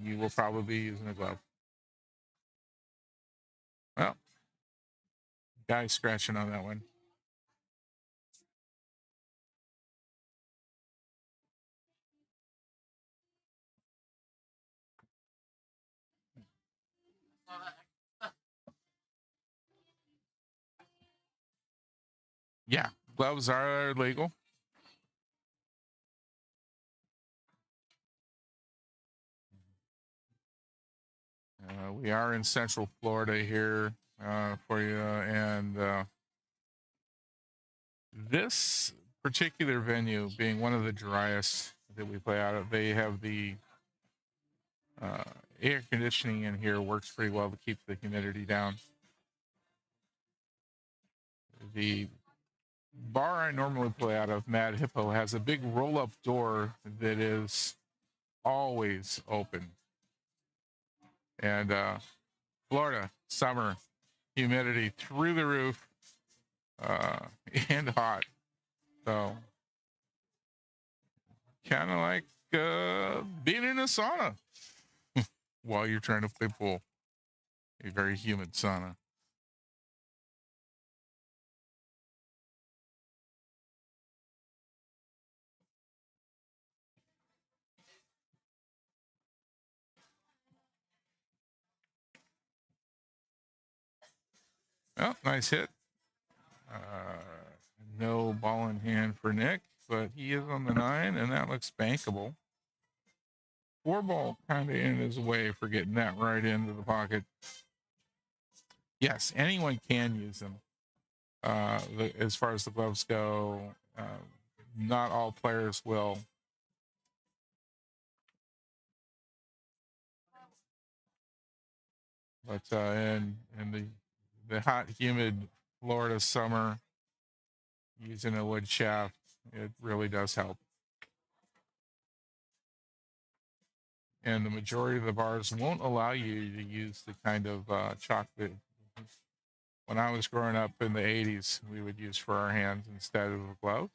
you will probably be using a glove. Well, guy's scratching on that one. Yeah, gloves are legal. We are in Central Florida here for you, and this particular venue being one of the driest that we play out of. They have the air conditioning in here works pretty well to keep the humidity down. The bar I normally play out of, Mad Hippo, has a big roll-up door that is always open. And Florida, summer, humidity through the roof, and hot. So kind of like being in a sauna while you're trying to play pool. A very humid sauna. Oh, nice hit. No ball in hand for Nick, but he is on the 9, and that looks bankable. 4 ball kind of in his way for getting that right into the pocket. Yes, anyone can use them. As far as the gloves go, not all players will. But in the hot, humid Florida summer, using a wood shaft, it really does help. And the majority of the bars won't allow you to use the kind of chalk that when I was growing up in the 80s, we would use for our hands instead of a glove.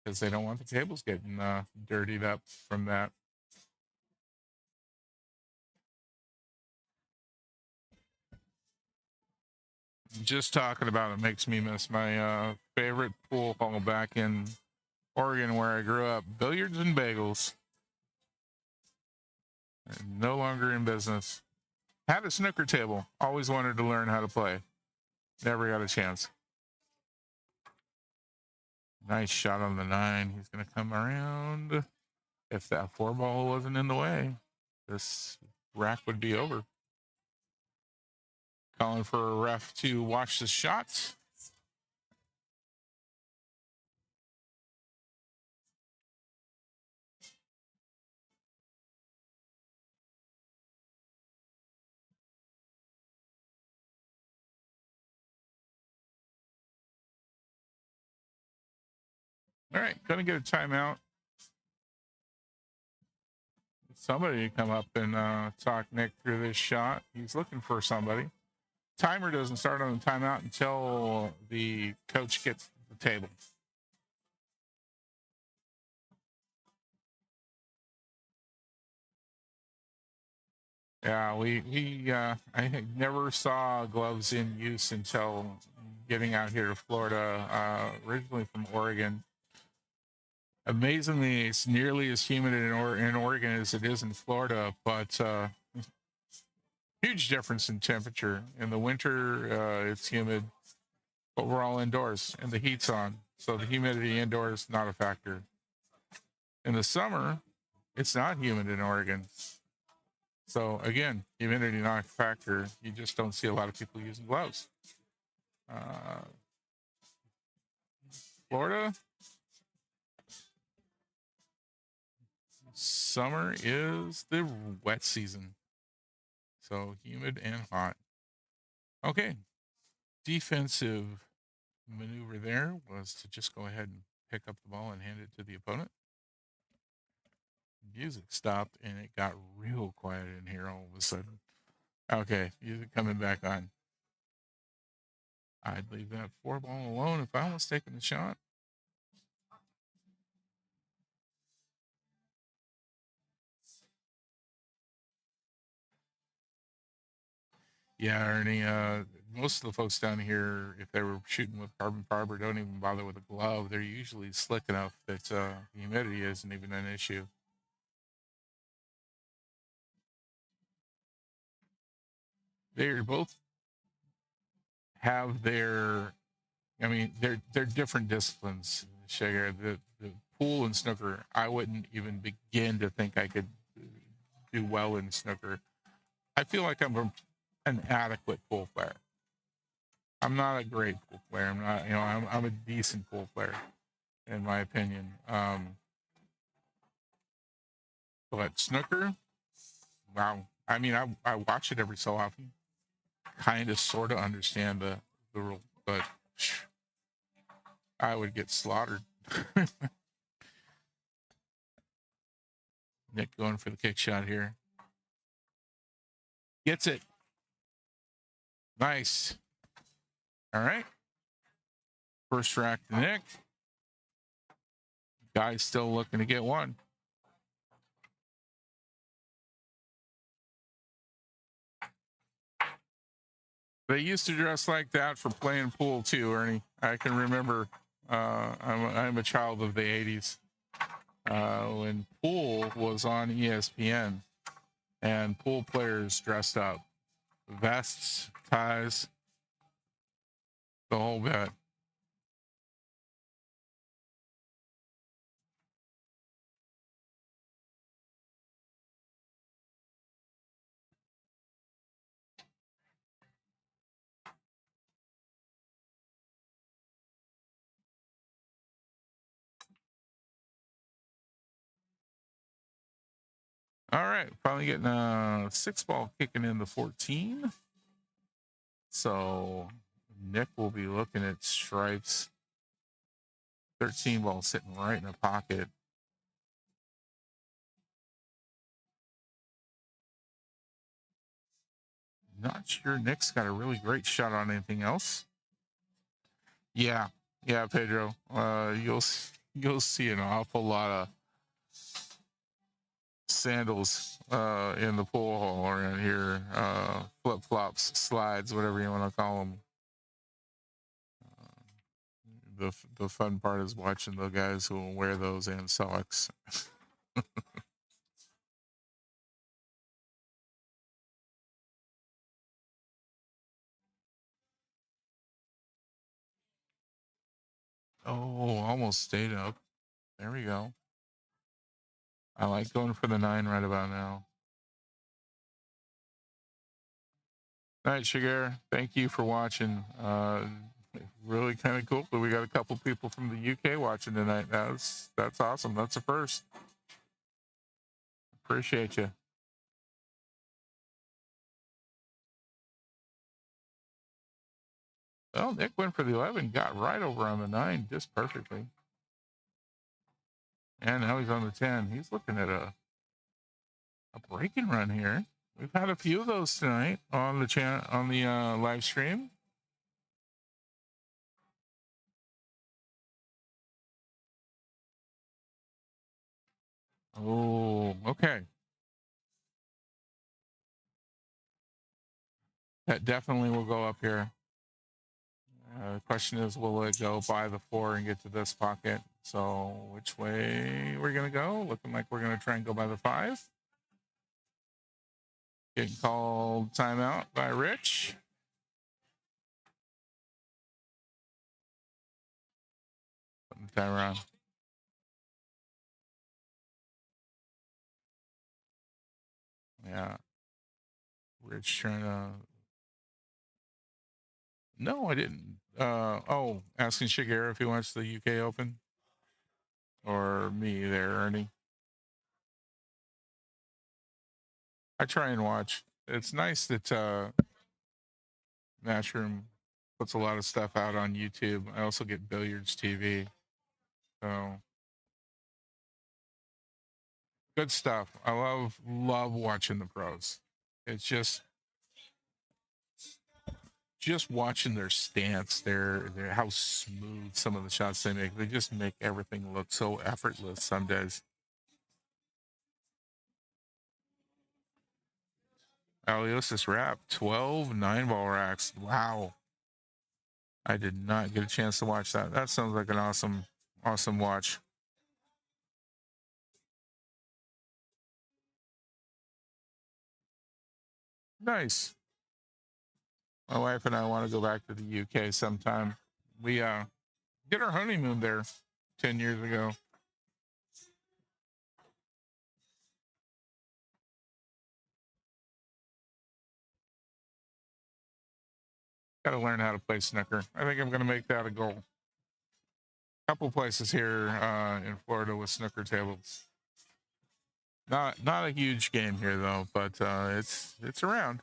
Because they don't want the tables getting dirtied up from that. Just talking about it makes me miss my favorite pool hall back in Oregon where I grew up. Billiards and Bagels. They're no longer in business. Had a snooker table. Always wanted to learn how to play. Never got a chance. Nice shot on the 9. He's going to come around. If that 4 ball wasn't in the way, this rack would be over. Calling for a ref to watch the shots. All right, gonna get a timeout. Somebody come up and talk Nick through this shot. He's looking for somebody. Timer doesn't start on the timeout until the coach gets the table. Yeah, I never saw gloves in use until getting out here to Florida, originally from Oregon. Amazingly, it's nearly as humid in Oregon as it is in Florida, but huge difference in temperature. In the winter, it's humid, but we're all indoors and the heat's on. So the humidity indoors, not a factor. In the summer, it's not humid in Oregon. So again, humidity not a factor. You just don't see a lot of people using gloves. Florida, summer is the wet season. So humid and hot. Okay. Defensive maneuver there was to just go ahead and pick up the ball and hand it to the opponent. Music stopped and it got real quiet in here all of a sudden. Okay, music coming back on. I'd leave that 4 ball alone if I was taking the shot. Yeah, Ernie, most of the folks down here, if they were shooting with carbon fiber, don't even bother with a glove. They're usually slick enough that the humidity isn't even an issue. They both have their, I mean, they're different disciplines. Sugar, the pool and snooker, I wouldn't even begin to think I could do well in snooker. I feel like I'm an adequate pool player. I'm not a great pool player. I'm not, I'm a decent pool player. in my opinion. But snooker, wow. I mean, I watch it every so often. Kind of, sort of understand the rule, but I would get slaughtered. Nick going for the kick shot here. Gets it. Nice. All right. First rack to Nick. Guy's still looking to get one. They used to dress like that for playing pool too, Ernie. I can remember. I'm a child of the '80s when pool was on ESPN, and pool players dressed up, vests, ties, the whole bit. All right, probably getting a 6-ball kicking in the 14. So Nick will be looking at stripes. 13 ball sitting right in the pocket. Not sure Nick's got a really great shot on anything else. Yeah, Pedro. You'll see an awful lot of sandals in the pool hall around here. Flip flops, slides, whatever you want to call them. The fun part is watching the guys who will wear those and socks. Oh, almost stayed up. There we go. I like going for the 9 right about now. All right, Shiger, thank you for watching. Really kind of cool that we got a couple people from the UK watching tonight. That's awesome. That's a first. Appreciate you. Well, Nick went for the 11, got right over on the 9 just perfectly. And now he's on the 10. He's looking at a breaking run here. We've had a few of those tonight on the live stream. Oh, okay. That definitely will go up here. The question is, will it go by the 4 and get to this pocket? So which way we're going to go? Looking like we're going to try and go by the 5. Getting called timeout by Rich. Timer on. Yeah. Rich trying to... No, I didn't. Asking Shigeru if he wants the UK Open. Or me there, Ernie. I try and watch. It's nice that Matchroom puts a lot of stuff out on YouTube. I also get Billiards TV. So good stuff. I love watching the pros. It's just watching their stance, their how smooth some of the shots they make. They just make everything look so effortless some days. Aliosis Wrap, 12 9-ball racks. Wow. I did not get a chance to watch that. That sounds like an awesome watch. Nice. My wife and I want to go back to the UK sometime. We did our honeymoon there 10 years ago. Got to learn how to play snooker. I think I'm going to make that a goal. couple places here in Florida with snooker tables. Not a huge game here though, but it's around.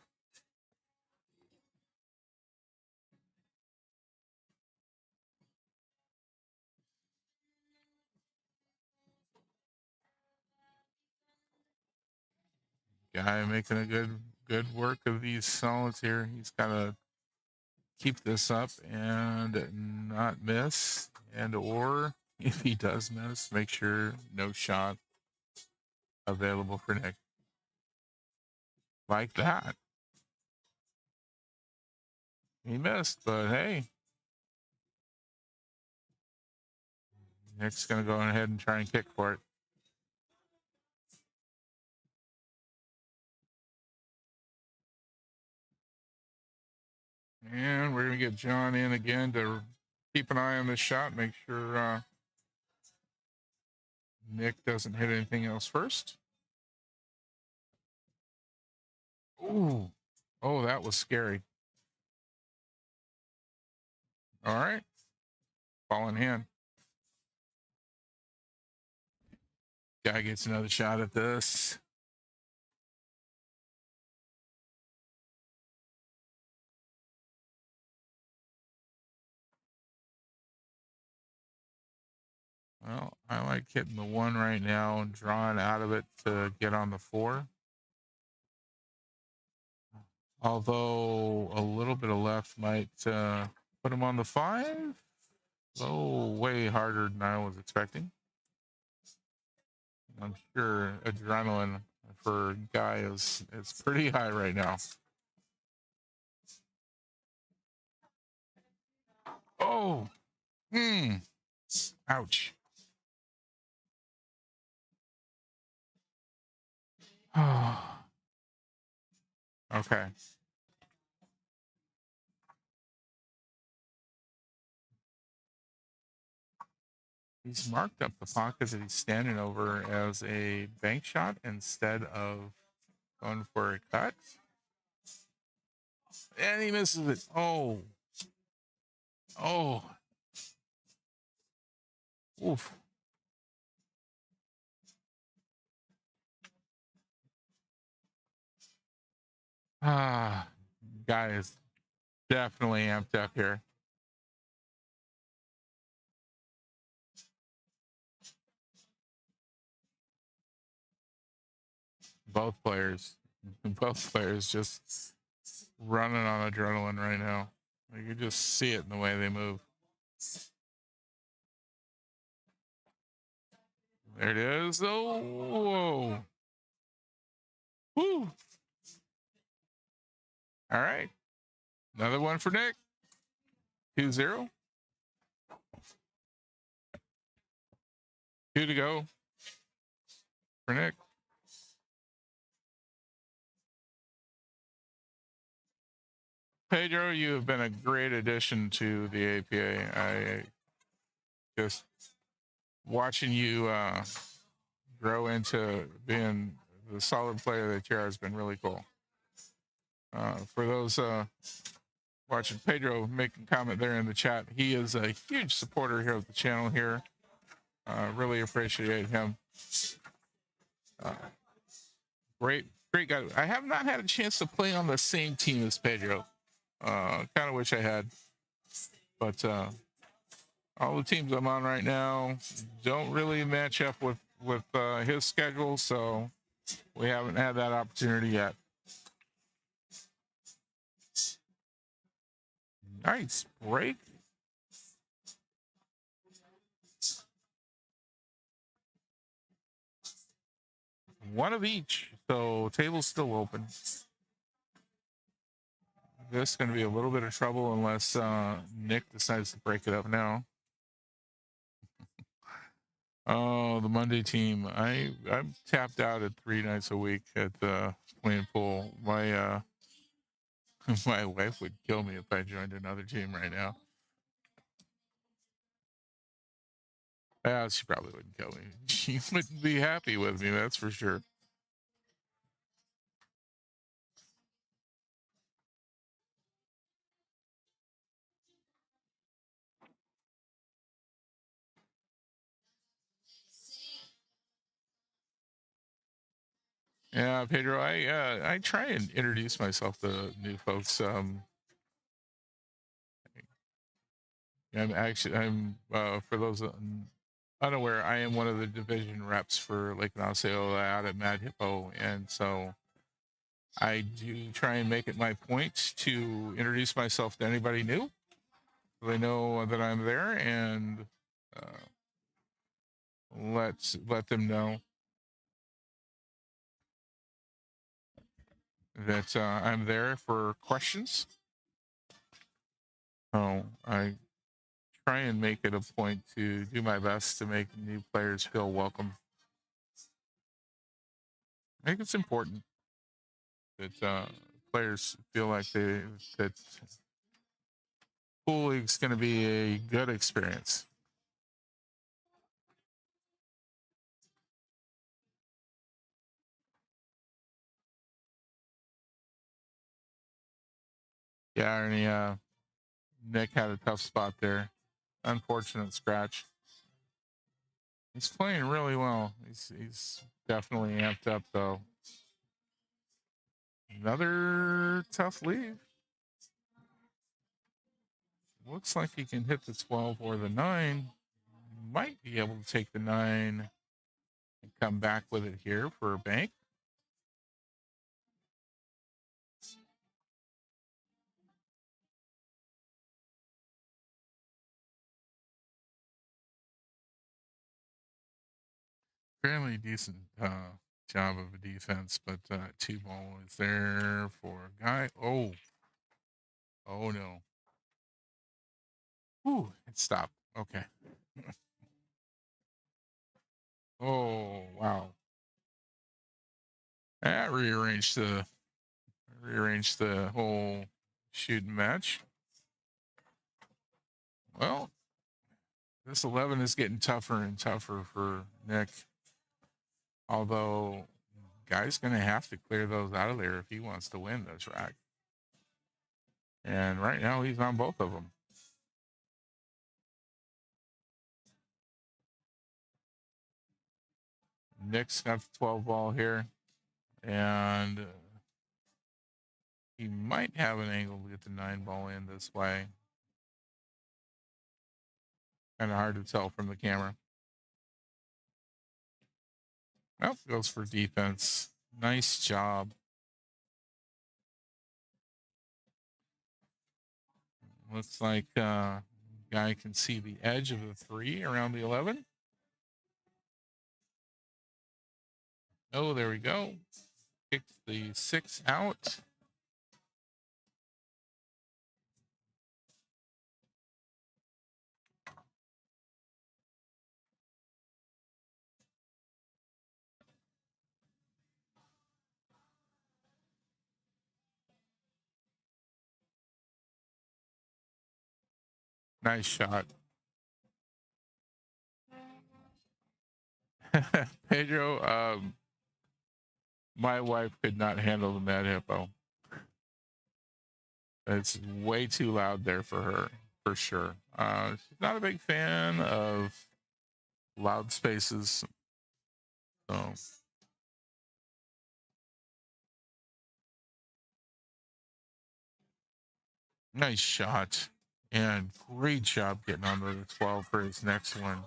Guy making a good work of these solids here. He's got to keep this up and not miss, and or if he does miss, make sure no shot available for Nick. Like that. He missed, but hey. Nick's going to go ahead and try and kick for it. And we're going to get John in again to keep an eye on this shot. Make sure Nick doesn't hit anything else first. Ooh. Oh, that was scary. All right. Ball in hand. Guy gets another shot at this. Well, I like hitting the 1 right now and drawing out of it to get on the 4. Although a little bit of left might put him on the 5. Oh, way harder than I was expecting. I'm sure adrenaline for Guy is pretty high right now. Oh, ouch. Okay. He's marked up the pocket that he's standing over as a bank shot instead of going for a cut. And he misses it. Oh. Oh. Oof. Guy is definitely amped up here. Both players just running on adrenaline right now. You can just see it in the way they move. There it is. Oh, whoa. Woo. All right. Another one for Nick. 2-0. 2 to go for Nick. Pedro, you have been a great addition to the APA. I just watching you grow into being the solid player that you are has been really cool. For those watching, Pedro making a comment there in the chat. He is a huge supporter here of the channel here. Really appreciate him. Great guy. I have not had a chance to play on the same team as Pedro. Kind of wish I had, but all the teams I'm on right now don't really match up with his schedule, so we haven't had that opportunity yet. Nice break. One of each, so table's still open. This is going to be a little bit of trouble unless Nick decides to break it up now. Oh, the Monday team. I'm tapped out at 3 nights a week at playing pool. My my wife would kill me if I joined another team right now. Yeah, she probably wouldn't kill me. She wouldn't be happy with me, that's for sure. Yeah, Pedro, I try and introduce myself to new folks. I'm for those unaware, I am one of the division reps for Lake and Osceola out at Mad Hippo, and so I do try and make it my point to introduce myself to anybody new, so they know that I'm there, and uh, let them know that I'm there for questions. So I try and make it a point to do my best to make new players feel welcome. I think it's important that players feel like that pool league's going to be a good experience. Yeah, Ernie, Nick had a tough spot there. Unfortunate scratch. He's playing really well. He's definitely amped up though. Another tough lead. Looks like he can hit the 12 or the 9. Might be able to take the 9 and come back with it here for a bank. Fairly decent job of a defense, but 2 ball is there for a guy. Oh no. Ooh, it stopped. Okay. Oh wow. That rearranged the whole shooting match. Well, this 11 is getting tougher and tougher for Nick. Although, guy's going to have to clear those out of there if he wants to win this rack. And right now, he's on both of them. Nick's got the 12 ball here. And he might have an angle to get the 9 ball in this way. Kind of hard to tell from the camera. Nope, goes for defense. Nice job. Looks like guy can see the edge of the 3 around the 11. Oh, there we go. Kicks the 6 out. Nice shot. Pedro, my wife could not handle the Mad Hippo. It's way too loud there for her, for sure. She's not a big fan of loud spaces. So nice shot. And great job getting onto the 12 for his next one.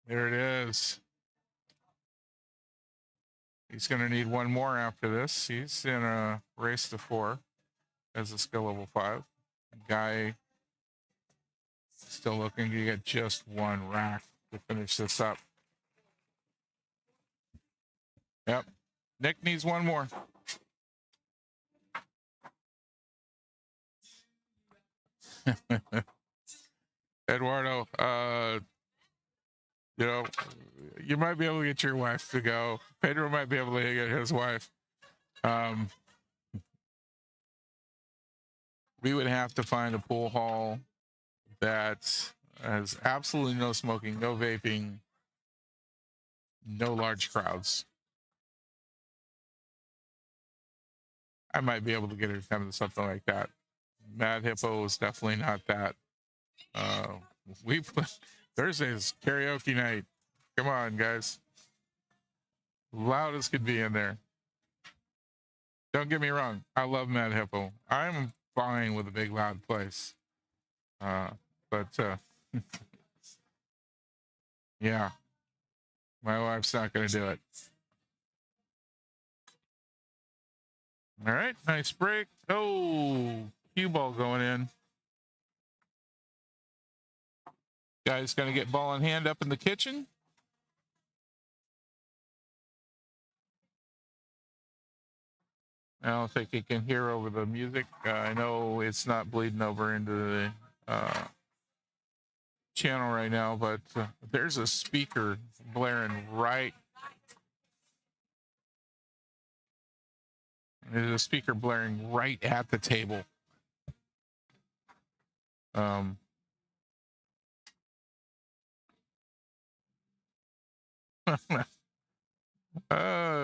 There it is. He's going to need one more after this. He's in a race to 4 as a skill level 5. Guy still looking to get just one rack to finish this up. Yep. Nick needs one more. Eduardo, you know, you might be able to get your wife to go. Pedro might be able to get his wife. We would have to find a pool hall that has absolutely no smoking, no vaping, no large crowds. I might be able to get her to come to something like that. Mad Hippo is definitely not that. We Thursday's karaoke night. Come on, guys. Loud as could be in there. Don't get me wrong. I love Mad Hippo. I'm fine with a big loud place. But yeah, my wife's not going to do it. All right, nice break. Oh, cue ball going in. Guy's going to get ball in hand up in the kitchen. I don't think he can hear over the music. I know it's not bleeding over into the channel right now, but there's a speaker blaring right. There's a speaker blaring right at the table.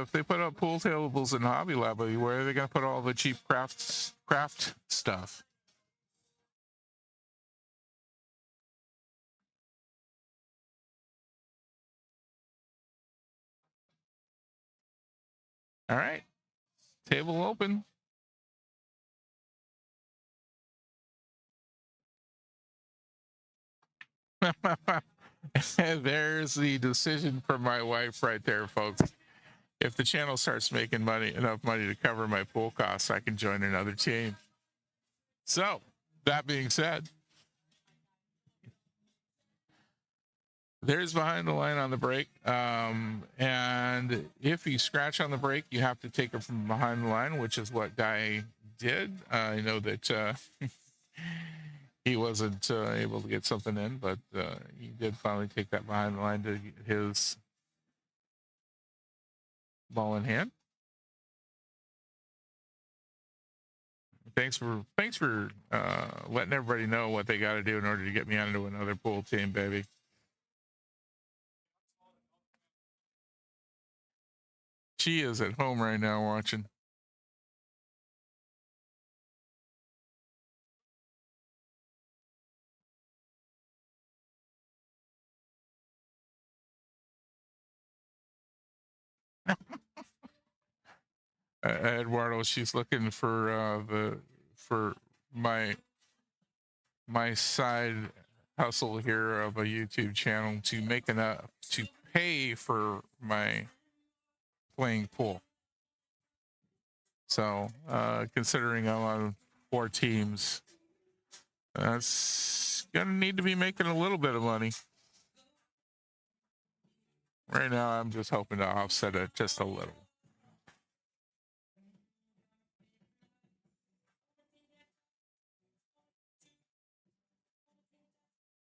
If they put up pool tables in Hobby Lobby, where are they going to put all the cheap craft stuff? All right, table open. There's the decision from my wife right there, folks. If the channel starts making enough money to cover my pool costs, I can join another team. So, that being said, there's behind the line on the break. And if you scratch on the break, you have to take it from behind the line, which is what Guy did. I know that he wasn't able to get something in, but he did finally take that behind the line to get his ball in hand. Thanks for letting everybody know what they got to do in order to get me onto another pool team, baby. She is at home right now watching. Eduardo, she's looking for my side hustle here of a YouTube channel to make enough to pay for my playing pool. So considering I'm on 4 teams, that's gonna need to be making a little bit of money. Right now, I'm just hoping to offset it just a little.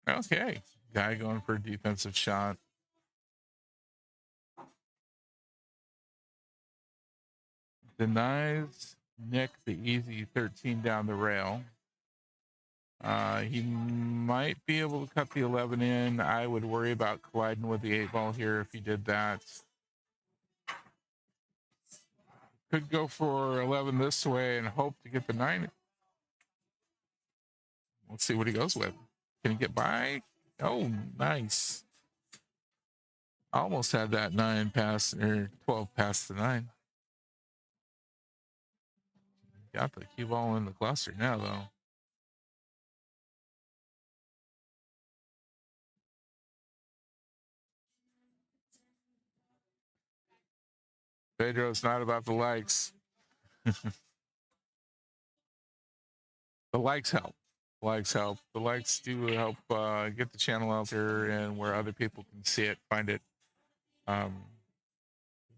Okay, guy going for a defensive shot. Denies Nick the easy 13 down the rail. He might be able to cut the 11 in. I would worry about colliding with the 8 ball here if he did that. Could go for 11 this way and hope to get the 9. Let's see what he goes with. Can he get by? Oh, nice. Almost had that 9 pass or 12 past the 9. Got the cue ball in the cluster now, though. Pedro's not about the likes. The likes help. Likes help. The likes do help get the channel out there and where other people can see it, find it.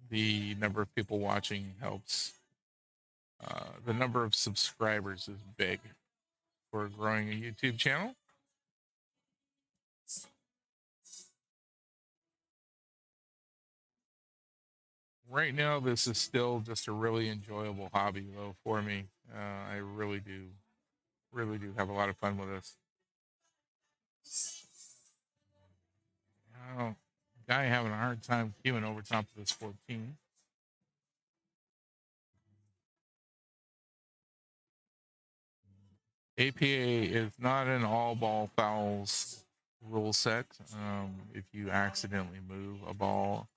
The number of people watching helps. The number of subscribers is big for growing a YouTube channel. Right now, this is still just a really enjoyable hobby, though, for me. I really do have a lot of fun with this. Oh, guy having a hard time queuing over top of this 14. APA is not an all ball fouls rule set. If you accidentally move a ball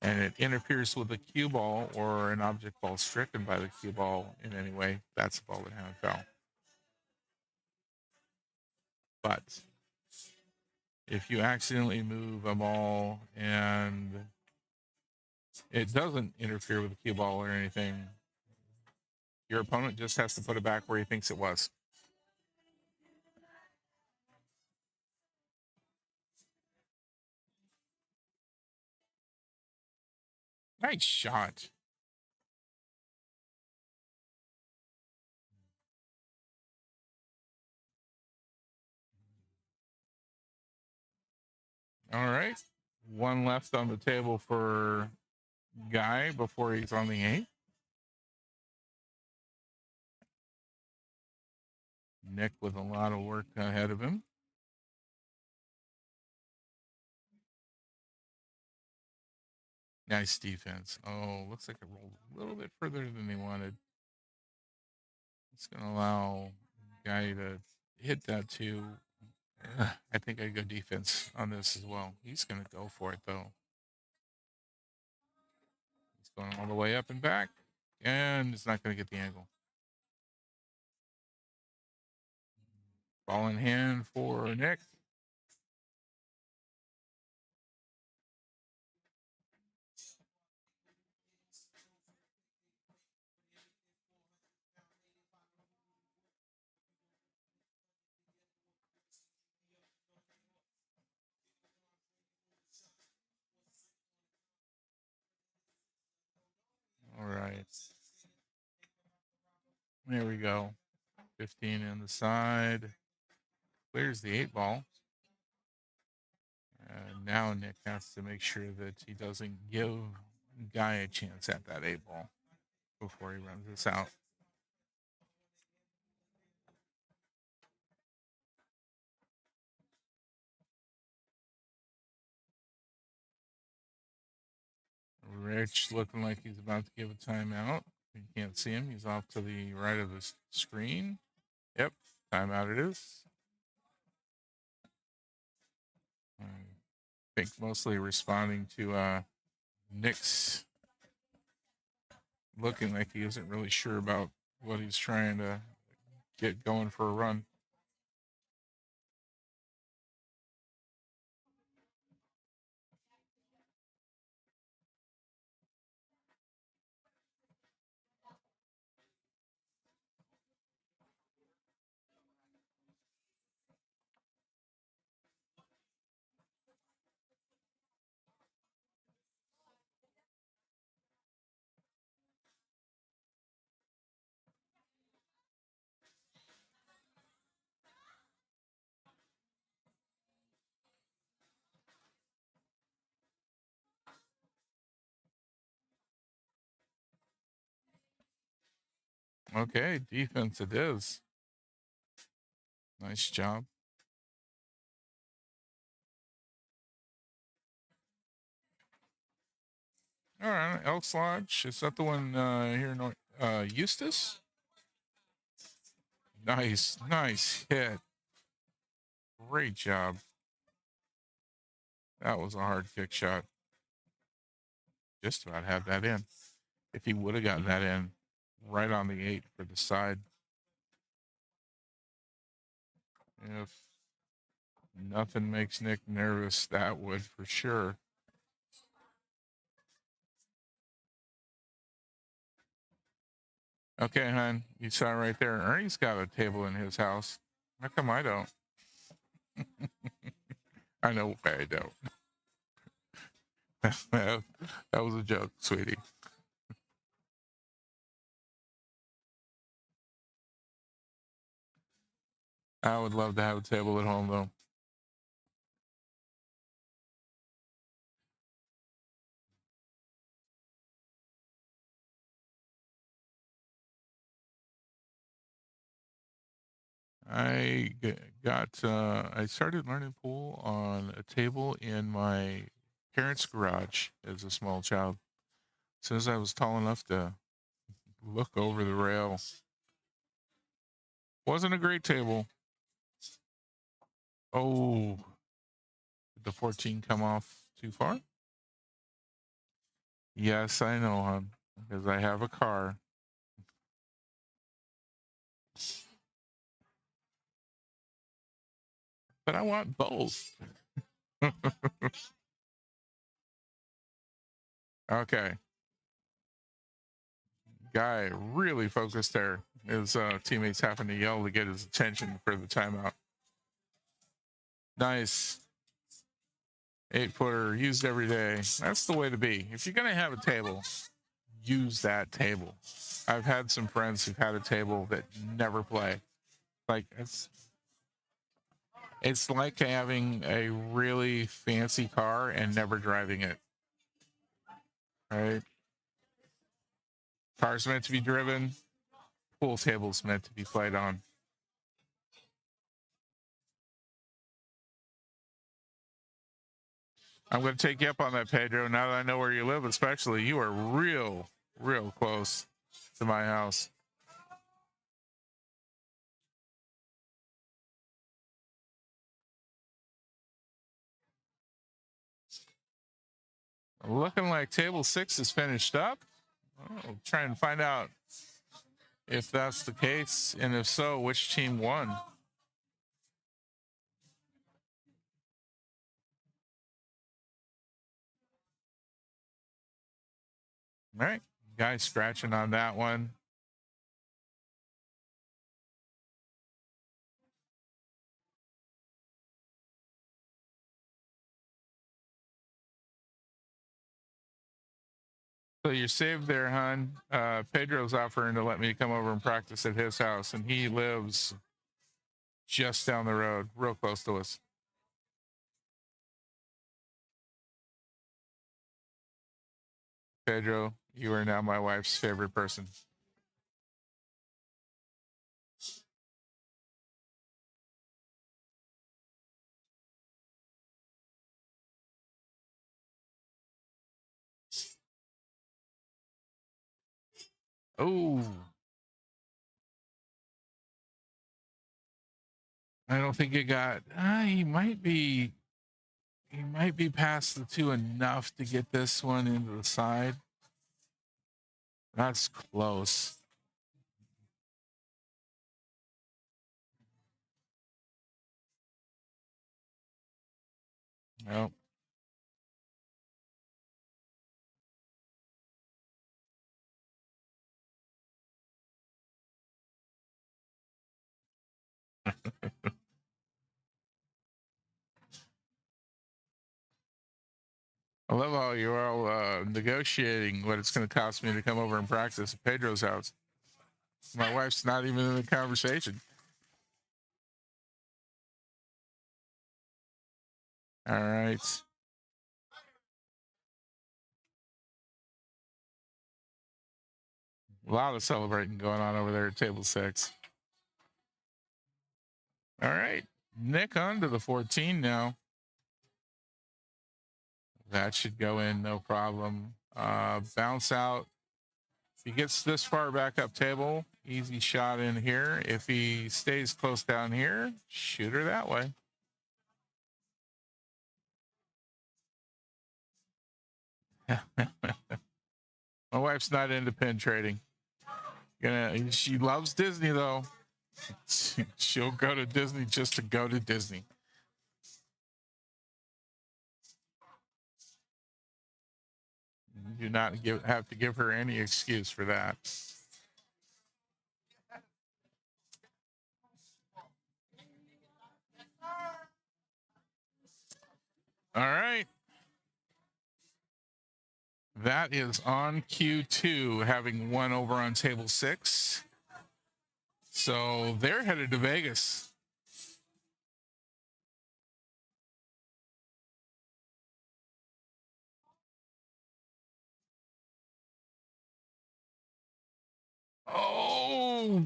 and it interferes with a cue ball or an object ball stricken by the cue ball in any way, that's a ball and hand foul. But if you accidentally move a ball and it doesn't interfere with the cue ball or anything, your opponent just has to put it back where he thinks it was. Nice shot. All right. One left on the table for Guy before he's on the 8. Nick with a lot of work ahead of him. Nice defense. Oh, looks like it rolled a little bit further than he wanted. It's going to allow Guy to hit that too. I think I'd go defense on this as well. He's going to go for it, though. He's going all the way up and back, and it's not going to get the angle. Ball in hand for Nick. All right. There we go. 15 in the side. Clears the 8 ball. And now Nick has to make sure that he doesn't give Guy a chance at that 8 ball before he runs this out. Rich looking like he's about to give a timeout. You can't see him. He's off to the right of the screen. Yep, timeout it is. I think mostly responding to Nick's looking like he isn't really sure about what he's trying to get going for a run. Okay, defense it is. Nice job. All right, Elks Lodge. Is that the one here in Eustis? Nice hit. Great job. That was a hard kick shot. Just about had that in. If he would have gotten that in right on the 8 for the side. If nothing makes Nick nervous, that would for sure. Okay, hon, you saw right there. Ernie's got a table in his house. How come I don't? I know I don't. That was a joke, sweetie. I would love to have a table at home, though. I started learning pool on a table in my parents' garage as a small child. As soon as I was tall enough to look over the rail, Wasn't a great table. Oh, did the 14 come off too far? Yes, I know, hon, because I have a car. But I want both. Okay. Guy really focused there. His teammates having to yell to get his attention for the timeout. Nice. 8-footer used every day. That's the way to be. If you're going to have a table, use that table. I've had some friends who've had a table that never play. Like it's like having a really fancy car and never driving it. Right? Car's meant to be driven. Pool table's meant to be played on. I'm going to take you up on that, Pedro. Now that I know where you live, especially, you are real close to my house. Looking like table 6 is finished up. I'll try and find out if that's the case, and if so, which team won. All right, guy scratching on that one. So you're saved there, hon. Pedro's offering to let me come over and practice at his house, and he lives just down the road, real close to us. Pedro, you are now my wife's favorite person. Oh, I don't think it got. He might be past the 2 enough to get this one into the side. That's close. Nope. I love how you're all negotiating what it's going to cost me to come over and practice at Pedro's house. My wife's not even in the conversation. All right. A lot of celebrating going on over there at table 6. All right. Nick on to the 14 now. That should go in, no problem. Bounce out. If he gets this far back up table, easy shot in here. If he stays close down here, shoot her that way. My wife's not into pin trading. She loves Disney though. She'll go to Disney just to go to Disney. You do not have to give her any excuse for that. All right. That is on Q2, having won over on table 6. So they're headed to Vegas. Oh,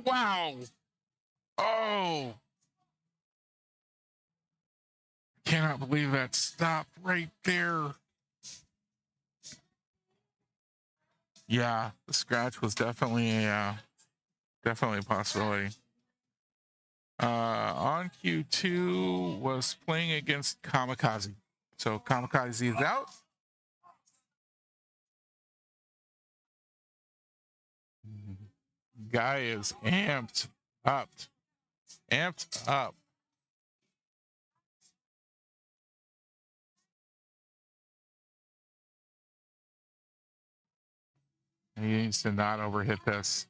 wow. Oh. Cannot believe that stopped right there. Yeah, the scratch was definitely a possibility. On Q2 was playing against Kamikaze. So Kamikaze is out. Guy is amped up. Amped up. He needs to not overhit this.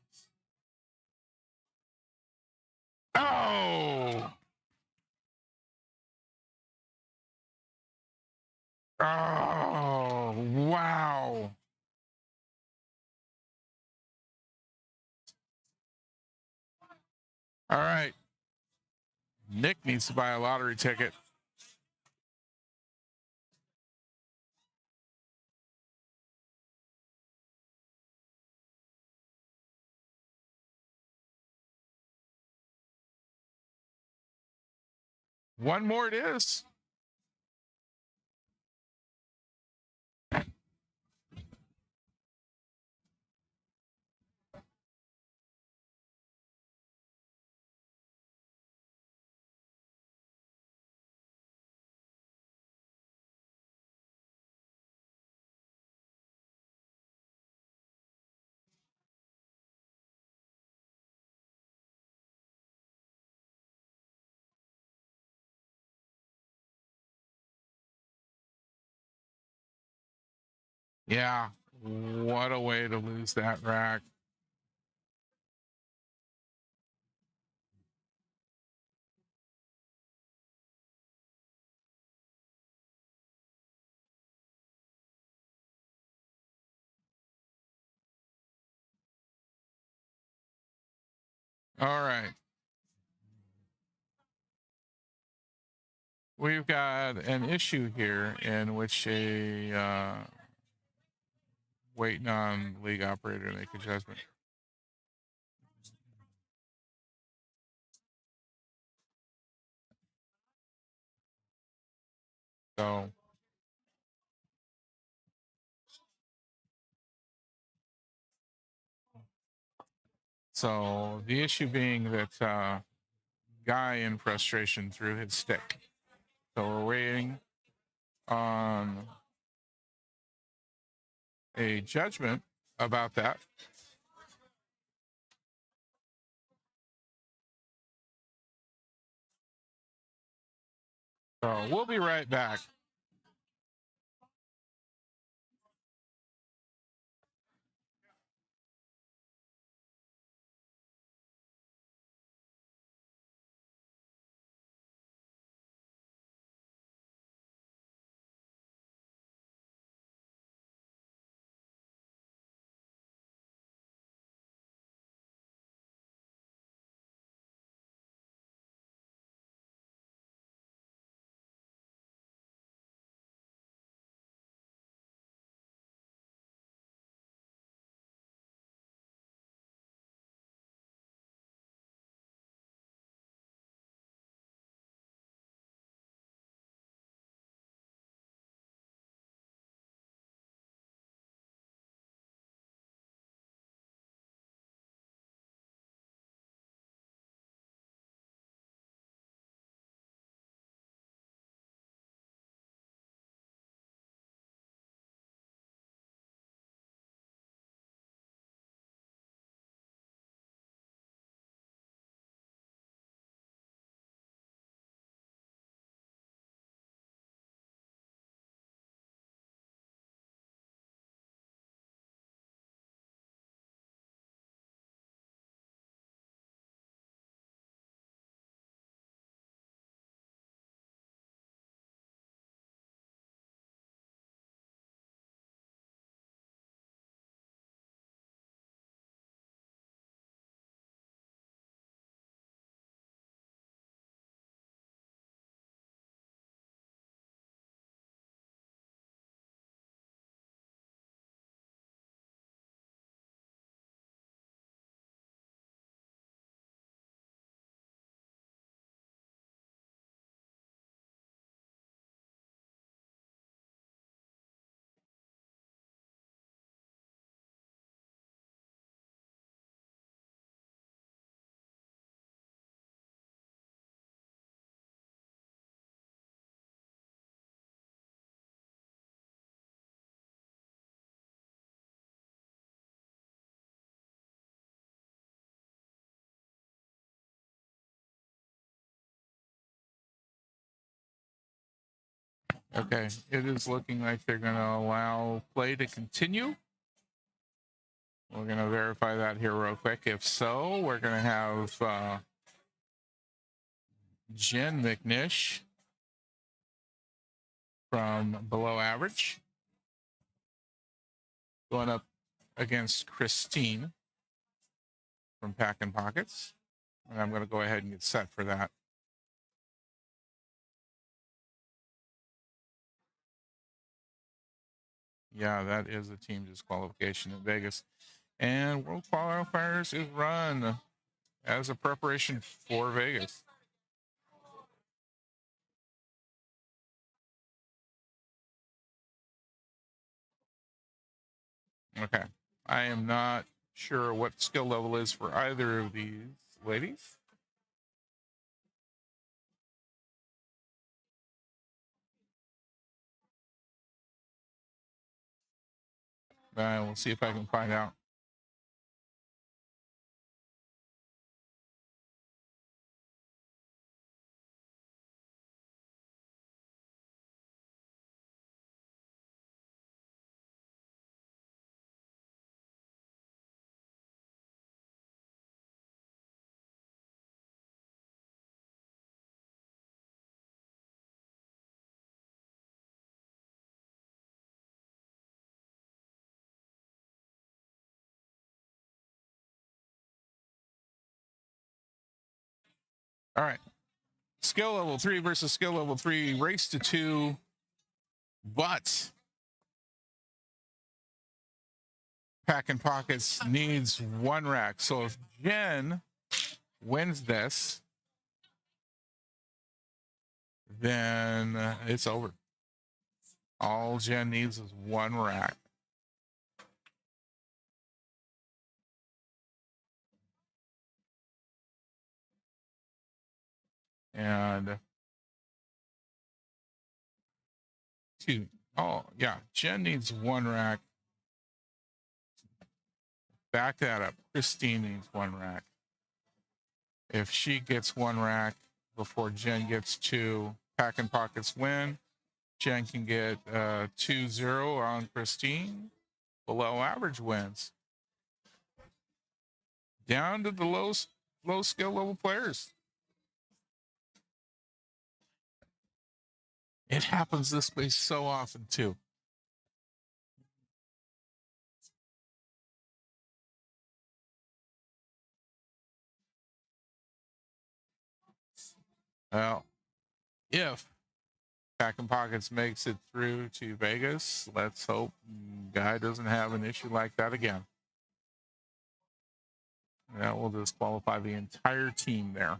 Oh! Oh, wow. All right. Nick needs to buy a lottery ticket. One more it is. Yeah. What a way to lose that rack. All right. We've got an issue here in which a waiting on league operator to make a judgment. So the issue being that Guy in frustration threw his stick. So we're waiting on a judgment about that. So we'll be right back. Okay, it is looking like they're going to allow play to continue. We're going to verify that here real quick. If so, we're going to have Jen McNish from Below Average going up against Christine from Packin Pockets. And I'm going to go ahead and get set for that. Yeah, that is a team disqualification in Vegas. And World Qualifiers is run as a preparation for Vegas. Okay. I am not sure what skill level is for either of these ladies. We'll see if I can find out. All right. Skill level 3 versus skill level 3, race to 2. But Packin Pockets needs 1 rack. So if Jen wins this, then it's over. All Jen needs is 1 rack. And 2. Oh, yeah. Jen needs 1 rack. Back that up. Christine needs 1 rack. If she gets 1 rack before Jen gets 2, Packin Pockets win. Jen can get 2-0 on Christine. Below Average wins. Down to the low skill level players. It happens this way so often too. Well, if Packin Pockets makes it through to Vegas, let's hope Guy doesn't have an issue like that again. That will disqualify the entire team there.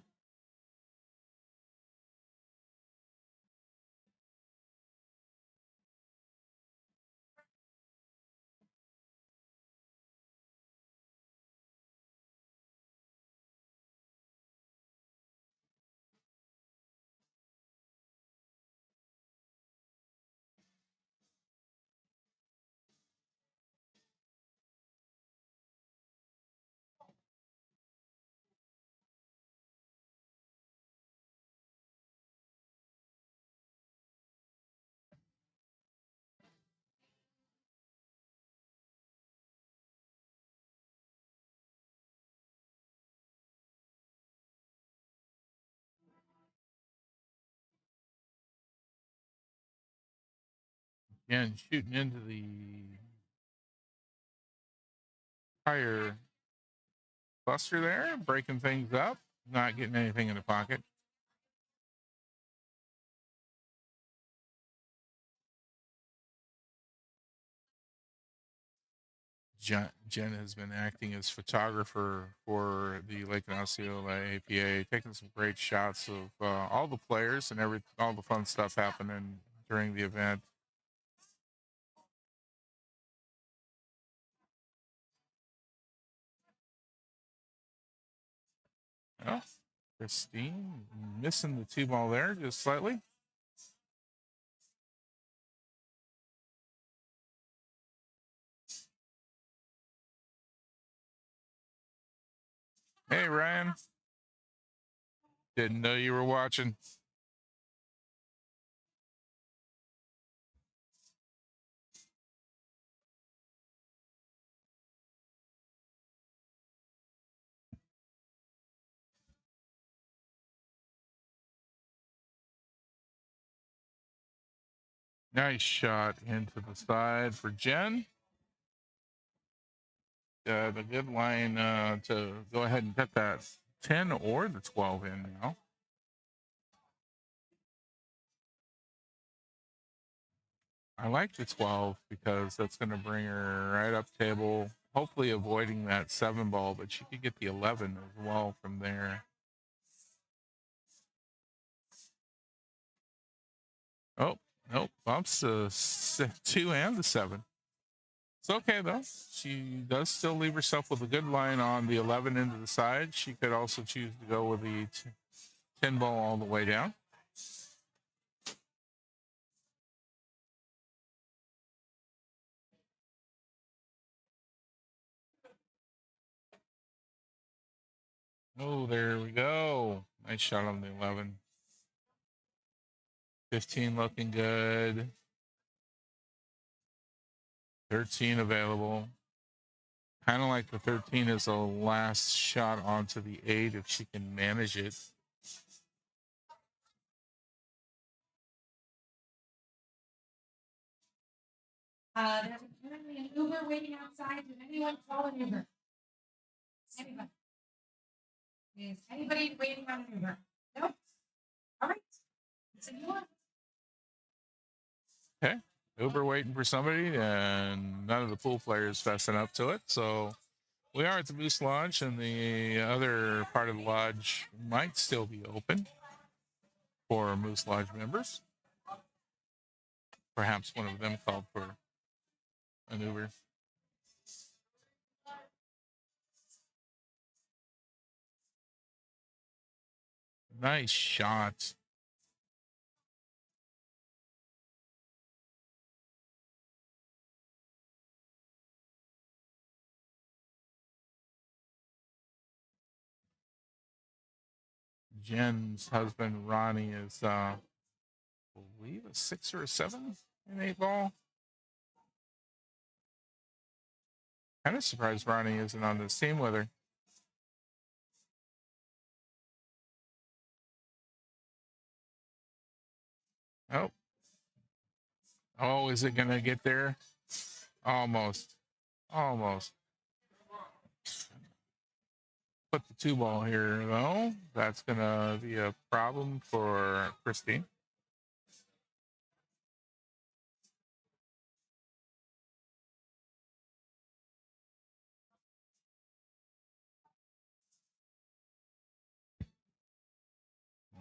And shooting into the tire buster there, breaking things up, not getting anything in the pocket. Jen has been acting as photographer for the Lake and Osceola APA, taking some great shots of all the players and all the fun stuff happening during the event. Well, Christine missing the 2 ball there just slightly. Hey, Ryan. Didn't know you were watching. Nice shot into the side for Jen. The good line to go ahead and get that 10 or the 12 in now. I like the 12 because that's going to bring her right up table, hopefully avoiding that 7 ball, but she could get the 11 as well from there. Oh, nope, bumps the 2 and the 7. It's okay, though. She does still leave herself with a good line on the 11 into the side. She could also choose to go with the 10 ball all the way down. Oh, there we go. Nice shot on the 11. 15 looking good. 13 available. Kind of like the 13 is the last shot onto the 8 if she can manage it. There's currently an Uber waiting outside. Did anyone call an Uber? Anybody? Is anybody waiting on an Uber? Nope. All right. It's a new one. Okay. Uber waiting for somebody, and none of the pool players fessing up to it. So we are at the Moose Lodge, and the other part of the lodge might still be open for Moose Lodge members. Perhaps one of them called for an Uber. Nice shot. Jen's husband, Ronnie, is, I believe, a 6 or a 7 in 8 ball. Kind of surprised Ronnie isn't on this team with her. Oh. Oh, is it going to get there? Almost. Almost. Put the 2 ball here, though. That's going to be a problem for Christine.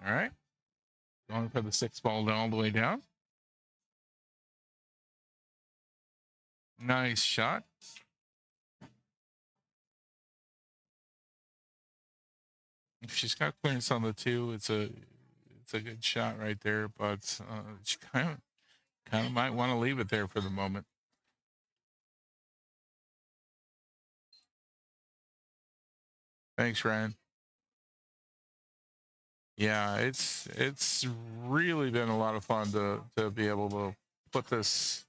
All right. Going for the 6 ball all the way down. Nice shot. If she's got clearance on the 2, it's a good shot right there, but she kind of might want to leave it there for the moment. Thanks, Ryan. Yeah, it's really been a lot of fun to be able to put this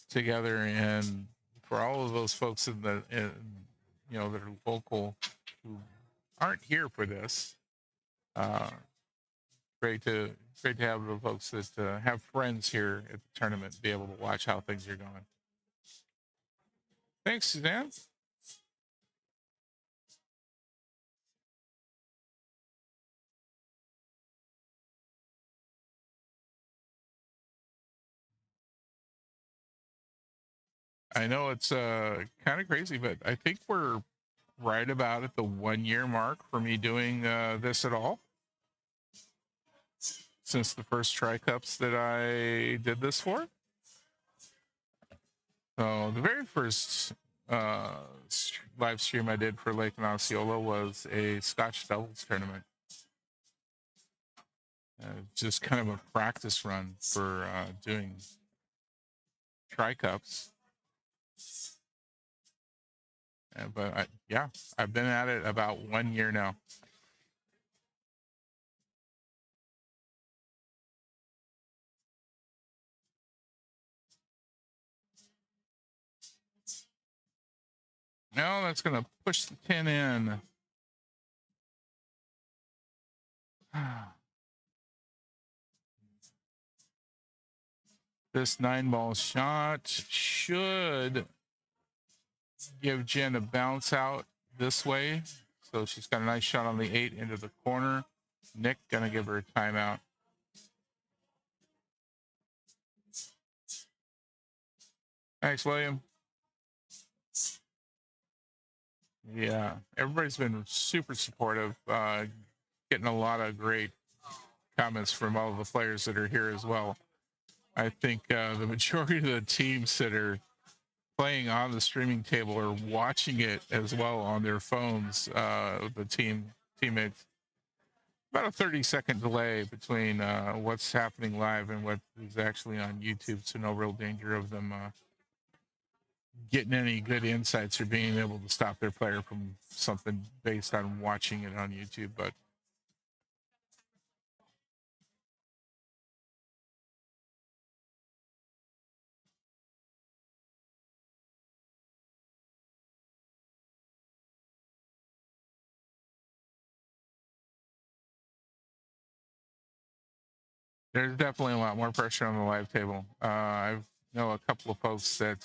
together, and for all of those folks that are local who aren't here for this, great to have the folks that have friends here at the tournament be able to watch how things are going. Thanks, Suzanne. I know it's kind of crazy, but I think we're right about at the 1-year mark for me doing this at all. Since the first Tri-Cups that I did this for. So the very first live stream I did for Lake and Osceola was a Scotch doubles tournament. Just kind of a practice run for doing Tri-Cups. But I've been at it about 1 year now. Now that's going to push the 10 in. This 9-ball shot should give Jen a bounce out this way. So she's got a nice shot on the 8 into the corner. Nick gonna give her a timeout. Thanks, William. Yeah, everybody's been super supportive. Getting a lot of great comments from all of the players that are here as well. I think the majority of the teams that are playing on the streaming table are watching it as well on their phones. The teammates. About a 30-second delay between what's happening live and what is actually on YouTube, so no real danger of them getting any good insights or being able to stop their player from something based on watching it on YouTube. But there's definitely a lot more pressure on the live table. I know a couple of folks that,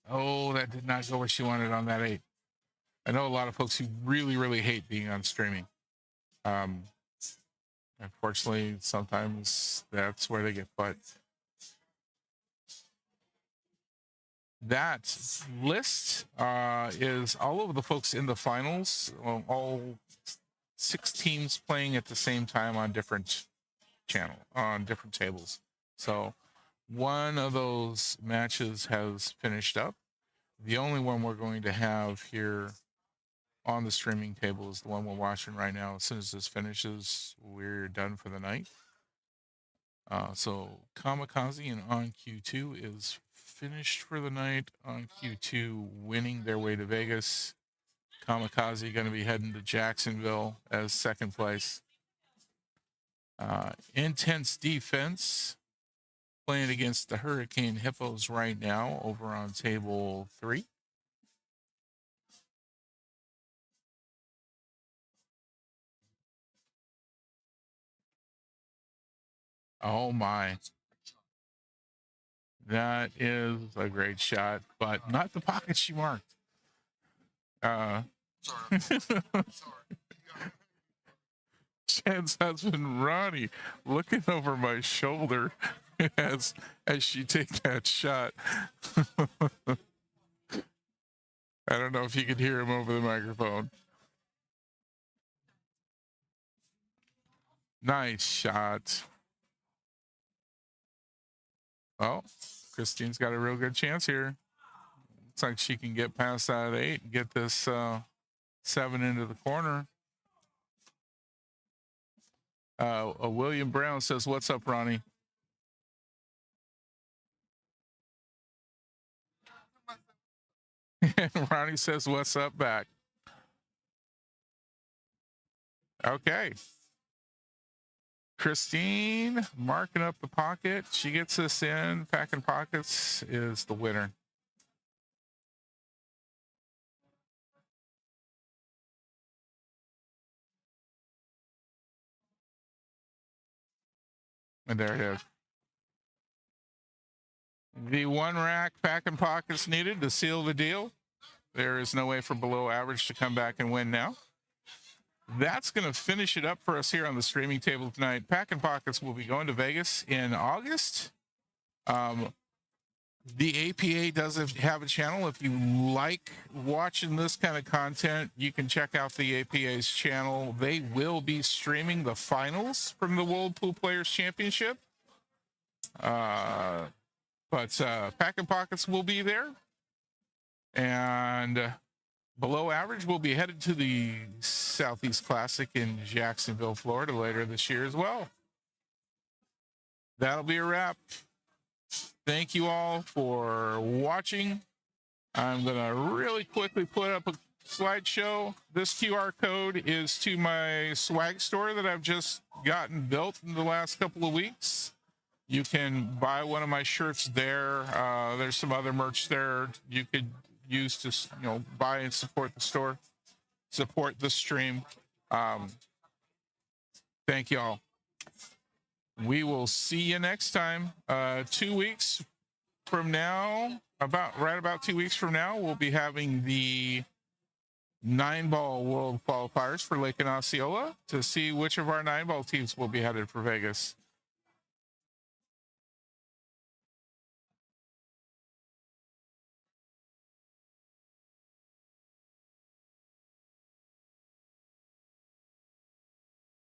that did not go where she wanted on that 8. I know a lot of folks who really, really hate being on streaming. Unfortunately, sometimes that's where they get put. That list is all of the folks in the finals, all 6 teams playing at the same time on different tables. So one of those matches has finished up. The only one we're going to have here on the streaming table is the one we're watching right now. As soon as this finishes, we're done for the night. So Kamikaze and On Q2 is finished for the night. On Q2 winning their way to Vegas. Kamikaze going to be heading to Jacksonville as second place. Intense Defense playing against the Hurricane Hippos right now over on table 3. Oh my. That is a great shot, but not the pocket she marked. Jen's husband Ronnie looking over my shoulder as she takes that shot. I don't know if you could hear him over the microphone. Nice shot. Oh, Christine's got a real good chance here. Looks like she can get past that 8 and get this 7 into the corner. William Brown says, "What's up, Ronnie?" And Ronnie says, "What's up?" back. Okay. Christine marking up the pocket. She gets this in. Packin Pockets is the winner. And there it is. The 1 rack Packin Pockets needed to seal the deal. There is no way for below average to come back and win now. That's going to finish it up for us here on the streaming table tonight. Packin Pockets will be going to Vegas in August. The APA does have a channel. If you like watching this kind of content, you can check out the APA's channel. They will be streaming the finals from the World Pool Players Championship. But Packin Pockets will be there. And below average will be headed to the Southeast Classic in Jacksonville, Florida later this year as well. That'll be a wrap. Thank you all for watching. I'm going to really quickly put up a slideshow. This QR code is to my swag store that I've just gotten built in the last couple of weeks. You can buy one of my shirts there. There's some other merch there you could use to buy and support the store, support the stream. Thank you all. we will see you next time. 2 weeks from now, about 2 weeks from now, we'll be having the 9-ball world qualifiers for Lake and Osceola to see which of our 9-ball teams will be headed for Vegas.